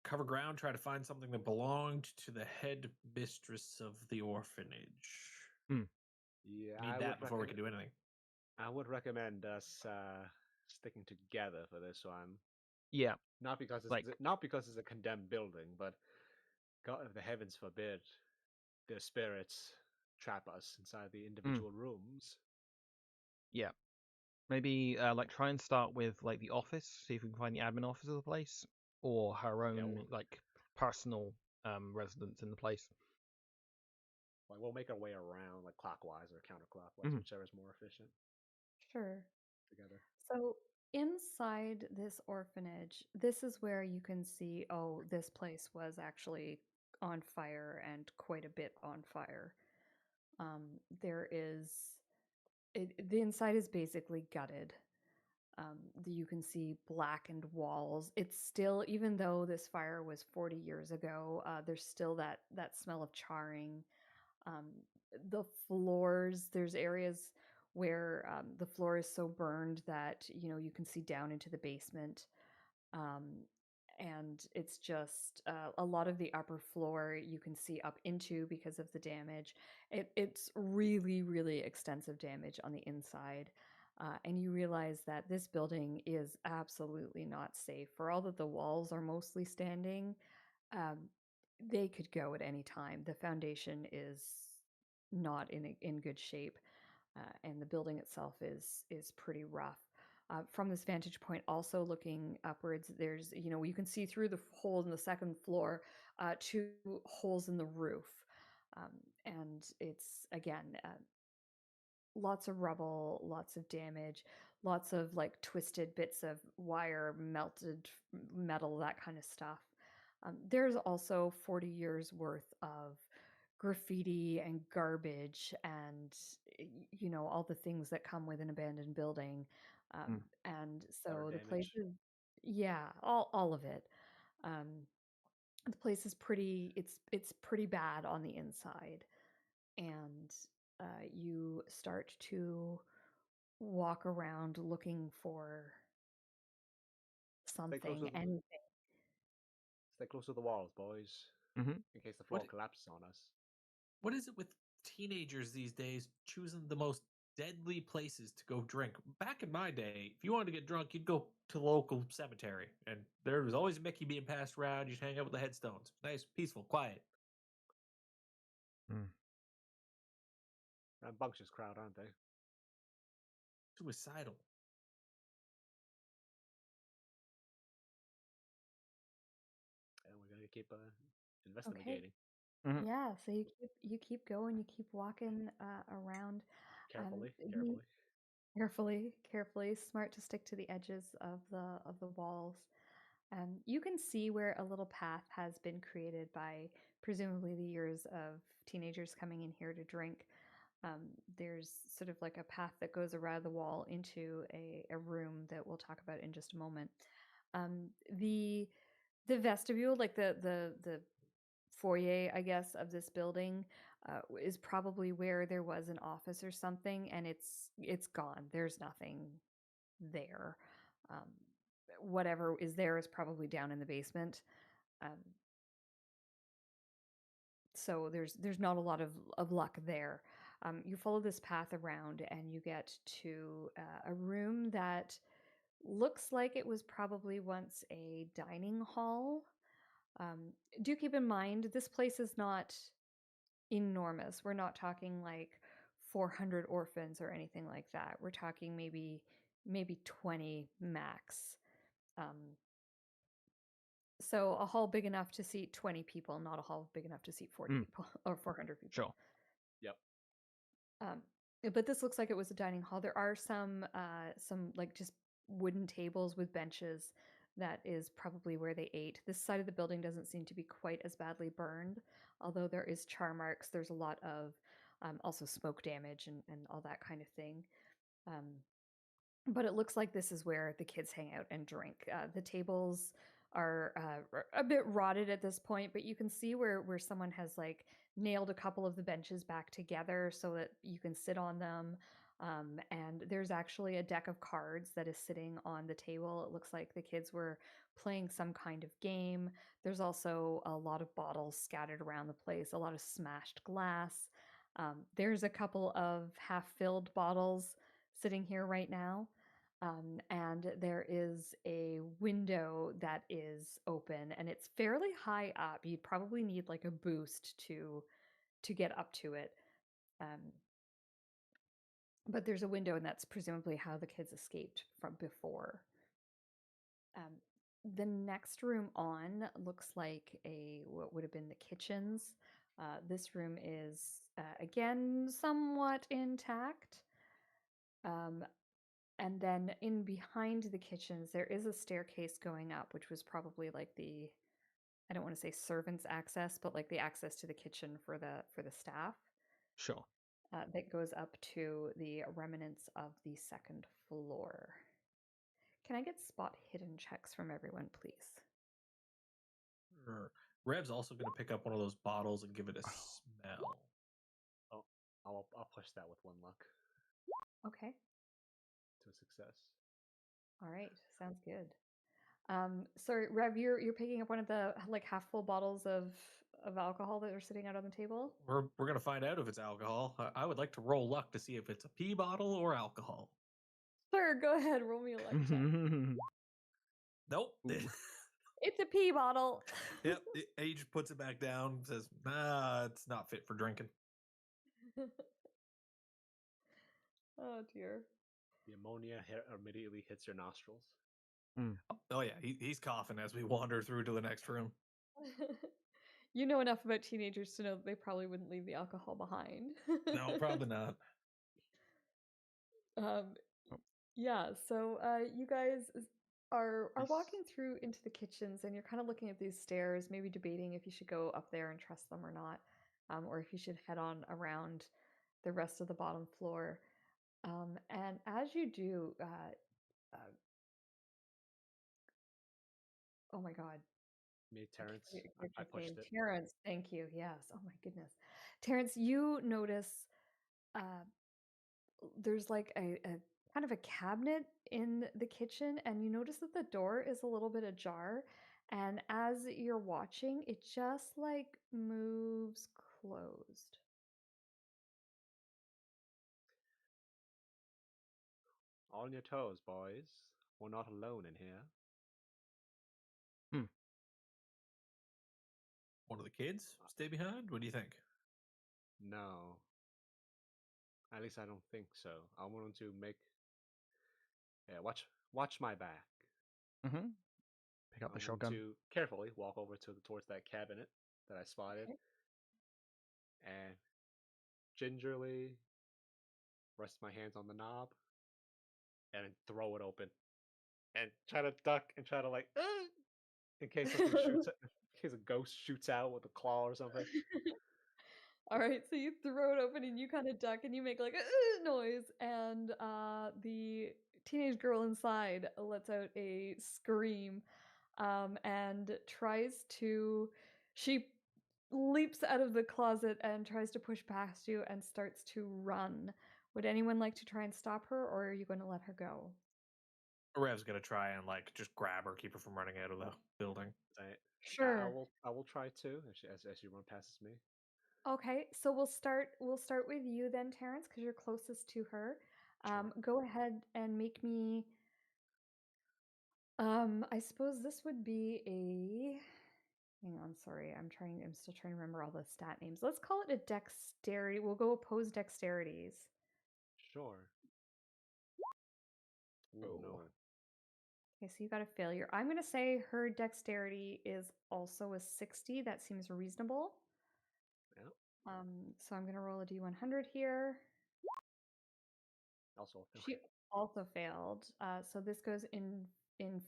cover ground, try to find something that belonged to the head mistress of the orphanage. Yeah, We need that before we can do anything. I would recommend us sticking together for this one. Yeah. Not because Like- it's a condemned building, but God, the heavens forbid, their spirits trap us inside the individual rooms. Yeah. Maybe like try and start with like the office, see if we can find the admin office of the place, or her own well- like personal residence in the place. Like we'll make our way around, like clockwise or counterclockwise, whichever is more efficient. Sure. Together. So inside this orphanage, this is where you can see, oh, this place was actually on fire and quite a bit on fire. There is the inside is basically gutted. You can see blackened walls. It's still, even though this fire was 40 years ago, there's still that smell of charring. The floors, there's areas where the floor is so burned that you can see down into the basement. And it's just a lot of the upper floor you can see up into because of the damage. It's really, really extensive damage on the inside. And you realize that this building is absolutely not safe. For all that the walls are mostly standing, they could go at any time. The foundation is not in good shape, and the building itself is pretty rough. From this vantage point, also looking upwards, there's you can see through the hole in the second floor, two holes in the roof, and it's again lots of rubble, lots of damage, lots of like twisted bits of wire, melted metal, that kind of stuff. There's also 40 years worth of graffiti and garbage and all the things that come with an abandoned building. And so the place damage. is, yeah, all of it. Um, the place is it's pretty bad on the inside, and you start to walk around looking for Stay close something, to the, anything. stay close to the walls, boys, Mhm. in case the floor What collapses on us. what is it with teenagers these days choosing the most deadly places to go drink? Back in my day, if you wanted to get drunk, you'd go to the local cemetery, and there was always a Mickey being passed around. You'd hang out with the headstones. Nice, peaceful, quiet. Mm. Rambunctious crowd, aren't they? Suicidal. And we're gonna keep Okay. investigating Mhm. Yeah, so you keep going, you keep walking around. carefully. You carefully, smart to stick to the edges of the walls. You can see where a little path has been created by presumably the years of teenagers coming in here to drink. There's sort of like a path that goes around the wall into a room that we'll talk about in just a moment. Um, the the vestibule, like the foyer, I guess, of this building, is probably where there was an office or something, and it's gone. There's nothing there. Um, whatever is there is probably down in the basement. Um, so there's not a lot of luck there. You follow this path around, and you get to a room that looks like it was probably once a dining hall. Um, do keep in mind this place is not enormous. We're not talking like 400 orphans or anything like that. We're talking maybe 20 max. Um, so a hall big enough to seat 20 people, not a hall big enough to seat 40 Mm. people or 400 people. Sure. Yep. Um, but this looks like it was a dining hall. There are some like just wooden tables with benches. That is probably where they ate. This side of the building doesn't seem to be quite as badly burned, although there is char marks. There's a lot of also smoke damage and all that kind of thing. Um, but it looks like this is where the kids hang out and drink. The tables are a bit rotted at this point, but you can see where someone has like nailed a couple of the benches back together so that you can sit on them. And there's actually a deck of cards that is sitting on the table. It looks like the kids were playing some kind of game. There's also a lot of bottles scattered around the place, a lot of smashed glass. There's a couple of half-filled bottles sitting here right now. And there is a window that is open, and it's fairly high up. You'd probably need like a boost to get up to it. Um, but there's a window, and that's presumably how the kids escaped from before. Um, the next room on looks like what would have been the kitchens. This room is again somewhat intact. And then in behind the kitchens, there is a staircase going up, which was probably like I don't want to say servants' access, but like the access to the kitchen for the staff. Sure. That goes up to the remnants of the second floor. Can I get spot hidden checks from everyone, please? Rev's also going to pick up one of those bottles and give it a smell. Oh, I'll push that with 1 luck Okay. to a success. All right. Sounds good. Sorry, Rev, you're picking up one of the like half full bottles of alcohol that are sitting out on the table. We're going to find out if it's alcohol. I would like to roll luck to see if it's a pee bottle or alcohol. Sure, go ahead, roll me a luck check. Nope. It's a pee bottle. Yep. Age puts it back down. Says, "Nah, it's not fit for drinking." Oh dear. The ammonia immediately hits your nostrils. Oh yeah, he's coughing as we wander through to the next room. You know enough about teenagers to know that they probably wouldn't leave the alcohol behind. No, probably not. Um, yeah, so you guys are walking through into the kitchens, and you're kind of looking at these stairs, maybe debating if you should go up there and trust them or not. or if you should head on around the rest of the bottom floor. And as you do, oh my God, Me, I can't Terrance. forget your I character's name. pushed it. Terrance, thank you. Yes. Oh my goodness. Terrance, you notice uh, there's like a kind of a cabinet in the kitchen, and you notice that the door is a little bit ajar. And as you're watching, it just like moves closed. On your toes, boys. We're not alone in here. One of the kids stay behind? What do you think? No. At least I don't think so. I want to make. Yeah, watch my back. Mm-hmm. Pick up I the want shotgun. to carefully walk over towards that cabinet that I spotted, Okay. and gingerly rest my hands on the knob and throw it open, and try to duck and try to like, in case something shoots, in case a ghost shoots out with a claw or something. All right, so you throw it open and you kind of duck and you make like a noise, and the teenage girl inside lets out a scream, and tries to. She leaps out of the closet and tries to push past you and starts to run. Would anyone like to try and stop her, or are you going to let her go? Rev's gonna try and like just grab her, keep her from running out of the building. I Sure. will try to as you run past me. Okay, so we'll start with you then, Terrance, because you're closest to her. Sure. Go ahead and make me. I suppose this would be a. Hang on, sorry. I'm still trying to remember all the stat names. Let's call it a dexterity. We'll go opposed dexterities. Sure. Ooh, Oh. no. Okay, so you got a failure. I'm gonna say her dexterity is also a 60. That seems reasonable. Yeah. So I'm gonna roll a d100 here. Also a failure. She also failed. So this goes in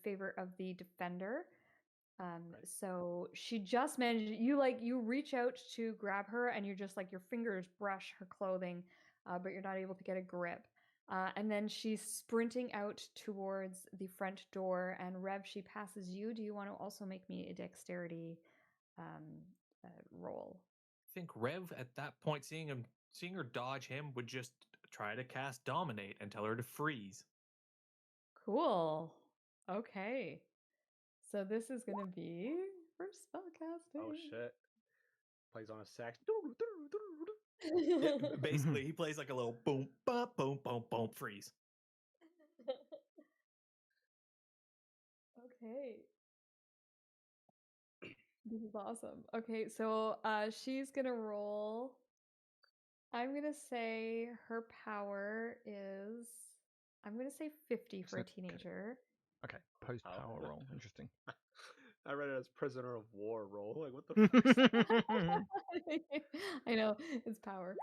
favor of the defender. Right. So she just managed. You reach out to grab her, and you're just like your fingers brush her clothing, but you're not able to get a grip. And then she's sprinting out towards the front door. And Rev, she passes you. Do you want to also make me a dexterity um, roll? I think Rev at that point, seeing her dodge him, would just try to cast Dominate and tell her to freeze. Cool. Okay. So this is gonna be for spellcasting. Oh shit. Plays on a sax. Yeah, basically, he plays like a little boom, boom, boom, boom, boom, freeze. Okay. This is awesome. Okay, so she's gonna roll. I'm gonna say her power is. I'm gonna say 50 for a Okay. teenager. Okay, post Oh. power roll. Interesting. I read it as prisoner of war roll. Like, what the fuck is that? I know, it's power.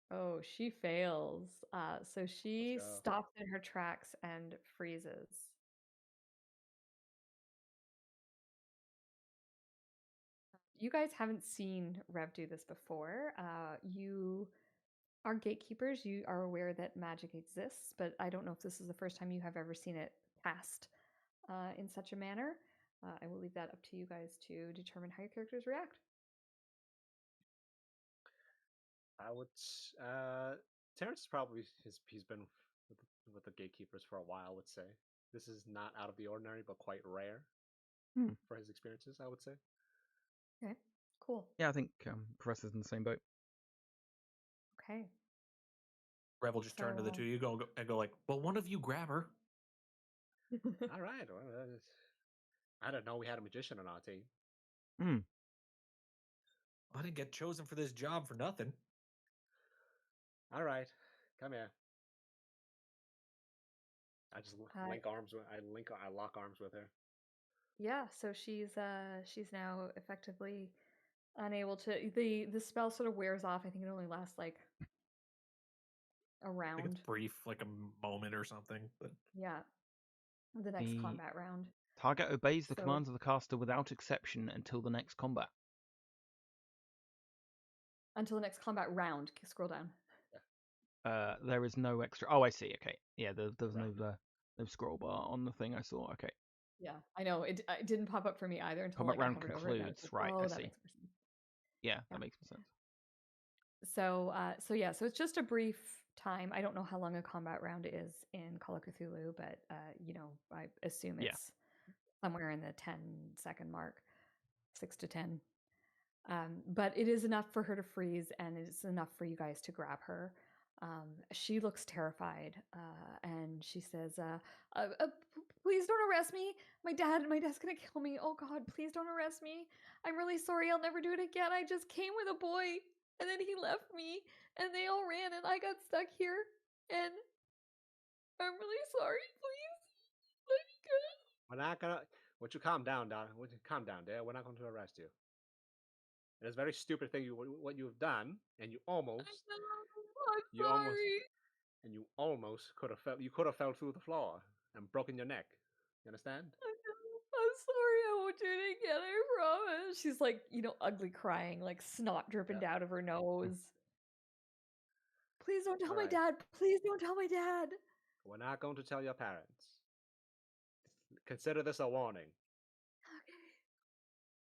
Oh, she fails. So she go. stops in her tracks and freezes. You guys haven't seen Rev do this before. You are gatekeepers. You are aware that magic exists, but I don't know if this is the first time you have ever seen it cast in such a manner. I will leave that up to you guys to determine how your characters react. I would. Terrance probably he's been with the gatekeepers for a while. I would say this is not out of the ordinary, but quite rare for his experiences. I would say. Okay, cool. Yeah, I think Professor's in the same boat. Okay. Rev will just turn to the two of you and go like, well, one of you grab her. All right. Well, I didn't know we had a magician on our team. I didn't get chosen for this job for nothing. All right, come here. I just link arms. I lock arms with her. Yeah, so she's now effectively unable to. The spell sort of wears off. I think it only lasts like a I think round. it's brief, like a moment or something. But Yeah, the next The combat round. target obeys the So commands of the caster without exception until the next combat. Until the next combat round. Scroll down. There is no extra. Oh, I see. Okay. Yeah, there's Right. no scroll bar on the thing I saw. Okay. Yeah, I know. It didn't pop up for me either until Combat like I round hovered over it. And I was concludes. like, Right. oh, I that see. makes more sense. Yeah, Yeah. that makes more sense. So it's just a brief time. I don't know how long a combat round is in Call of Cthulhu, but I assume Yeah. it's somewhere in the 10-second mark, 6 to 10. But it is enough for her to freeze, and it's enough for you guys to grab her. She looks terrified, and she says, "Please don't arrest me. My dad's gonna kill me. Oh God, please don't arrest me. I'm really sorry. I'll never do it again. I just came with a boy, and then he left me, and they all ran, and I got stuck here. And I'm really sorry. Please let me go." We're not gonna. Would you calm down, darling? Would you calm down, dear? We're not going to arrest you. And it's a very stupid thing what you've done, and you almost, I'm sorry. and you almost could have fell. You could have fell through the floor and broken your neck. You understand? I'm sorry, I won't do it again, I promise. She's like, ugly crying, like snot dripping Yeah. down of her nose. Please don't tell All my right. dad. Please don't tell my dad. We're not going to tell your parents. Consider this a warning. Okay.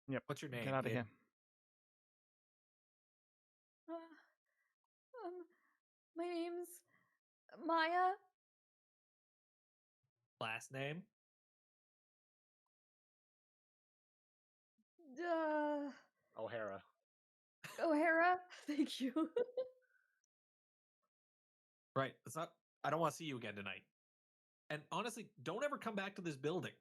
Yep. What's your name, Get out of kid? here. My name's Maya. Last name? O'Hara. O'Hara. Thank you. Right. It's not. I don't want to see you again tonight. And honestly, don't ever come back to this building.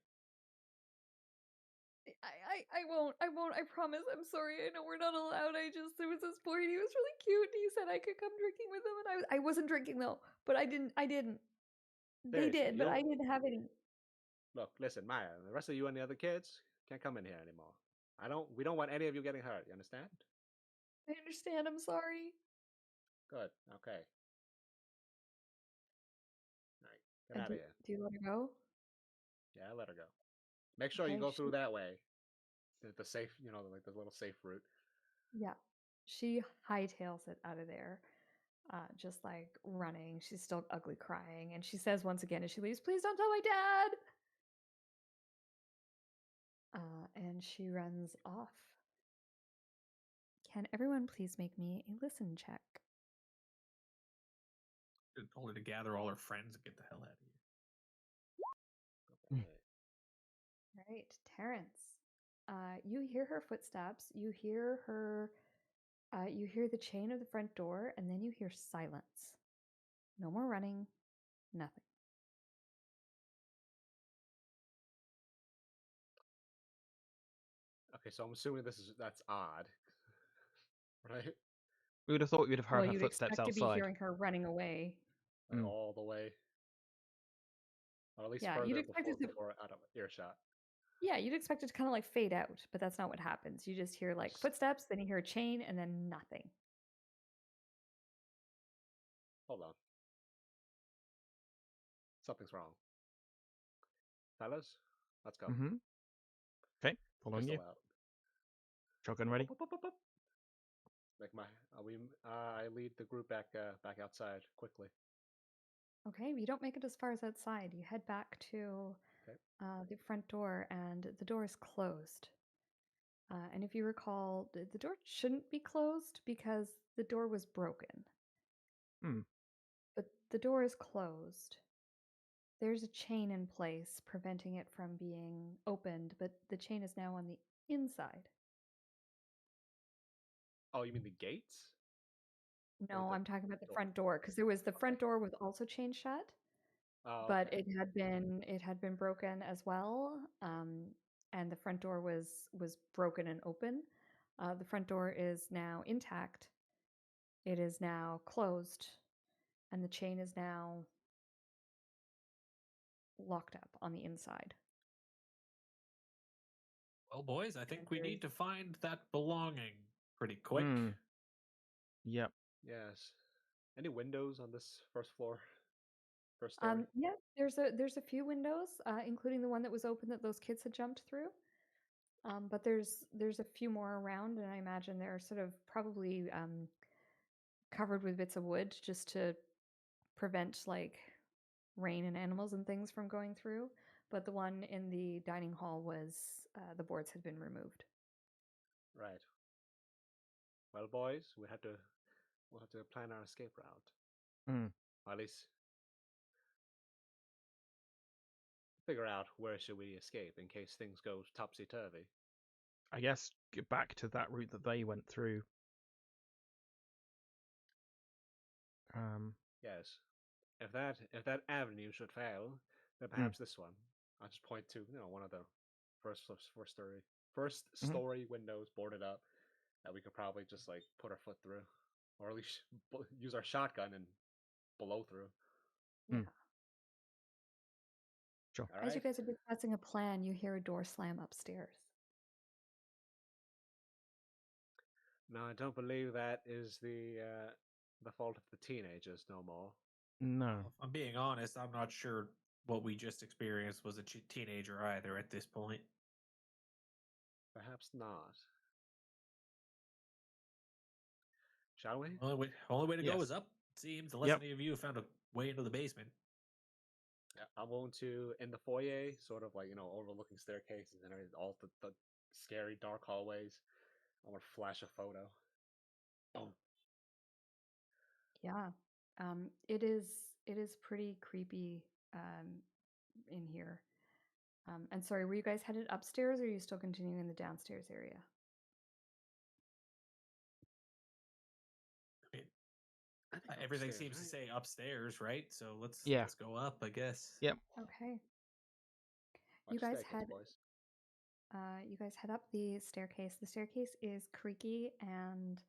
I won't. I won't. I promise. I'm sorry. I know we're not allowed. There was this boy and he was really cute and he said I could come drinking with him and I wasn't drinking though. But I didn't. They Seriously, did, but I didn't have any. Look, listen, Maya. The rest of you and the other kids can't come in here anymore. We don't want any of you getting hurt. You understand? I understand. I'm sorry. Good. Okay. All right. Get And out of here. do you let her go? Yeah, let her go. Make sure you Okay, go through that way. The safe, like the little safe route. Yeah. She hightails it out of there, just like running. She's still ugly crying. And she says once again as she leaves, "Please don't tell my dad." And she runs off. Can everyone please make me a listen check? Told her to gather all her friends and get the hell out of here. Okay. All right, Terrance. You hear her footsteps. You hear her. You hear the chain of the front door, and then you hear silence. No more running. Nothing. Okay, so I'm assuming that's odd, right? We would have thought we'd have heard Well, her you'd footsteps expect to be outside. hearing her running away. Like all the way, or at least Yeah, you'd further expect it to. before out of earshot. Yeah, you'd expect it to kind of like fade out, but that's not what happens. You just hear like footsteps, then you hear a chain, and then nothing. Hold on. Something's wrong. Fellas, let's go. Mm-hmm. Okay, following Pistol you. out. Shotgun ready. Make my I lead the group back outside quickly. Okay, you don't make it as far as outside. You head back to the front door, and the door is closed. And if you recall, the door shouldn't be closed because the door was broken. But the door is closed. There's a chain in place preventing it from being opened, but the chain is now on the inside. Oh, you mean the gates? No, the I'm talking about the door? front door because the front door was also chained shut, Oh, but okay. it had been broken as well, and the front door was broken and open. The front door is now intact. It is now closed, and the chain is now locked up on the inside. Well, boys, I think we need to find that belonging pretty quick. Yep. Yes. Any windows on this first floor? First story? Yeah, there's a few windows, including the one that was open that those kids had jumped through. But there's a few more around, and I imagine they're sort of probably covered with bits of wood just to prevent like rain and animals and things from going through. But the one in the dining hall was the boards had been removed. Right. Well, boys, we'll have to plan our escape route. Mm. Or at least figure out where should we escape in case things go topsy-turvy. I guess get back to that route that they went through. Yes. If that avenue should fail, then perhaps this one. I'll just point to one of the first story windows boarded up that we could probably just like put our foot through, or at least use our shotgun and blow through. Yeah. Sure. All As right. you guys are discussing a plan, you hear a door slam upstairs. No, I don't believe that is the fault of the teenagers no more. No. Well, if I'm being honest, I'm not sure what we just experienced was a teenager either at this point. Perhaps not. Shall we? Only way to go Yes. is up. Seems unless Yep. any of you have found a way into the basement. I'm going to, in the foyer, sort of like, overlooking staircases and all the scary dark hallways. I'm going to flash a photo. Boom. Yeah. It is pretty creepy in here. And sorry, were you guys headed upstairs or are you still continuing in the downstairs area? I mean, I think everything upstairs, seems to right? say upstairs, right? So let's Yeah. go up, I guess. Yep. Okay. Watch You guys staircase, boys. you guys head up the staircase. The staircase is creaky, and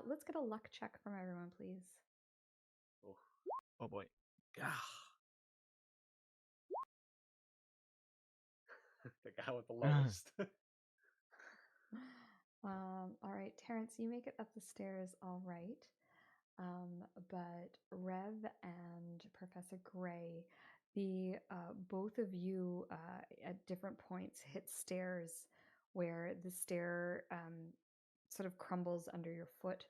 let's get a luck check from everyone, please. Oh boy. Ah, The guy with the lowest. All right, Terrance, you make it up the stairs all right. But Rev and Professor Gray, the both of you at different points hit stairs where the stair sort of crumbles under your foot.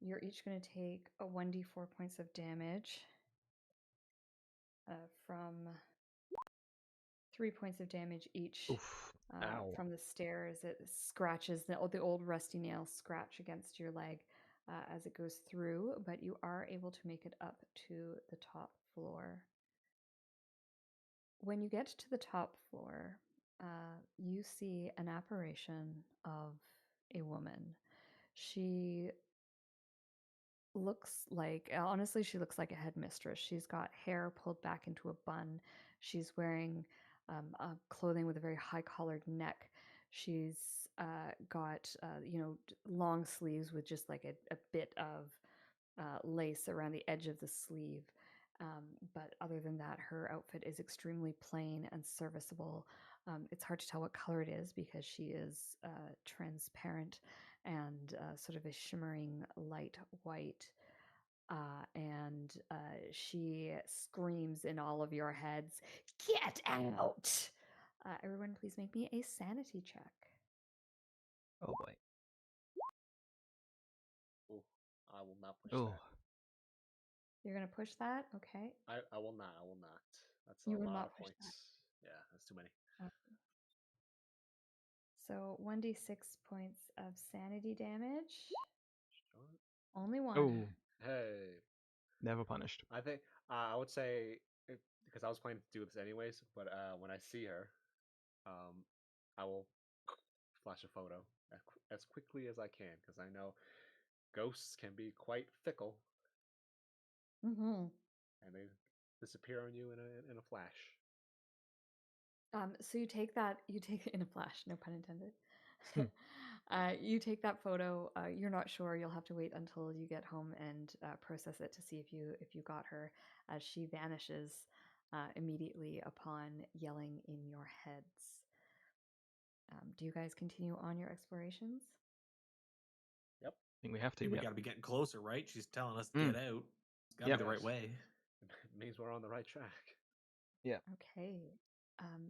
You're each going to take a 1d4 points of damage from 3 points of damage each. Oof. Ow. From the stairs. It scratches, the old rusty nails scratch against your leg as it goes through, but you are able to make it up to the top floor. When you get to the top floor, you see an apparition of a woman. She looks like, honestly, she looks like a headmistress. She's got hair pulled back into a bun. She's wearing clothing with a very high collared neck. She's got, long sleeves with just like a bit of lace around the edge of the sleeve. But other than that, her outfit is extremely plain and serviceable. It's hard to tell what color it is because she is transparent and sort of a shimmering light white. And she screams in all of your heads, "Get out!" Everyone, please make me a sanity check. Oh boy. Ooh, I will not push Oh. that. You're going to push that? Okay. I will not. I will not. That's You a will lot not of push points. that. Yeah, that's too many. So 1d6 points of sanity damage. Sure. Only one. Oh. Hey. Never punished. I think I would say because I was planning to do this anyways, but when I see her, I will flash a photo as quickly as I can because I know ghosts can be quite fickle Mm-hmm. and they disappear on you in a flash. So you take it in a flash, no pun intended. You take that photo. You're not sure. You'll have to wait until you get home and process it to see if you got her, as she vanishes immediately upon yelling in your heads. Do you guys continue on your explorations? Yep. I think we have to. we Yep. got to be getting closer, right? She's telling us to get out. It's got to Yep. be the right way. It means we're on the right track. Yeah. Okay.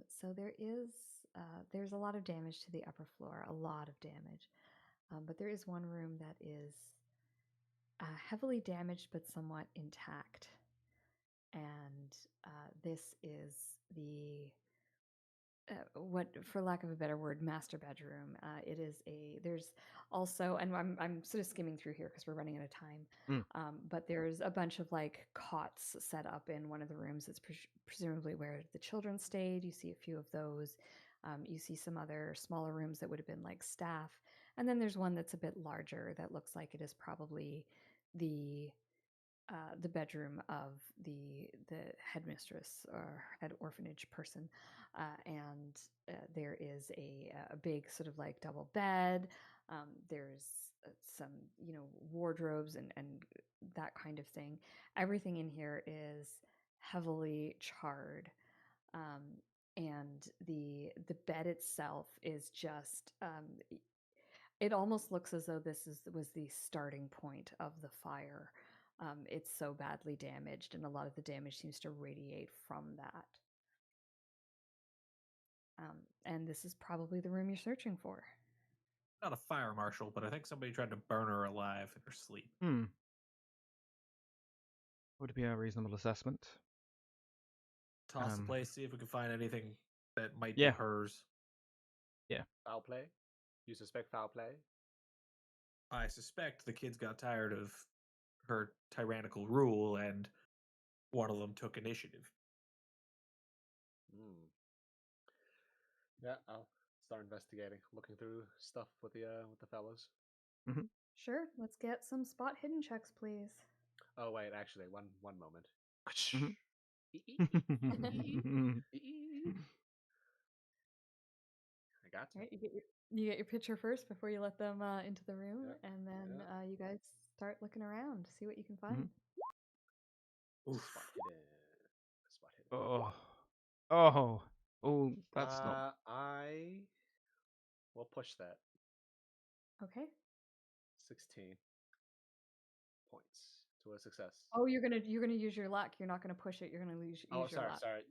So there is there's a lot of damage to the upper floor, a lot of damage. But there is one room that is heavily damaged but somewhat intact. And this is the what, for lack of a better word, master bedroom. It is there's also, and I'm sort of skimming through here because we're running out of time. But there's a bunch of like cots set up in one of the rooms. It's presumably where the children stayed. You see a few of those. You see some other smaller rooms that would have been like staff, and then there's one that's a bit larger that looks like it is probably the bedroom of the headmistress or head orphanage person, and there is a big sort of like double bed. There's some wardrobes and that kind of thing. Everything in here is heavily charred, and the bed itself is just it almost looks as though was the starting point of the fire. It's so badly damaged, and a lot of the damage seems to radiate from that. And this is probably the room you're searching for. Not a fire marshal, but I think somebody tried to burn her alive in her sleep. Would be a reasonable assessment. Toss the place, see if we can find anything that might Yeah. be hers. Yeah. Foul play? You suspect foul play? I suspect the kids got tired of her tyrannical rule, and one of them took initiative. Yeah, I'll start investigating, looking through stuff with the fellows. Sure, let's get some spot hidden checks, please. Oh wait, actually, one moment. I got to. All right, you get your picture first before you let them into the room, and then you guys start looking around, see what you can find. Spot hidden. That's not. I will push that. Okay. 16 points to a success. Oh, you're gonna use your luck. You're not gonna push it. You're gonna use your luck. Sorry.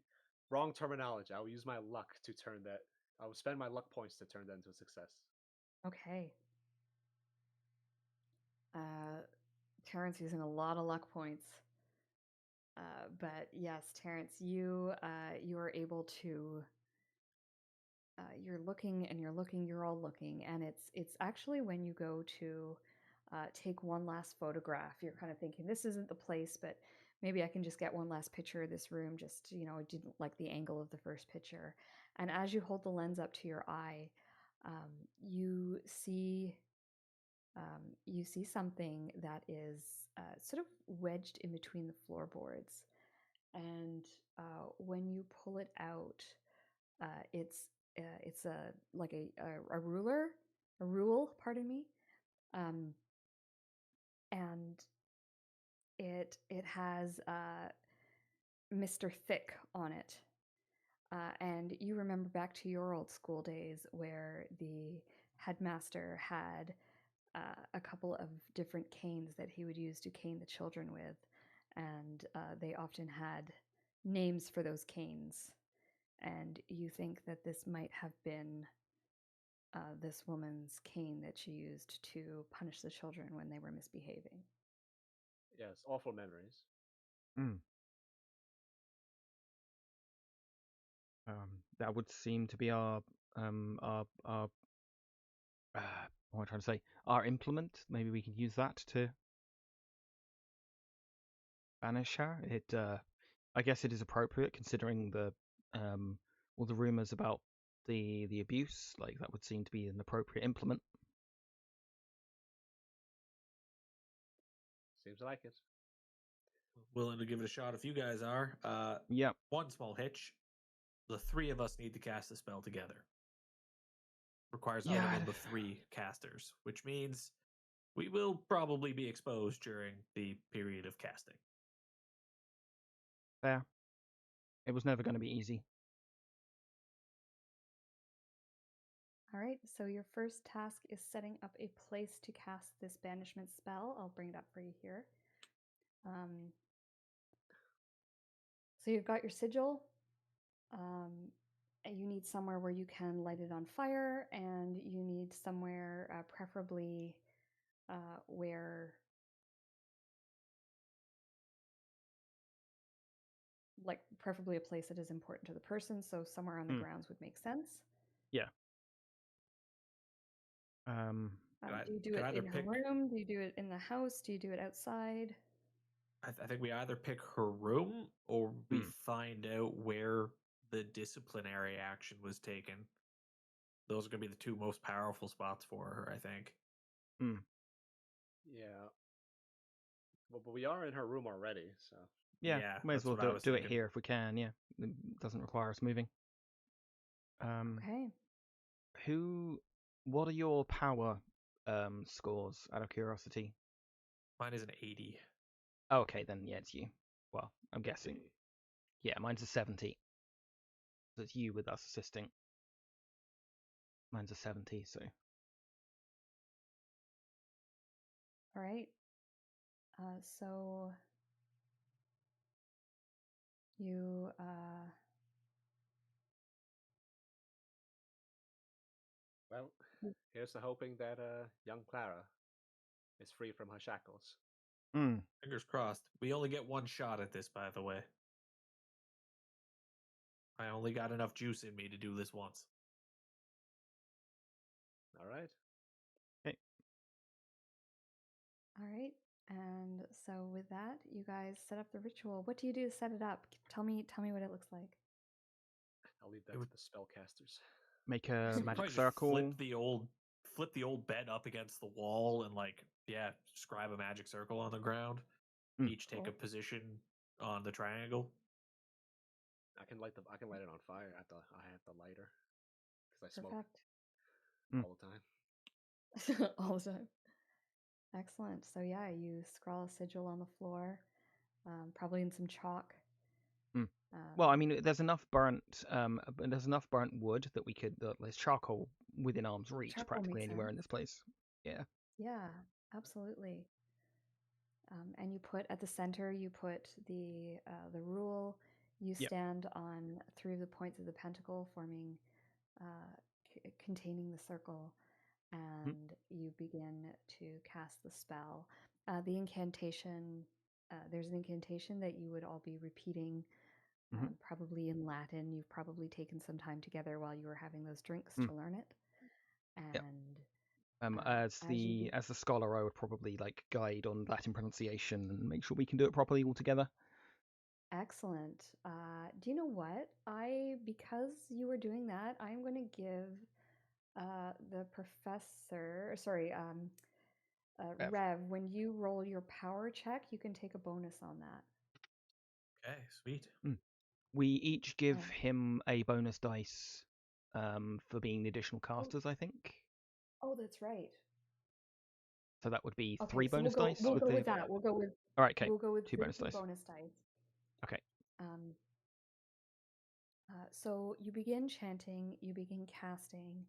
Wrong terminology. I will use my luck to turn that. I will spend my luck points to turn that into a success. Okay. Terrance using a lot of luck points. But yes, Terrance, you are able to. You're looking and you're looking. You're all looking, and it's actually when you go to take one last photograph, you're kind of thinking this isn't the place, but maybe I can just get one last picture of this room. Just I didn't like the angle of the first picture, and as you hold the lens up to your eye, you see something that is sort of wedged in between the floorboards, and when you pull it out, it's a like a rule, pardon me, and it has Mr. Thick on it. And you remember back to your old school days where the headmaster had a couple of different canes that he would use to cane the children with, and they often had names for those canes. And you think that this might have been this woman's cane that she used to punish the children when they were misbehaving. Yes, awful memories. That would seem to be our what am I trying to say? Our implement. Maybe we can use that to banish her. I guess it is appropriate considering the all the rumors about the abuse. Like that would seem to be an appropriate implement. Seems like it. Willing to give it a shot if you guys are. Yep. One small hitch. The three of us need to cast the spell together. Requires either one of the three casters, which means we will probably be exposed during the period of casting. Fair. It was never going to be easy. All right, so your first task is setting up a place to cast this banishment spell. I'll bring it up for you here. So you've got your sigil. You need need somewhere where you can light it on fire, and you need somewhere preferably where, like, preferably a place that is important to the person, so somewhere on the grounds would make sense. Yeah. Do you do it in her room? Do you do it in the house? Do you do it outside? I think we either pick her room or we find out where the disciplinary action was taken. Those are going to be the two most powerful spots for her, I think. Yeah. Well, but we are in her room already, so. Yeah, may as well do it here if we can. Yeah, it doesn't require us moving. Okay. What are your power scores, out of curiosity? Mine is an 80. Oh, okay, then yeah, it's you. Well, I'm guessing. Yeah, mine's a 70. So it's you with us assisting. Mine's a 70, so. All right. So you Well, here's to hoping that young Clara is free from her shackles. Fingers crossed. We only get one shot at this, by the way. I only got enough juice in me to do this once. All right. Okay. All right. And so with that, you guys set up the ritual. What do you do to set it up? Tell me what it looks like. I'll leave that to the spellcasters. Make a magic just circle. Flip the old bed up against the wall and scribe a magic circle on the ground. Each take a position on the triangle. I can light it on fire. I have the lighter because I smoke all the time. All the time. Excellent. So yeah, you scrawl a sigil on the floor, probably in some chalk. Well, I mean, there's enough burnt wood that we could. There's charcoal within arm's reach, practically anywhere in this place. Yeah. Yeah, absolutely. And you put at the center, you put the rule. You stand on 3 of the points of the pentacle, forming, containing the circle, and you begin to cast the spell. The incantation. There's an incantation that you would all be repeating, probably in Latin. You've probably taken some time together while you were having those drinks to learn it. And as the scholar, I would probably guide on Latin pronunciation and make sure we can do it properly all together. Excellent. Do you know what? Because you were doing that, I'm going to give the professor, Rev, when you roll your power check, you can take a bonus on that. Okay, sweet. We each give him a bonus dice for being the additional casters, I think. Oh, that's right. So that would be 3 bonus dice. We'll go with that. We'll go with. All right, okay. We'll go with 2 bonus dice. Okay. So you begin chanting, you begin casting,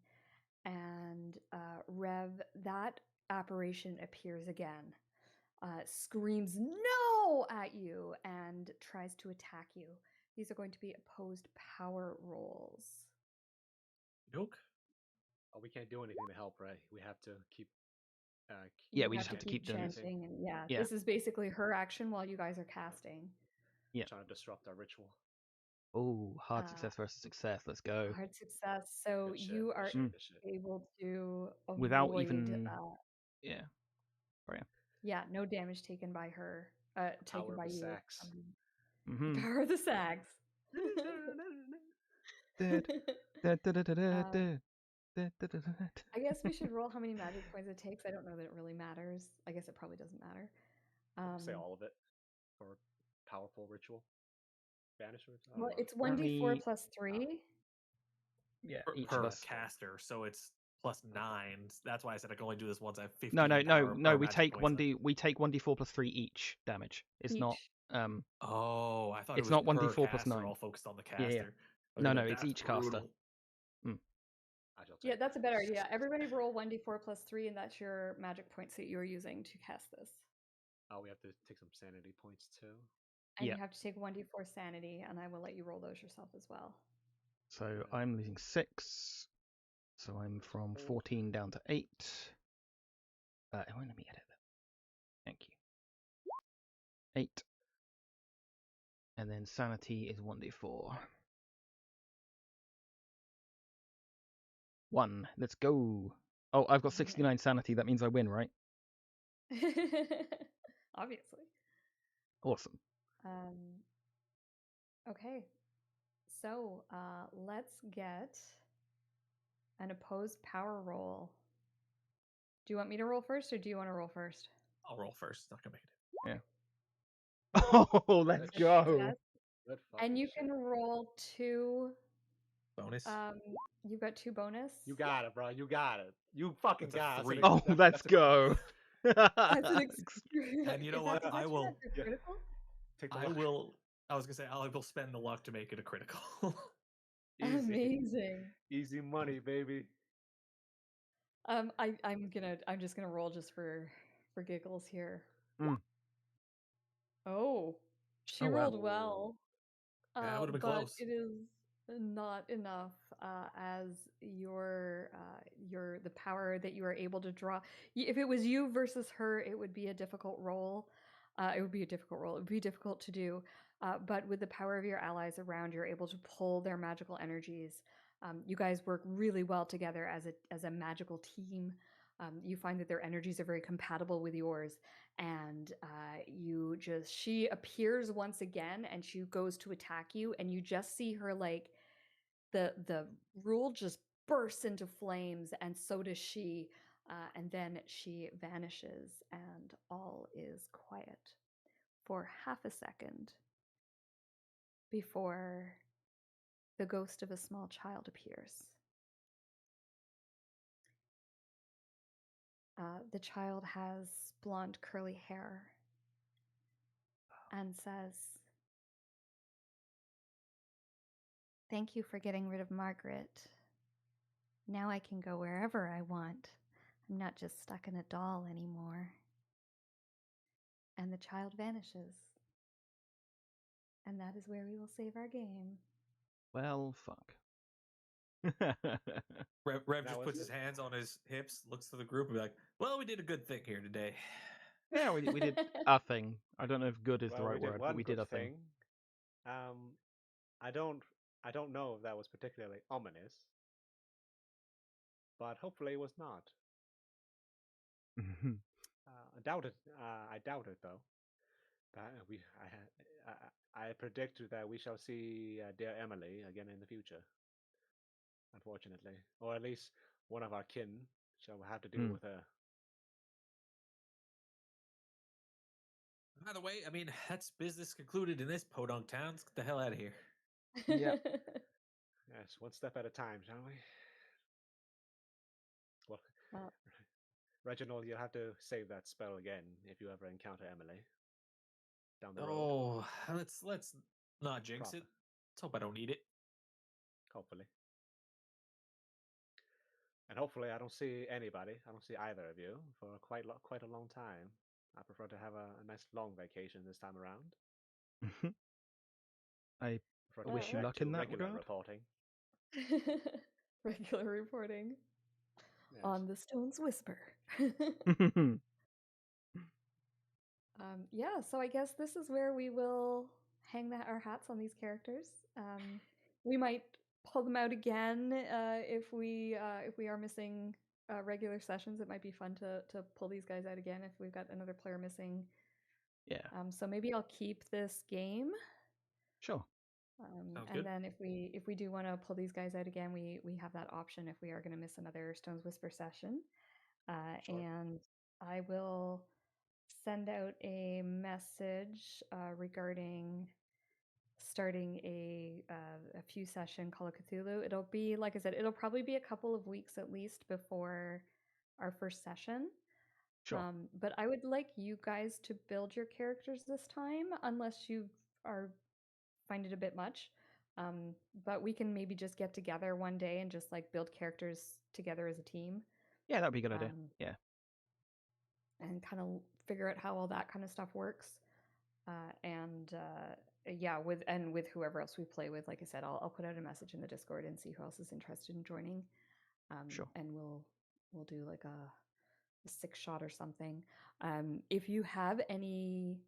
and Rev, that apparition appears again, screams "No!" at you, and tries to attack you. These are going to be opposed power rolls. Yoke. Oh, we can't do anything to help, right? We have to keep. We just have to keep chanting. And this is basically her action while you guys are casting. Yeah. Trying to disrupt our ritual. Oh, hard success versus success. Let's go. Hard success. So you are able to avoid... Without even... no damage taken by her. Taken by you. Sax. Power of the sax. I guess we should roll how many magic points it takes. I don't know that it really matters. I guess it probably doesn't matter. Say all of it for powerful ritual. Banishment. Well, it's 1d4 plus 3. Yeah, each per caster, so it's plus 9. That's why I said I can only do this once. I have 15. No. We take 1d4 plus 3 each damage. It's not. Oh, I thought it's it was not per 1d4 plus 9. All focused on the caster. Yeah. Okay, no, it's each caster. Yeah, that's a better idea. Everybody roll 1d4 plus 3, and that's your magic points that you're using to cast this. Oh, we have to take some sanity points too. And you have to take 1d4 sanity, and I will let you roll those yourself as well. So I'm losing 6. So I'm from 14 down to 8. It won't let me edit that. Thank you. 8. And then sanity is 1d4. 1. Let's go. Oh, I've got 69 sanity. That means I win, right? Obviously. Awesome. Okay. So let's get an opposed power roll. Do you want me to roll first, or do you want to roll first? I'll roll first. Not gonna make it. Yeah. Oh, let's go. Good And you fucking can roll 2. Bonus. You've got 2 bonus. You got it, bro. You got it. You fucking That's a got it. 3. Oh, let's go. That's an And you know is what? that I will. a critical? Take the I luck. will. I was gonna say I will spend the luck to make it a critical. Easy. Amazing. Easy money, baby. I'm just gonna roll just for giggles here. Mm. Oh, she Oh, wow. rolled well. Yeah, that would've been but close. it is not enough as your the power that you are able to draw. If it was you versus her, it would be a difficult roll. It would be a difficult roll. It would be difficult to do. But with the power of your allies around, you're able to pull their magical energies. You guys work really well together as a magical team. You find that their energies are very compatible with yours, and she appears once again, and she goes to attack you, and you just see her, like, the rule just bursts into flames, and so does she, and then she vanishes, and all is quiet for half a second before the ghost of a small child appears. The child has blonde curly hair and says, "Thank you for getting rid of Margaret. Now I can go wherever I want. I'm not just stuck in a doll anymore." And the child vanishes. And that is where we will save our game. Well, fuck. Rev That just was puts it. his hands on his hips, looks to the group, and be like, "Well, we did a good thing here today." Yeah, we did a thing. I don't know if good is the Well, right we did word, one but we did good a thing. I don't know if that was particularly ominous, but hopefully it was not. I doubt it. I doubt it though. I predict that we shall see dear Emily again in the future. Unfortunately, or at least one of our kin shall have to deal with her. By the way, I mean, that's business concluded in this podunk town. Let's get the hell out of here. Yeah. Yes, one step at a time, shall we? Well, Reginald, you'll have to save that spell again if you ever encounter Emily down the road. Oh, let's not jinx Prof. it. Let's hope I don't need it. Hopefully. And hopefully I don't see anybody. I don't see either of you for quite a long time. I prefer to have a nice long vacation this time around. I Prefer to wish get you back luck to in that regular regard. reporting. Regular reporting. Yes. On the Stone's Whisper. Yeah, so I guess this is where we will hang our hats on these characters. We might pull them out again if we are missing regular sessions. It might be fun to pull these guys out again if we've got another player missing. Yeah. So maybe I'll keep this game. Sure. Sounds And good. then if we do want to pull these guys out again, we have that option if we are going to miss another Stone's Whisper session. Sure. And I will send out a message regarding starting a few session Call of Cthulhu. It'll be, like I said, it'll probably be a couple of weeks at least before our first session. Sure. But I would like you guys to build your characters this time, unless you find it a bit much. But we can maybe just get together one day and just like build characters together as a team. Yeah, that'd be a good idea. Yeah. And kind of figure out how all that kind of stuff works. yeah, with whoever else we play with. Like I said, I'll put out a message in the Discord and see who else is interested in joining. Sure. And we'll do like a 6-shot or something. If you have any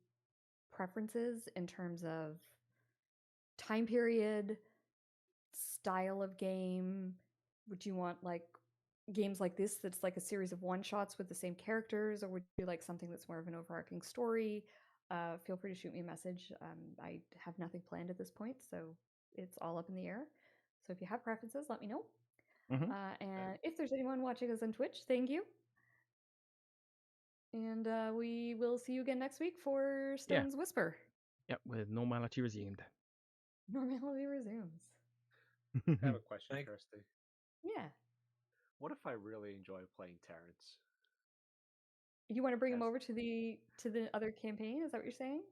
preferences in terms of time period, style of game, would you want like games like this that's like a series of one-shots with the same characters, or would you like something that's more of an overarching story? Feel free to shoot me a message. I have nothing planned at this point, so it's all up in the air. So if you have preferences, let me know. Mhm. And if there's anyone watching us on Twitch, thank you. And we will see you again next week for Stone's Whisper. Yep, with normality resumed. Normality resumes. I have a question, Kirsty. Yeah. What if I really enjoy playing Terrance? You want to bring him As- over to the other campaign? Is that what you're saying?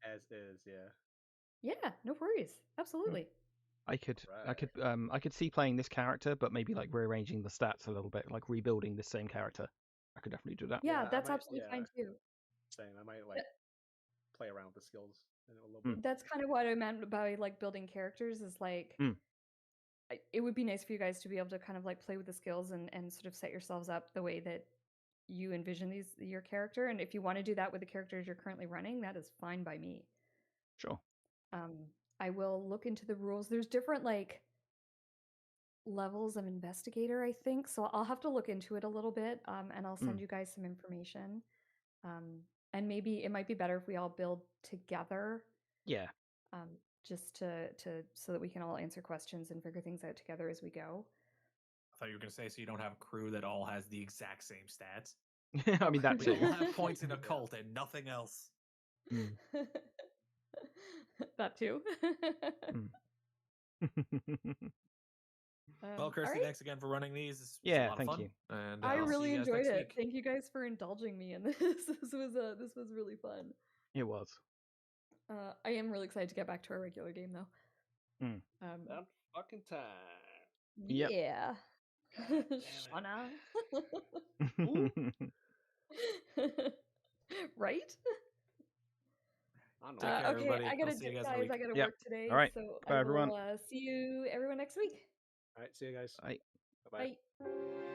As is, yeah. Yeah, no worries. Absolutely. I could Right. I could see playing this character, but maybe like rearranging the stats a little bit, like rebuilding the same character. I could definitely do that. Yeah, I that's might, absolutely fine too. Same. I might Th- play around with the skills in a little Mm. bit. That's kind of what I meant by like building characters is like Mm. it would be nice for you guys to be able to kind of like play with the skills and sort of set yourselves up the way that you envision your character. And if you want to do that with the characters you're currently running, that is fine by me. Sure. I will look into the rules. There's different like levels of investigator, I think. So I'll have to look into it a little bit, and I'll send you guys some information. And maybe it might be better if we all build together. Yeah. Just to so that we can all answer questions and figure things out together as we go. I thought you were going to say so you don't have a crew that all has the exact same stats. I mean that We too. all have points in occult and nothing else. Mm. That too. Well, Kirsty, right. thanks again for running these. This was Yeah, a lot thank of fun. you. And I I'll really see you guys enjoyed next it. week. Thank you guys for indulging me in this. This was really fun. It was. I am really excited to get back to our regular game though. Mm. That fucking time. Yep. Yeah. God damn Shauna. Right? I don't know. Take care, Okay, everybody. I gotta I'll see you dip, guys in a guys. week. I gotta Yep. work today. All right. So Bye, I everyone. will see you everyone next week. All right, see you guys. Bye. Bye-bye. Bye.